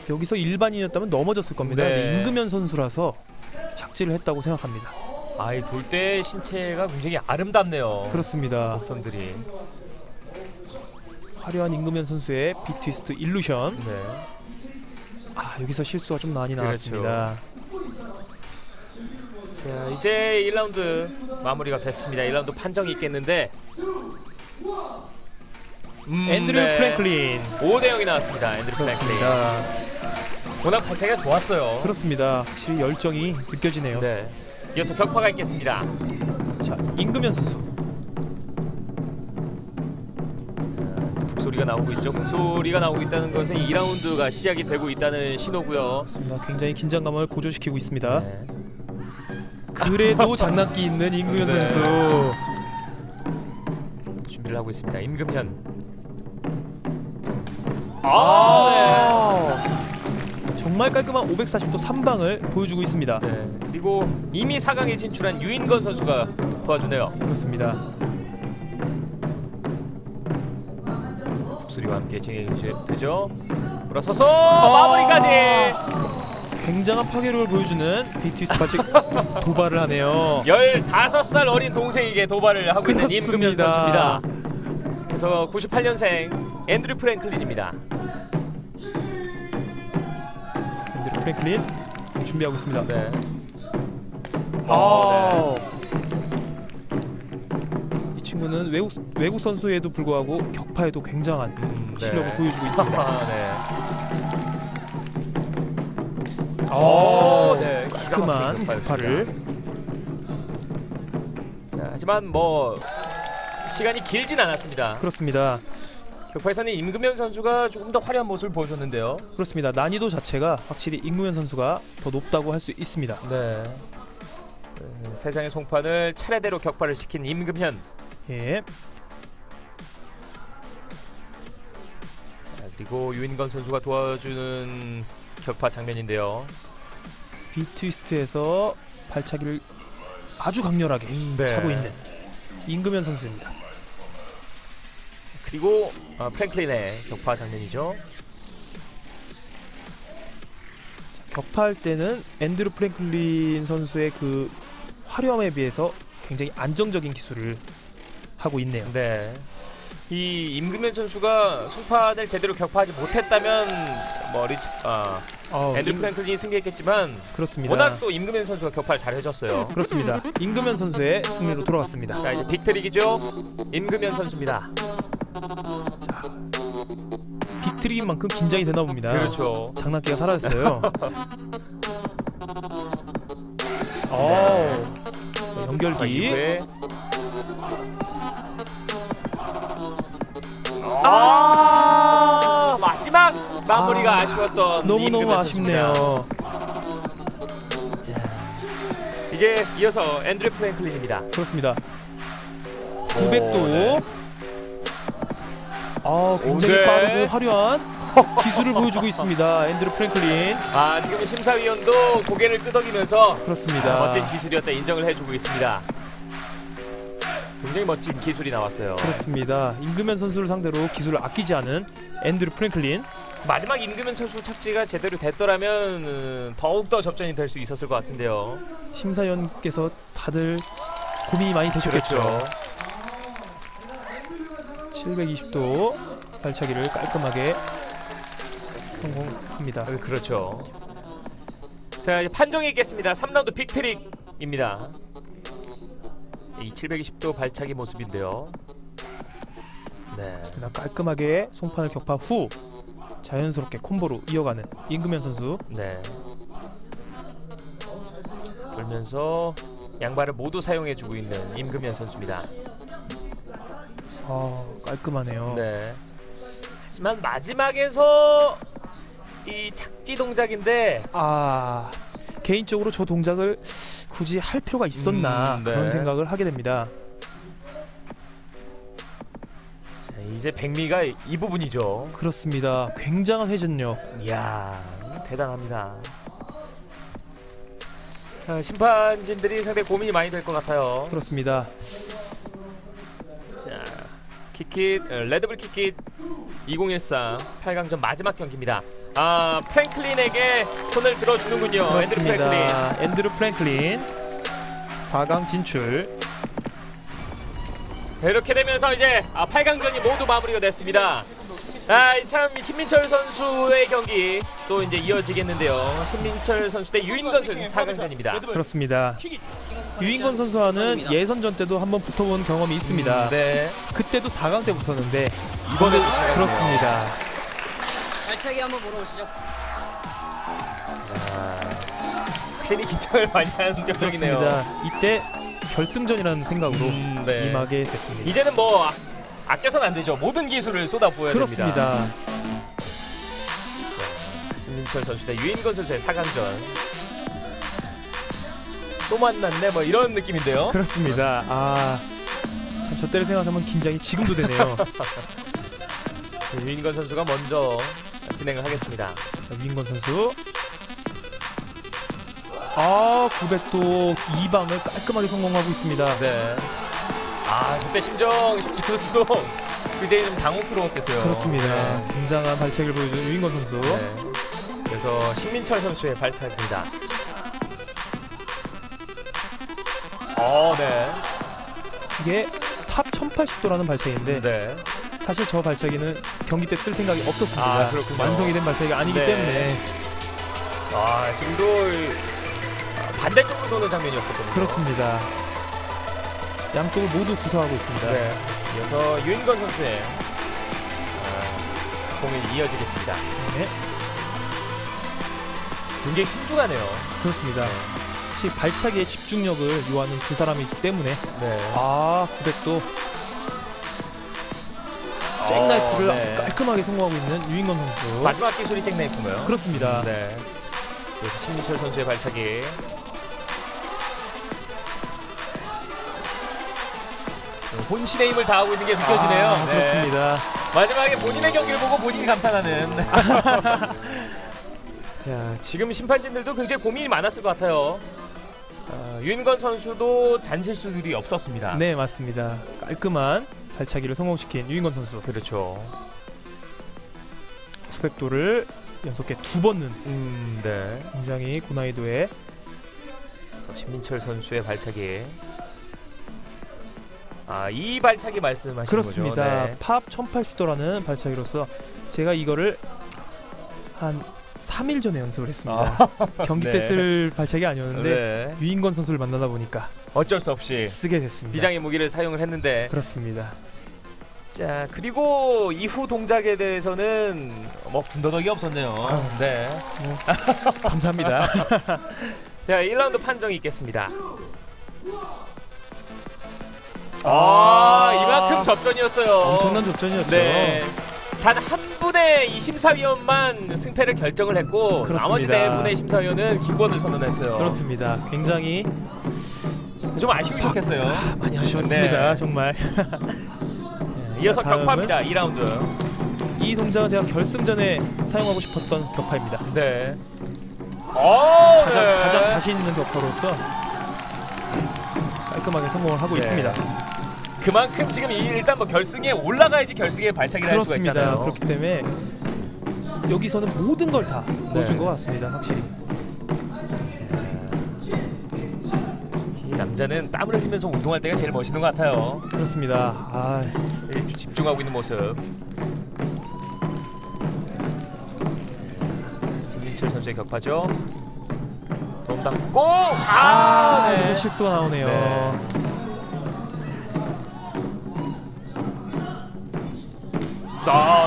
여기서 일반인이었다면 넘어졌을 겁니다. 네. 근데 임금현 선수라서 착지를 했다고 생각합니다. 돌 때 신체가 굉장히 아름답네요. 그렇습니다. 곡선들이. 화려한 임금현 선수의 비트위스트 일루션. 네. 여기서 실수가 좀 많이 그렇죠. 나왔습니다. 자, 이제 1라운드 마무리가 됐습니다. 1라운드 판정이 있겠는데 앤드류 네. 프랭클린. 5대0이 나왔습니다. 앤드류 프랭클린. 그렇습니다. 워낙 발차기가 좋았어요. 그렇습니다. 확실히 열정이 느껴지네요. 네. 이어서 격파가 있겠습니다. 자, 임금현 선수. 북소리가 나오고 있죠. 북소리가 나오고 있다는 것은 2라운드가 시작이 되고 있다는 신호고요. 그렇습니다. 굉장히 긴장감을 고조시키고 있습니다. 네. 그래도 장난기 있는 임금현 네. 선수. 준비를 하고 있습니다. 임금현. 정말 깔끔한 540도 3방을 보여주고 있습니다. 네. 그리고 이미 4강에 진출한 유인건 선수가 도와주네요. 그렇습니다. 북소리와 함께 진행이 되죠. 돌아서서 마무리까지. 굉장한 파괴력을 보여주는 BTS 발차기 도발을 하네요. 15살 어린 동생에게 도발을 하고 있는 임금현 그렇습니다. 선수입니다. 그래서 98년생 앤드류 프랭클린입니다. 앤드류 프랭클린 준비하고 있습니다. 네. 이 친구는 외국 선수에도 불구하고 격파에도 굉장한 실력을 네. 보여주고 있습니다. 네. 네. 깔끔한 격파를. 자, 하지만 뭐 시간이 길진 않았습니다. 그렇습니다. 격파에서는 임금현 선수가 조금 더 화려한 모습을 보여줬는데요. 그렇습니다. 난이도 자체가 확실히 임금현 선수가 더 높다고 할 수 있습니다. 네. 세상의 송판을 차례대로 격파를 시킨 임금현. 예. 자, 그리고 유인건 선수가 도와주는 격파 장면인데요. 비트위스트에서 발차기를 아주 강렬하게 네. 차고 있는 임금현 선수입니다. 그리고 프랭클린의 격파 장면이죠. 격파할 때는 앤드류 프랭클린 선수의 그 화려함에 비해서 굉장히 안정적인 기술을 하고 있네요. 네. 이 임금현 선수가 송판을 제대로 격파하지 못했다면 뭐 앤드류 프랭클린이 승리했겠지만 그렇습니다. 워낙 또 임금현 선수가 격파를 잘 해줬어요. 그렇습니다. 임금현 선수의 승리로 돌아갔습니다. 자, 이제 빅트릭이죠. 임금현 선수입니다. 빅트릭인 만큼 긴장이 되나 봅니다. 그렇죠. 장난기가 사라졌어요. 연결기. 이후에 마지막 마무리가 아쉬웠던 너무너무 임금현 아쉽네요. 선수입니다. 이제 이어서 앤드류 프랭클린입니다. 그렇습니다. 900도. 네. 굉장히 네. 빠르고 화려한 기술을 보여주고 있습니다. 앤드류 프랭클린. 지금 심사위원도 고개를 끄덕이면서 그렇습니다. 멋진 기술이었다 인정을 해주고 있습니다. 굉장히 멋진 기술이 나왔어요. 그렇습니다. 임금현 선수를 상대로 기술을 아끼지 않은 앤드류 프랭클린. 마지막 임금현 선수 착지가 제대로 됐더라면 더욱더 접전이 될 수 있었을 것 같은데요. 심사위원께서 다들 고민이 많이 되셨겠죠. 그렇죠. 720도 발차기를 깔끔하게 성공합니다. 그렇죠. 자, 이제 판정이 있겠습니다. 3라운드 빅트릭입니다. 이 720도 발차기 모습인데요. 네. 깔끔하게 송판을 격파 후 자연스럽게 콤보로 이어가는 임금현 선수. 네. 돌면서 양발을 모두 사용해주고 있는 임금현 선수입니다. 깔끔하네요. 네. 하지만 마지막에서 이 착지 동작인데 개인적으로 저 동작을 굳이 할 필요가 있었나 네. 그런 생각을 하게 됩니다. 자, 이제 백미가 이 부분이죠. 그렇습니다. 굉장한 회전력. 이야, 대단합니다. 자, 심판진들이 상당히 고민이 많이 될 것 같아요. 그렇습니다. 자, 킥킷 레드불 킥킷 2014 8강전 마지막 경기입니다. 프랭클린에게 손을 들어주는군요. 앤드류 프랭클린. 앤드류 프랭클린 4강 진출. 이렇게 되면서 이제 8강전이 모두 마무리가 됐습니다. 참 신민철 선수의 경기 또 이제 이어지겠는데요. 신민철 선수 대 유인건 선수 4강전입니다. 그렇습니다. 유인건 선수와는 예선전 때도 한번 붙어본 경험이 있습니다. 네. 그때도 4강 때 붙었는데 이번에도 4강. 그렇습니다. 발차기 한번 물어보시죠. 확실히 긴장을 많이 하는 표정이네요. 그렇습니다. 이때 결승전이라는 생각으로 네. 임하게 됐습니다. 이제는 뭐 아껴서는 안 되죠. 모든 기술을 쏟아부어야 됩니다. 그렇습니다. 신민철 선수 대 유인건 선수의 4강전. 또 만났네 뭐 이런 느낌인데요. 그렇습니다. 참 저 때를 생각하면 긴장이 지금도 되네요. 유인건 선수가 먼저 진행을 하겠습니다. 자, 유인건 선수. 900도 2방을 깔끔하게 성공하고 있습니다. 네. 저때 심정 선수도 굉장히 좀 당혹스러웠겠어요. 그렇습니다. 네. 굉장한 발차기를 보여준 유인건 선수. 네. 그래서 신민철 선수의 발차기입니다. 네. 이게 탑 1080도라는 발차기인데 네. 사실 저 발차기는 경기 때 쓸 생각이 없었습니다. 그렇군요. 완성이 된 발차기가 아니기 네. 때문에. 지금도 반대쪽으로 도는 장면이었었거든요. 그렇습니다. 양쪽을 모두 구사하고 있습니다. 네. 이어서 유인건 선수의 공이 이어지겠습니다. 네. 굉장히 신중하네요. 그렇습니다. 혹시 발차기의 집중력을 요하는 두 사람이기 때문에 네. 900도 잭나이프를 네. 아주 깔끔하게 성공하고 있는 유인건 선수. 마지막 기술이 잭나이프인가요? 그렇습니다. 네. 신민철 선수의 발차기. 혼신의 힘을 다하고 있는 게 느껴지네요. 네. 그렇습니다. 마지막에 본인의 경기를 보고 본인이 감탄하는. 자, 지금 심판진들도 굉장히 고민이 많았을 것 같아요. 유인건 선수도 잔실수들이 없었습니다. 네, 맞습니다. 깔끔한 발차기를 성공시킨 유인건 선수. 그렇죠. 900도를 연속해 2번 넣은 네. 굉장히 고난이도의 신민철 선수의 발차기. 이 발차기 말씀하시는 그렇습니다. 거죠? 네. 팝 1080도라는 발차기로서 제가 이거를 한 3일 전에 연습을 했습니다. 경기 때 네. 쓸 발차기 아니었는데 네. 유인건 선수를 만나다 보니까 어쩔 수 없이 쓰게 됐습니다. 비장의 무기를 사용을 했는데. 그렇습니다. 자, 그리고 이후 동작에 대해서는 뭐 군더더기 없었네요. 네. 감사합니다. 자, 1라운드 판정이 있겠습니다. 이만큼 접전이었어요. 엄청난 접전이었죠. 네. 단 한 분의 이 심사위원만 승패를 결정을 했고 그렇습니다. 나머지 네 분의 심사위원은 기권을 선언했어요. 그렇습니다. 굉장히 좀 아쉬우셨겠어요. 많이 아쉬웠습니다. 네. 정말. 이어서 다음은 격파입니다. 2라운드. 이 동작은 제가 결승전에 사용하고 싶었던 격파입니다. 네. 가장 자신 있는 격파로서 깔끔하게 성공을 하고 네. 있습니다. 그만큼 지금 일단 뭐 결승에 올라가야지 결승에 발차기를 할 수가 그렇습니다. 있잖아요. 그렇기 때문에 여기서는 모든 걸 다 넣어준 것 같습니다. 확실히. 이 남자는 땀을 흘리면서 운동할 때가 제일 멋있는 것 같아요. 그렇습니다. 집중하고 있는 모습. 신민철 선수의 격파죠. 돈 닦고 네. 여기서 실수가 나오네요. 네.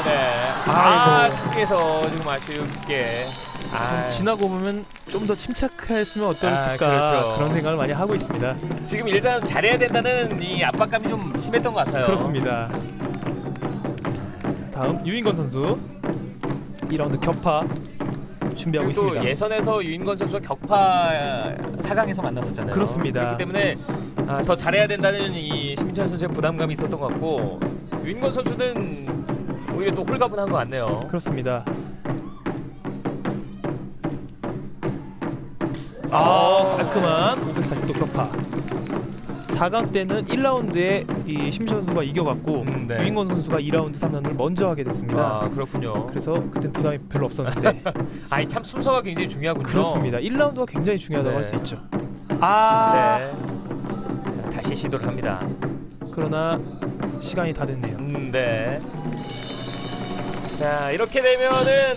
네. 착지에서 좀 아쉽게. 지나고 보면 좀 더 침착했으면 어떨까 그렇죠. 그런 생각을 많이 하고 있습니다. 지금 일단 잘해야 된다는 이 압박감이 좀 심했던 것 같아요. 그렇습니다. 다음 유인건 선수 2라운드 격파 준비하고 또 있습니다. 예선에서 유인건 선수가 격파 4강에서 만났었잖아요. 그렇습니다. 그렇기 때문에 더 잘해야 된다는 이 신민철 선수의 부담감이 있었던 것 같고 유인건 선수는 오히려 또 홀가분한 것 같네요. 그렇습니다. 깔끔한 540도 격파. 4강 때는 1라운드에 이 심시현 선수가 이겨갔고 네. 유인건 선수가 2라운드, 3라운드를 먼저 하게 됐습니다. 그렇군요. 그래서 그땐 부담이 별로 없었는데 참 순서가 굉장히 중요하군요. 그렇습니다. 1라운드가 굉장히 중요하다고 네. 할 수 있죠. 네. 자, 다시 시도를 합니다. 그러나 시간이 다 됐네요. 네. 자, 이렇게 되면은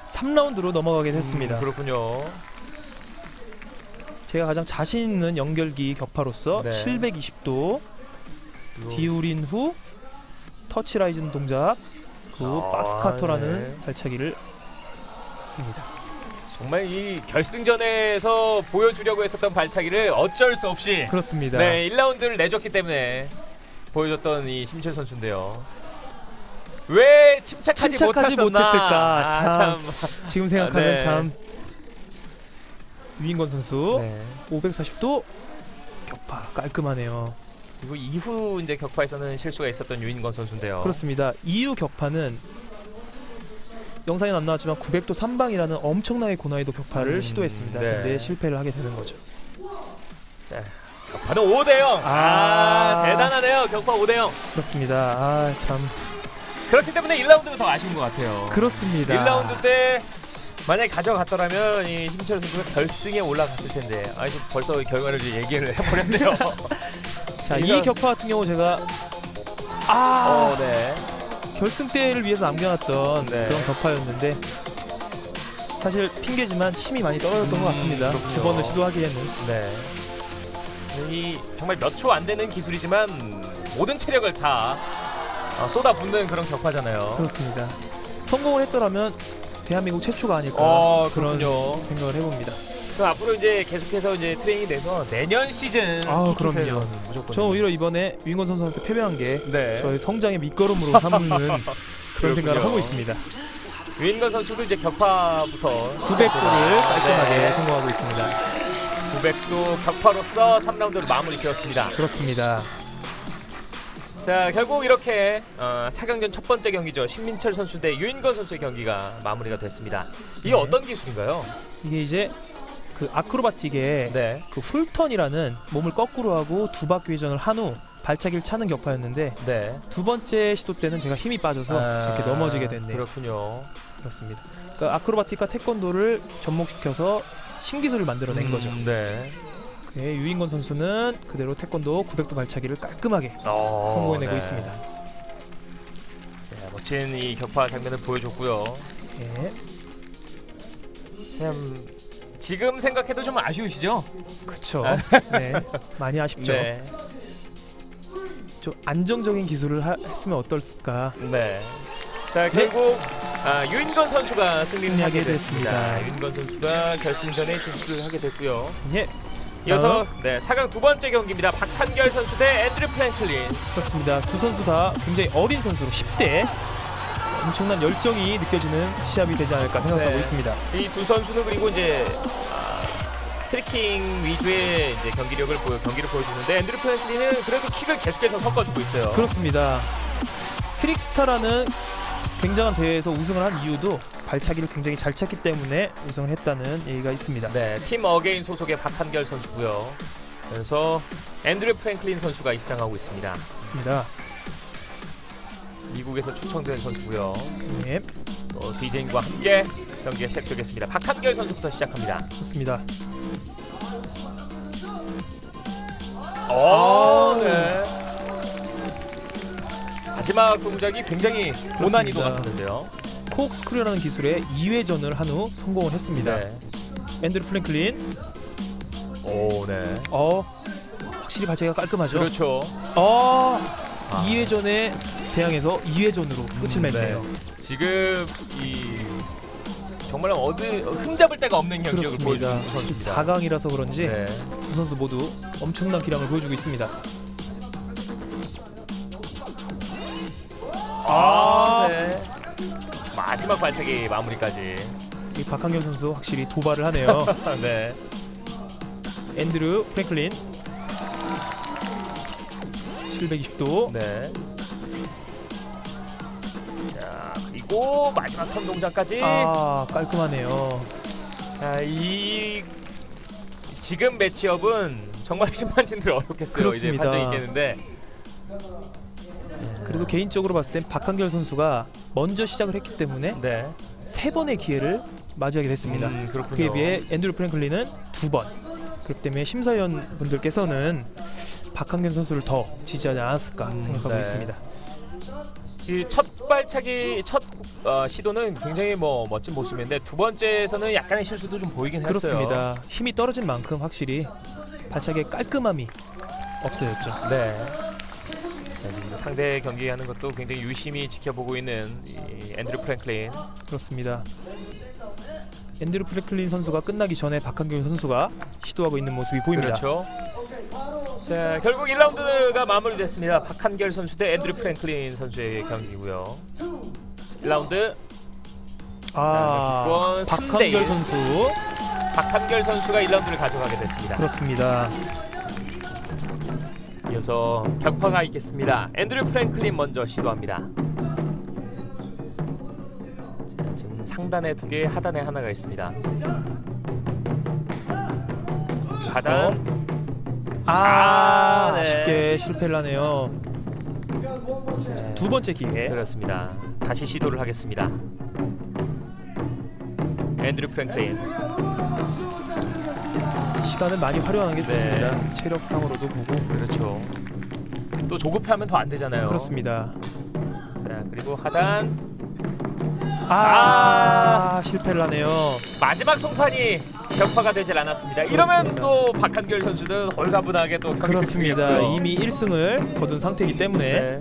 3라운드로 넘어가게 됐습니다. 그렇군요. 제가 가장 자신 있는 연결기 격파로서 네. 720도 디우린 후 터치라이즌 동작 그리고 바스카토라는 네. 발차기를 했습니다. 정말 이 결승전에서 보여주려고 했었던 발차기를 어쩔 수 없이 그렇습니다. 네, 1라운드를 내줬기 때문에 보여줬던 이 심철 선수인데요. 왜 침착하지 못했을까? 참. 지금 생각하면 네. 참 유인권 선수 네. 540도 격파 깔끔하네요. 그리고 이후 이제 격파에서는 실수가 있었던 유인권 선수인데요. 그렇습니다. 이후 격파는 영상에 안 나왔지만 900도 3방이라는 엄청나게 고난이도 격파를 시도했습니다. 네. 근데 실패를 하게 되는 거죠. 자, 격파는 5대0. 대단하네요. 격파 5대0. 그렇습니다. 참 그렇기 때문에 1라운드는 더 아쉬운 것 같아요. 그렇습니다. 1라운드 때 만약에 가져갔더라면 이 심철 선수가 결승에 올라갔을 텐데 벌써 결과를 이제 얘기를 해버렸네요. 자, 이 격파 같은 경우 제가 네. 결승 때를 위해서 남겨놨던 네. 그런 격파였는데 사실 핑계지만 힘이 많이 떨어졌던 것 같습니다. 그렇군요. 두 번을 시도하기에는. 네. 이 정말 몇 초 안 되는 기술이지만 모든 체력을 다 쏟아붓는 그런 격파잖아요. 그렇습니다. 성공을 했더라면 대한민국 최초가 아닐까 그런 그렇군요. 생각을 해봅니다. 그럼 앞으로 이제 계속해서 이제 트레이닝이 돼서 내년 시즌 그럼요. 무조건. 저는 오히려 이번에 유인권 선수한테 패배한 게 네. 저의 성장의 밑거름으로 삼는 그런 생각을 하고 있습니다. 유인권 선수도 이제 격파부터 900도를 깔끔하게 네. 성공하고 있습니다. 900도 격파로서 3라운드를 마무리 지었습니다. 그렇습니다. 자, 결국 이렇게 4강전 첫 번째 경기죠. 신민철 선수 대 유인권 선수의 경기가 마무리가 됐습니다. 이게 네. 어떤 기술인가요? 이게 이제 그 아크로바틱의 네. 그 훌턴이라는 몸을 거꾸로 하고 두 바퀴 회전을 한 후 발차기를 차는 격파였는데 네. 두 번째 시도 때는 제가 힘이 빠져서 이렇게 넘어지게 됐네요. 그렇군요. 그렇습니다. 그러니까 아크로바틱과 태권도를 접목시켜서 신기술을 만들어낸 거죠. 네. 네, 유인권 선수는 그대로 태권도 900도 발차기를 깔끔하게 성공해내고 네. 있습니다. 네, 멋진 이 격파 장면을 보여줬고요. 네. 참 지금 생각해도 좀 아쉬우시죠? 그렇죠. 네, 많이 아쉽죠. 네. 좀 안정적인 기술을 했으면 어떨까. 네. 자, 결국 유인권 선수가 승리하게 승리하게 됐습니다. 됐습니다. 유인권 선수가 결승전에 진출을 하게 됐고요. 예, 이어서 4강 두 번째 경기입니다. 박한결 선수 대 앤드류 프랭클린. 그렇습니다. 두 선수 다 굉장히 어린 선수로 10대 엄청난 열정이 느껴지는 시합이 되지 않을까 생각하고 네. 있습니다. 이 두 선수는 그리고 이제 트래킹 위주의 이제 경기를 보여주는데 앤드류 프랭클린은 그래도 킥을 계속해서 섞어주고 있어요. 그렇습니다. 트릭스타라는 굉장한 대회에서 우승을 한 이유도 발차기를 굉장히 잘 찼기 때문에 우승을 했다는 얘기가 있습니다. 네, 팀 어게인 소속의 박한결 선수고요. 그래서 앤드류 프랭클린 선수가 입장하고 있습니다. 그렇습니다. 미국에서 초청된 선수고요. 네, 또 디제잉과 함께 경기가 시작되겠습니다. 박한결 선수부터 시작합니다. 좋습니다. 네. 마지막 동작이 굉장히 고난이도 같았는데요. 코옥스크루라는 기술에 2회전을 한 후 성공을 했습니다. 네. 앤드류 프랭클린, 네. 확실히 발차기가 깔끔하죠. 그렇죠. 2회전에 대항해서 2회전으로 끝을 맺네요. 지금 이 정말 흠잡을 데가 없는 경기력을 그렇습니다. 보여주는 두 선수입니다. 4강이라서 그런지 네. 두 선수 모두 엄청난 기량을 보여주고 있습니다. 네. 마지막 발차기 마무리까지. 이 박한결 선수 확실히 도발을 하네요. 네. 앤드류 프랭클린 720도. 네. 자, 그리고 마지막 턴 동작까지. 깔끔하네요. 자, 이 지금 매치업은 정말 심판진들 어렵겠어요. 그렇습니다. 이제 판정이 있겠는데. 그래도 개인적으로 봤을 땐 박한결 선수가 먼저 시작을 했기 때문에 네. 3번의 기회를 맞이하게 됐습니다. 그렇군요. 그에 비해 앤드류 프랭클린은 2번. 그렇기 때문에 심사위원 분들께서는 박한결 선수를 더 지지하지 않았을까 생각하고 네. 있습니다. 이 첫 발차기 첫 시도는 굉장히 뭐 멋진 모습인데 두 번째에서는 약간의 실수도 좀 보이긴 했어요. 그렇습니다. 힘이 떨어진 만큼 확실히 발차기의 깔끔함이 없어졌죠. 네. 자, 상대 경기하는 것도 굉장히 유심히 지켜보고 있는 이 앤드류 프랭클린. 그렇습니다. 앤드류 프랭클린 선수가 끝나기 전에 박한결 선수가 시도하고 있는 모습이 보입니다. 그렇죠. 자, 결국 1라운드가 마무리됐습니다. 박한결 선수 대 앤드류 프랭클린 선수의 경기고요. 1라운드 기권 3대1. 박한결 선수. 박한결 선수가 1라운드를 가져가게 됐습니다. 그렇습니다. 이어서 격파가 있겠습니다. 앤드류 프랭클린 먼저 시도합니다. 자, 지금 상단에 2개, 하단에 하나가 있습니다. 하단 네. 아쉽게 실패를 하네요. 두 번째 기회. 그렇습니다. 다시 시도를 하겠습니다. 앤드류 프랭클린. 시간을 많이 활용하는 게 네. 좋습니다. 체력상으로도 보고. 그렇죠. 또 조급해하면 더 안 되잖아요. 그렇습니다. 자, 그리고 하단 실패를 하네요. 마지막 송판이 격파가 되질 않았습니다. 이러면 또 박한결 선수는 홀가분하게 또 그렇습니다. 이미 1승을 거둔 상태이기 때문에 네.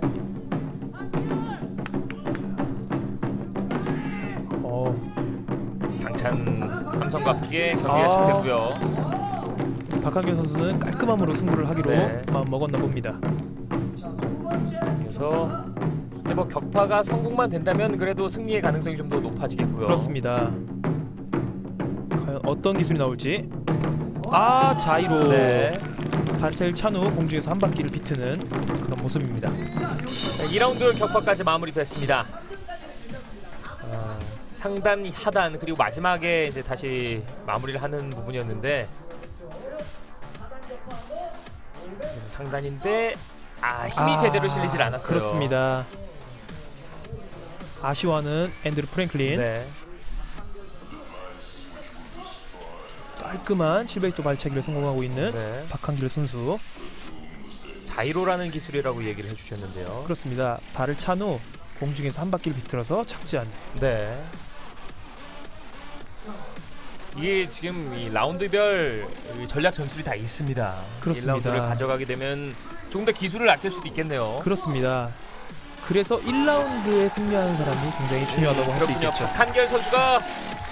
당찬 함성과 함께 경기가 시작됐고요. 박한결 선수는 깔끔함으로 승부를 하기로 네. 마음 먹었나 봅니다. 그래서 뭐 격파가 성공만 된다면 그래도 승리의 가능성이 좀 더 높아지겠고요. 그렇습니다. 과연 어떤 기술이 나올지. 자이로. 네. 발차기를 찬 후 공중에서 한 바퀴를 비트는 그런 모습입니다. 자, 2라운드 격파까지 마무리됐습니다. 상단, 하단 그리고 마지막에 이제 다시 마무리를 하는 부분이었는데 그래서 상단인데 힘이 제대로 실리질 않았어요. 그렇습니다. 아쉬워하는 앤드류 프랭클린. 네. 깔끔한 700도 발차기를 성공하고 있는 네. 박한길 선수. 자이로라는 기술이라고 얘기를 해주셨는데요. 그렇습니다. 발을 찬 후 공중에서 한 바퀴를 비틀어서 착지하는. 네. 이게 지금 이 라운드별 전략 전술이 다 있습니다. 그렇습니다. 1라운드를 가져가게 되면 조금 더 기술을 아낄 수도 있겠네요. 그렇습니다. 그래서 1라운드에 승리하는 사람이 굉장히 중요하다고 할 수 그렇군요. 있겠죠. 박한결 선수가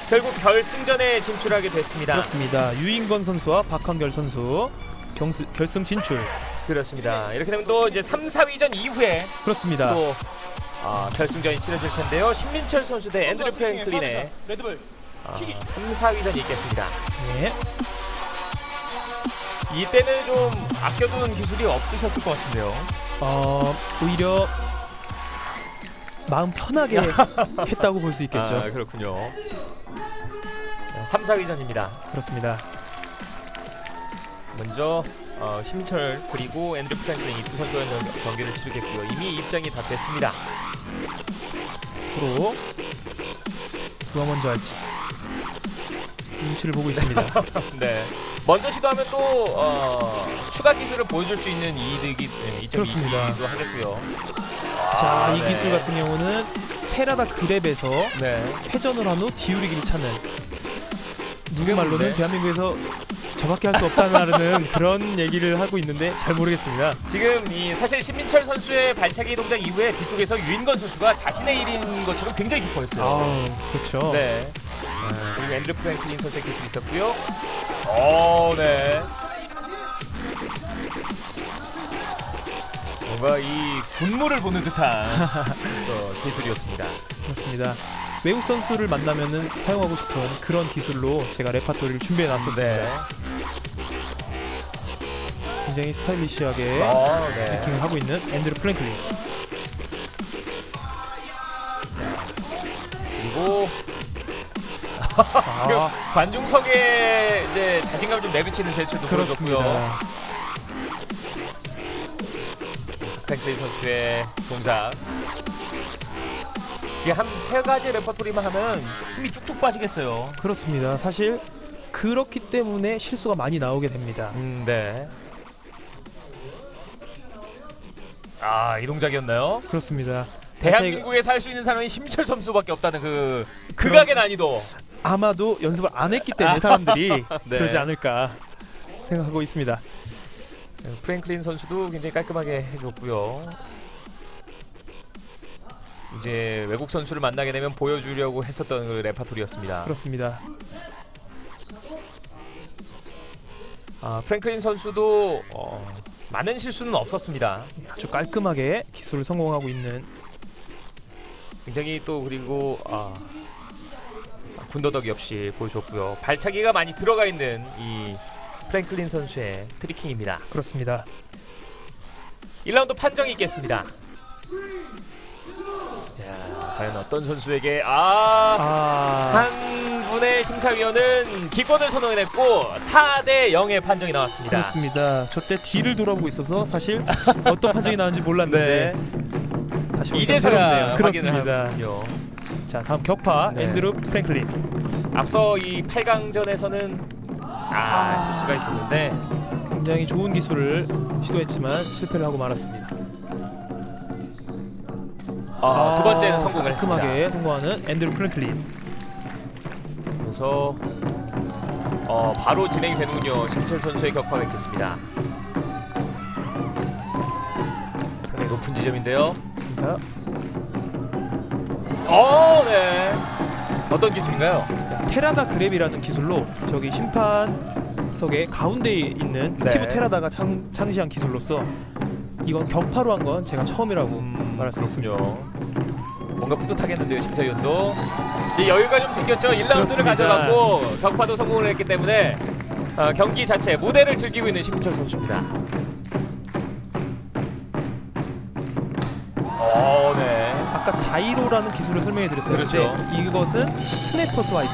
결국 결승전에 진출하게 됐습니다. 그렇습니다. 유인건 선수와 박한결 선수 결승 진출. 그렇습니다. 이렇게 되면 또 이제 3, 4위전 이후에 그렇습니다. 또 결승전이 치러질 텐데요. 신민철 선수 대 앤드류 프랭클린의 레드불 3, 4위전이 있겠습니다. 네. 이때는 좀 아껴두는 기술이 없으셨을 것 같은데요. 오히려 마음 편하게 했다고 볼 수 있겠죠. 그렇군요. 3, 4위전입니다. 그렇습니다. 먼저 신민철 그리고 앤드류 프랭클린 이 두 선수가 경기를 치르겠고요. 이미 입장이 다 됐습니다. 서로 누가 먼저 할지 눈치를 보고 있습니다. 네. 먼저 시도하면 또 추가 기술을 보여줄 수 있는 이득이 그렇습니다. 있기도 하겠고요. 자, 이 네. 기술 같은 경우는 테라다 그랩에서 네. 회전을 한 후 기울이기를 찾는, 누구 말로는 네. 대한민국에서 저밖에 할 수 없다는 그런 얘기를 하고 있는데 잘 모르겠습니다. 지금 사실 신민철 선수의 발차기 동작 이후에 뒤쪽에서 유인건 선수가 자신의 일인 것처럼 굉장히 기뻐했어요. 그렇죠. 네. 그리고 앤드류 프랭클린 선수의 기술이 있었고요. 네. 뭔가 이 군무를 보는 듯한 기술이었습니다. 그렇습니다. 외국 선수를 만나면은 사용하고 싶은 그런 기술로 제가 레파토리를 준비해 놨었습니다. 네. 굉장히 스타일리시하게 네. 해킹을 하고 있는 앤드류 프랭클린. 그리고 지금 관중석에 이제 자신감을 좀 내비치는 제스처도 보여줬고요. 그렇습니다. 프랭클린 선수의 동작. 이게 한 3가지 레퍼토리만 하면 힘이 쭉쭉 빠지겠어요. 그렇습니다. 사실 그렇기 때문에 실수가 많이 나오게 됩니다. 네. 이 동작이었나요? 그렇습니다. 대한민국에 살 수 있는 사람이 심철 선수밖에 없다는 그 극악의 난이도. 아마도 연습을 안 했기 때문에 사람들이 네. 그러지 않을까 생각하고 있습니다. 프랭클린 선수도 굉장히 깔끔하게 해줬고요. 이제 외국 선수를 만나게 되면 보여주려고 했었던 그 레파토리였습니다. 그렇습니다. 프랭클린 선수도 많은 실수는 없었습니다. 아주 깔끔하게 기술을 성공하고 있는 굉장히 또 그리고 군더더기 없이 보여줬고요. 발차기가 많이 들어가 있는 이 프랭클린 선수의 트리킹입니다. 그렇습니다. 1라운드 판정이 있겠습니다. 자, 과연 어떤 선수에게 한 분의 심사위원은 기권을 선언했고 4대 0의 판정이 나왔습니다. 그렇습니다. 저 때 뒤를 돌아보고 있어서 사실 어떤 판정이 나왔는지 몰랐는데 다시 이제서야 그렇습니다. 확인하군요. 자, 다음 격파 네. 앤드루 프랭클린. 앞서 이 8강전에서는 실수가 있었는데 굉장히 좋은 기술을 시도했지만 실패를 하고 말았습니다. 두 번째는 성공을 했습니다. 깔끔하게 성공하는 앤드루 프랭클린. 그래서 바로 진행이 되는군요. 심철 선수의 격파가 있겠습니다. 상당히 높은 지점인데요. 좋습니다. 네. 어떤 기술인가요? 테라다 그랩이라는 기술로 저기 심판석의 가운데에 있는 네. 스티브 테라다가 창시한 기술로서 이건 격파로 한 건 제가 처음이라고 말할 수 있습니다. 뭔가 뿌듯하겠는데요, 심사위원도. 이제 여유가 좀 생겼죠. 1라운드를 그렇습니다. 가져갔고 격파도 성공을 했기 때문에 경기 자체 무대를 즐기고 있는 심철 선수입니다. 네. 아까 자이로라는 기술을 설명해 드렸어요. 그렇죠. 근데 이것은 스냅퍼 스와이프.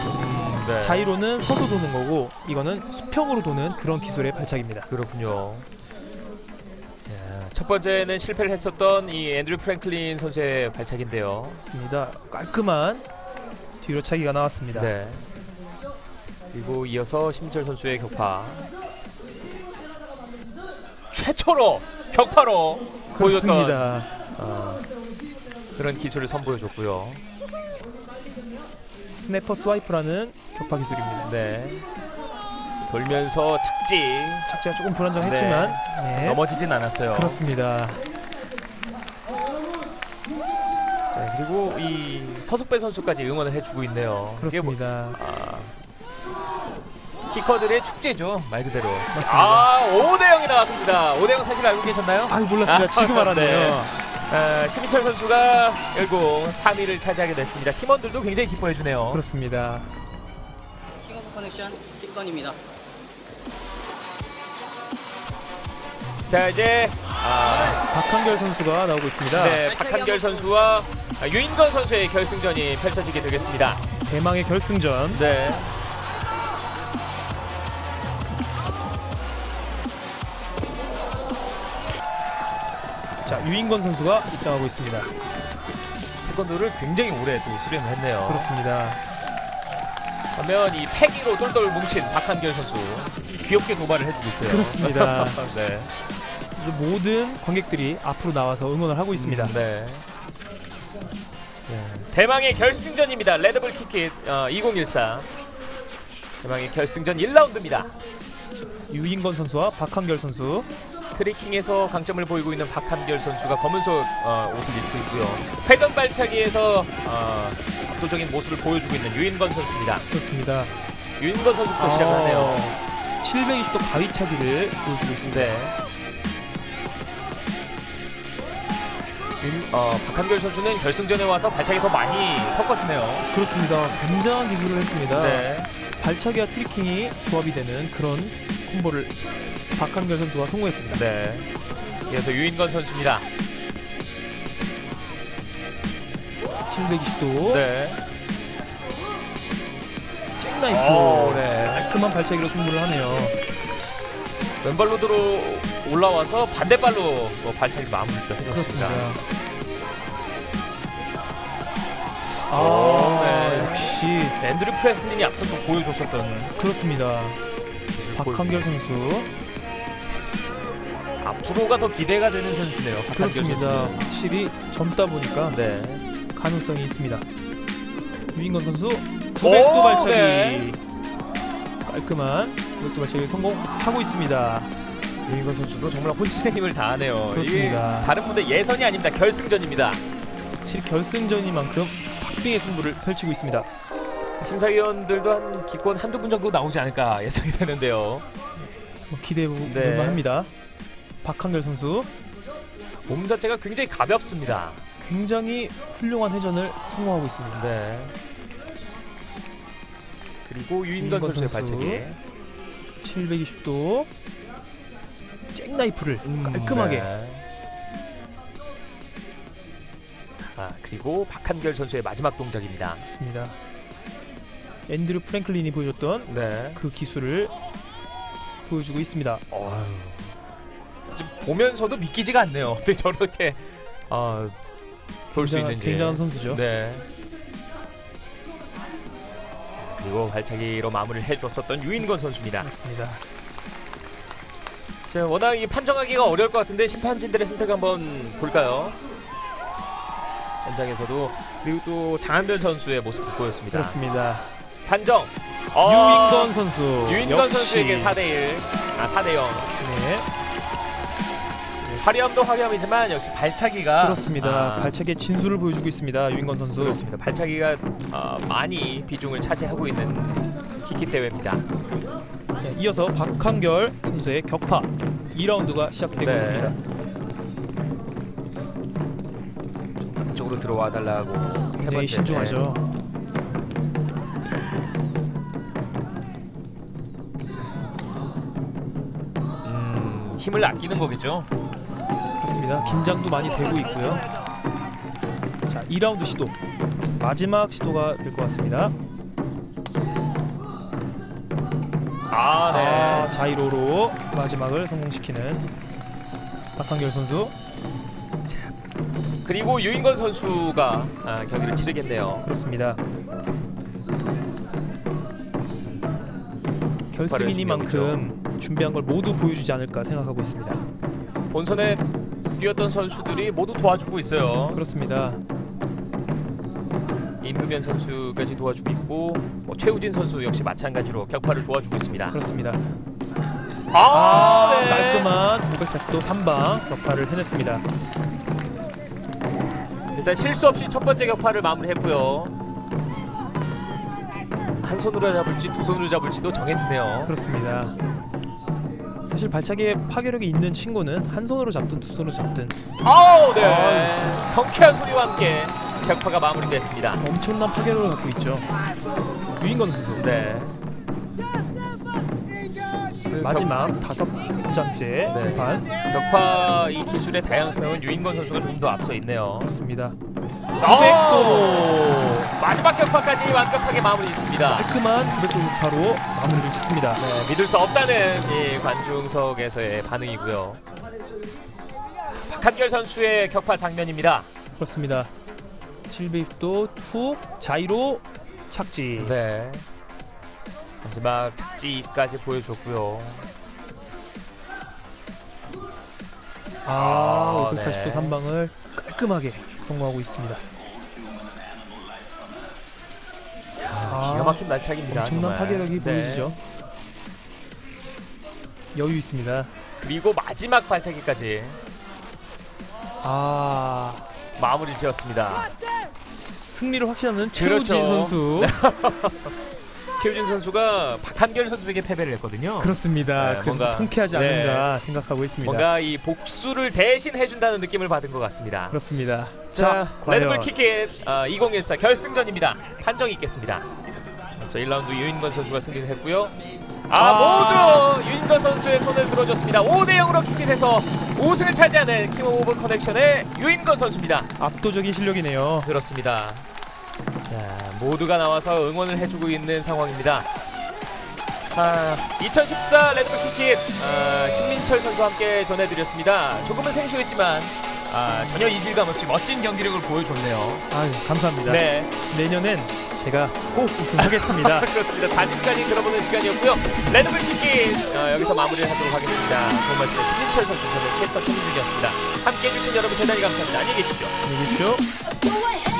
네. 자이로는 서서 도는 거고 이거는 수평으로 도는 그런 기술의 발차기입니다. 그렇군요. 첫 번째는 실패를 했었던 이 앤드류 프랭클린 선수의 발차기인데요. 그렇습니다. 깔끔한 뒤로 차기가 나왔습니다. 네. 그리고 이어서 심철 선수의 격파. 최초로 격파로 보여줬던 그렇습니다. 그런 기술을 선보여줬고요. 스냅퍼 스와이프라는 격파 기술입니다. 네. 돌면서 착지가 조금 불안정했지만 네. 넘어지진 않았어요. 그렇습니다. 자, 그리고 이 서석배 선수까지 응원을 해주고 있네요. 그렇습니다. 키커들의 축제죠, 말 그대로. 맞습니다. 5대 0이 나왔습니다. 5대 0 사실 알고 계셨나요? 몰랐습니다. 지금 알았네요. 심인철 선수가 결국 3위를 차지하게 됐습니다. 팀원들도 굉장히 기뻐해주네요. 그렇습니다. 킹 오브 커넥션 기권입니다. 자, 이제 박한결 선수가 나오고 있습니다. 네, 박한결 선수와 유인건 선수의 결승전이 펼쳐지게 되겠습니다. 대망의 결승전. 네. 자, 유인건 선수가 입장하고 있습니다. 태권도를 굉장히 오래 또 수련을 했네요. 그렇습니다. 그러면 이 패기로 똘똘 뭉친 박한결 선수 귀엽게 도발을 해주고 있어요. 그렇습니다. 네. 모든 관객들이 앞으로 나와서 응원을 하고 있습니다. 네. 대망의 결승전입니다. 레드불 킥킷 2014 대망의 결승전 1라운드입니다. 유인건 선수와 박한결 선수. 트리킹에서 강점을 보이고 있는 박한결 선수가 검은색 옷을 입고 있고요. 회전 발차기에서 압도적인 모습을 보여주고 있는 유인건 선수입니다. 그렇습니다. 유인건 선수부터 시작하네요. 720도 가위차기를 보여주고 있습니다. 네. 박한결 선수는 결승전에 와서 발차기 더 많이 섞어주네요. 그렇습니다. 굉장한 기술을 했습니다. 네. 발차기와 트리킹이 조합이 되는 그런 콤보를 박한결 선수가 성공했습니다. 네. 이어서 유인건 선수입니다. 720도 네. 잭나이프. 네. 깔끔한 발차기로 승부를 하네요. 왼발로 들어 올라와서 반대발로 발차기 마무리를 해줬습니다. 그렇습니다. 네. 역시 앤드류 프랭클린이 앞서 또 보여줬었던 그렇습니다. 박한결 선수. 앞으로가 더 기대가 되는 선수네요. 박한결 그렇습니다. 선수는. 확실히 젊다 보니까 네. 가능성이 있습니다. 유인건 선수 900도 발차기 네. 깔끔한 900도 발차기 성공하고 있습니다. 유인건 선수도 정말 혼신의 힘을 다하네요. 그렇습니다. 이게 다른 분들 예선이 아닙니다. 결승전입니다. 확실히 결승전이만큼 박빙의 승부를 펼치고 있습니다. 심사위원들도 한 기권 한두 분 정도 나오지 않을까 예상이 되는데요. 기대해 네. 볼만 합니다. 박한결 선수 몸 자체가 굉장히 가볍습니다. 굉장히 훌륭한 회전을 성공하고 있습니다. 네. 그리고 유인건 선수의 선수. 발차기. 720도 잭나이프를 깔끔하게 네. 그리고 박한결 선수의 마지막 동작입니다. 했습니다. 앤드류 프랭클린이 보여줬던 네. 그 기술을 보여주고 있습니다. 지금 보면서도 믿기지가 않네요. 어떻게 저렇게 돌 수 있는지. 굉장한 선수죠. 네. 그리고 발차기로 마무리를 해주었었던 유인건 선수입니다. 맞습니다. 자, 워낙 이 판정하기가 어려울 것 같은데 심판진들의 선택 한번 볼까요? 현장에서도 그리고 또 장한별 선수의 모습도 보였습니다. 그렇습니다. 판정. 유인건 선수. 유인건 역시. 선수에게 4대1, 4대0. 네. 화려함도 화려함이지만 역시 발차기가 그렇습니다. 발차기의 진수를 보여주고 있습니다. 유인건 선수. 그렇습니다. 발차기가 많이 비중을 차지하고 있는 키키 대회입니다. 네, 이어서 박한결 선수의 격파 2라운드가 시작되고 네. 있습니다. 쪽으로 들어와 달라고 세 굉장히 번째. 신중하죠. 힘을 아끼는 거겠죠. 그렇습니다. 긴장도 많이 되고 있고요. 자, 2라운드 시도 마지막 시도가 될 것 같습니다. 네. 자이로로 마지막을 성공시키는 박한결 선수. 그리고 유인건 선수가 경기를 치르겠네요. 그렇습니다. 결승이니만큼 준비한 걸 모두 보여주지 않을까 생각하고 있습니다. 본선에 뛰었던 선수들이 모두 도와주고 있어요. 그렇습니다. 임금현 선수까지 도와주고 있고 최우진 선수 역시 마찬가지로 격파를 도와주고 있습니다. 그렇습니다. 네. 깔끔한 540도 3방 격파를 해냈습니다. 일단 실수 없이 첫 번째 격파를 마무리했고요. 한 손으로 잡을지 두 손으로 잡을지도 정해주네요. 그렇습니다. 사실 발차기에 파괴력이 있는 친구는 한 손으로 잡든 두 손으로 잡든 네. 경쾌한 소리와 함께 격파가 마무리됐습니다. 엄청난 파괴력을 갖고 있죠. 유인건 선수. 네. 마지막 5장째 심판. 격파 이 기술의 다양성은 유인건 선수가 조금 더 앞서 있네요. 그렇습니다. 900도 마지막 격파까지 완벽하게 마무리했습니다. 깔끔한 900도 격파로 마무리를 짓습니다. 네, 믿을 수 없다는 이 관중석에서의 반응이고요. 박한결 선수의 격파 장면입니다. 그렇습니다. 700도 훅 자이로 착지. 네. 마지막 착지까지 보여줬고요. 540도 네. 3방을 깔끔하게 성공하고 있습니다. 기가 막힌 날차기입니다. 엄청난 정말. 파괴력이 네. 보여지죠. 여유 있습니다. 그리고 마지막 발차기까지 마무리 지었습니다. 승리를 확신하는 최우진 그렇죠. 선수. 최우진 선수가 박한결 선수에게 패배를 했거든요. 그렇습니다. 네, 그래서 뭔가, 통쾌하지 않는가 생각하고 있습니다. 뭔가 이 복수를 대신 해준다는 느낌을 받은 것 같습니다. 그렇습니다. 자, 과연 레드불 키켓 2014 결승전입니다. 판정이 있겠습니다. 자, 1라운드 유인건 선수가 승리를 했고요. 모두 유인건 선수의 손을 들어줬습니다. 5대0으로 키켓해서 우승을 차지하는 킹 오브 커넥션의 유인건 선수입니다. 압도적인 실력이네요. 그렇습니다. 자, 모두가 나와서 응원을 해주고 있는 상황입니다. 2014 레드불 키켓 신민철 선수와 함께 전해드렸습니다. 조금은 생소했지만 전혀 이질감 없이 멋진 경기력을 보여줬네요. 아유, 감사합니다. 네. 내년엔 제가 꼭 우승하겠습니다. 그렇습니다. 다짐까지 들어보는 시간이었고요. 레드불 킥기 여기서 마무리를 하도록 하겠습니다. 도움 말씀에 신민철 선수, 저는 캐스터 최민중이었습니다. 함께해 주신 여러분 대단히 감사합니다. 안녕히 계십시오. 안녕히 계십시오. Go ahead.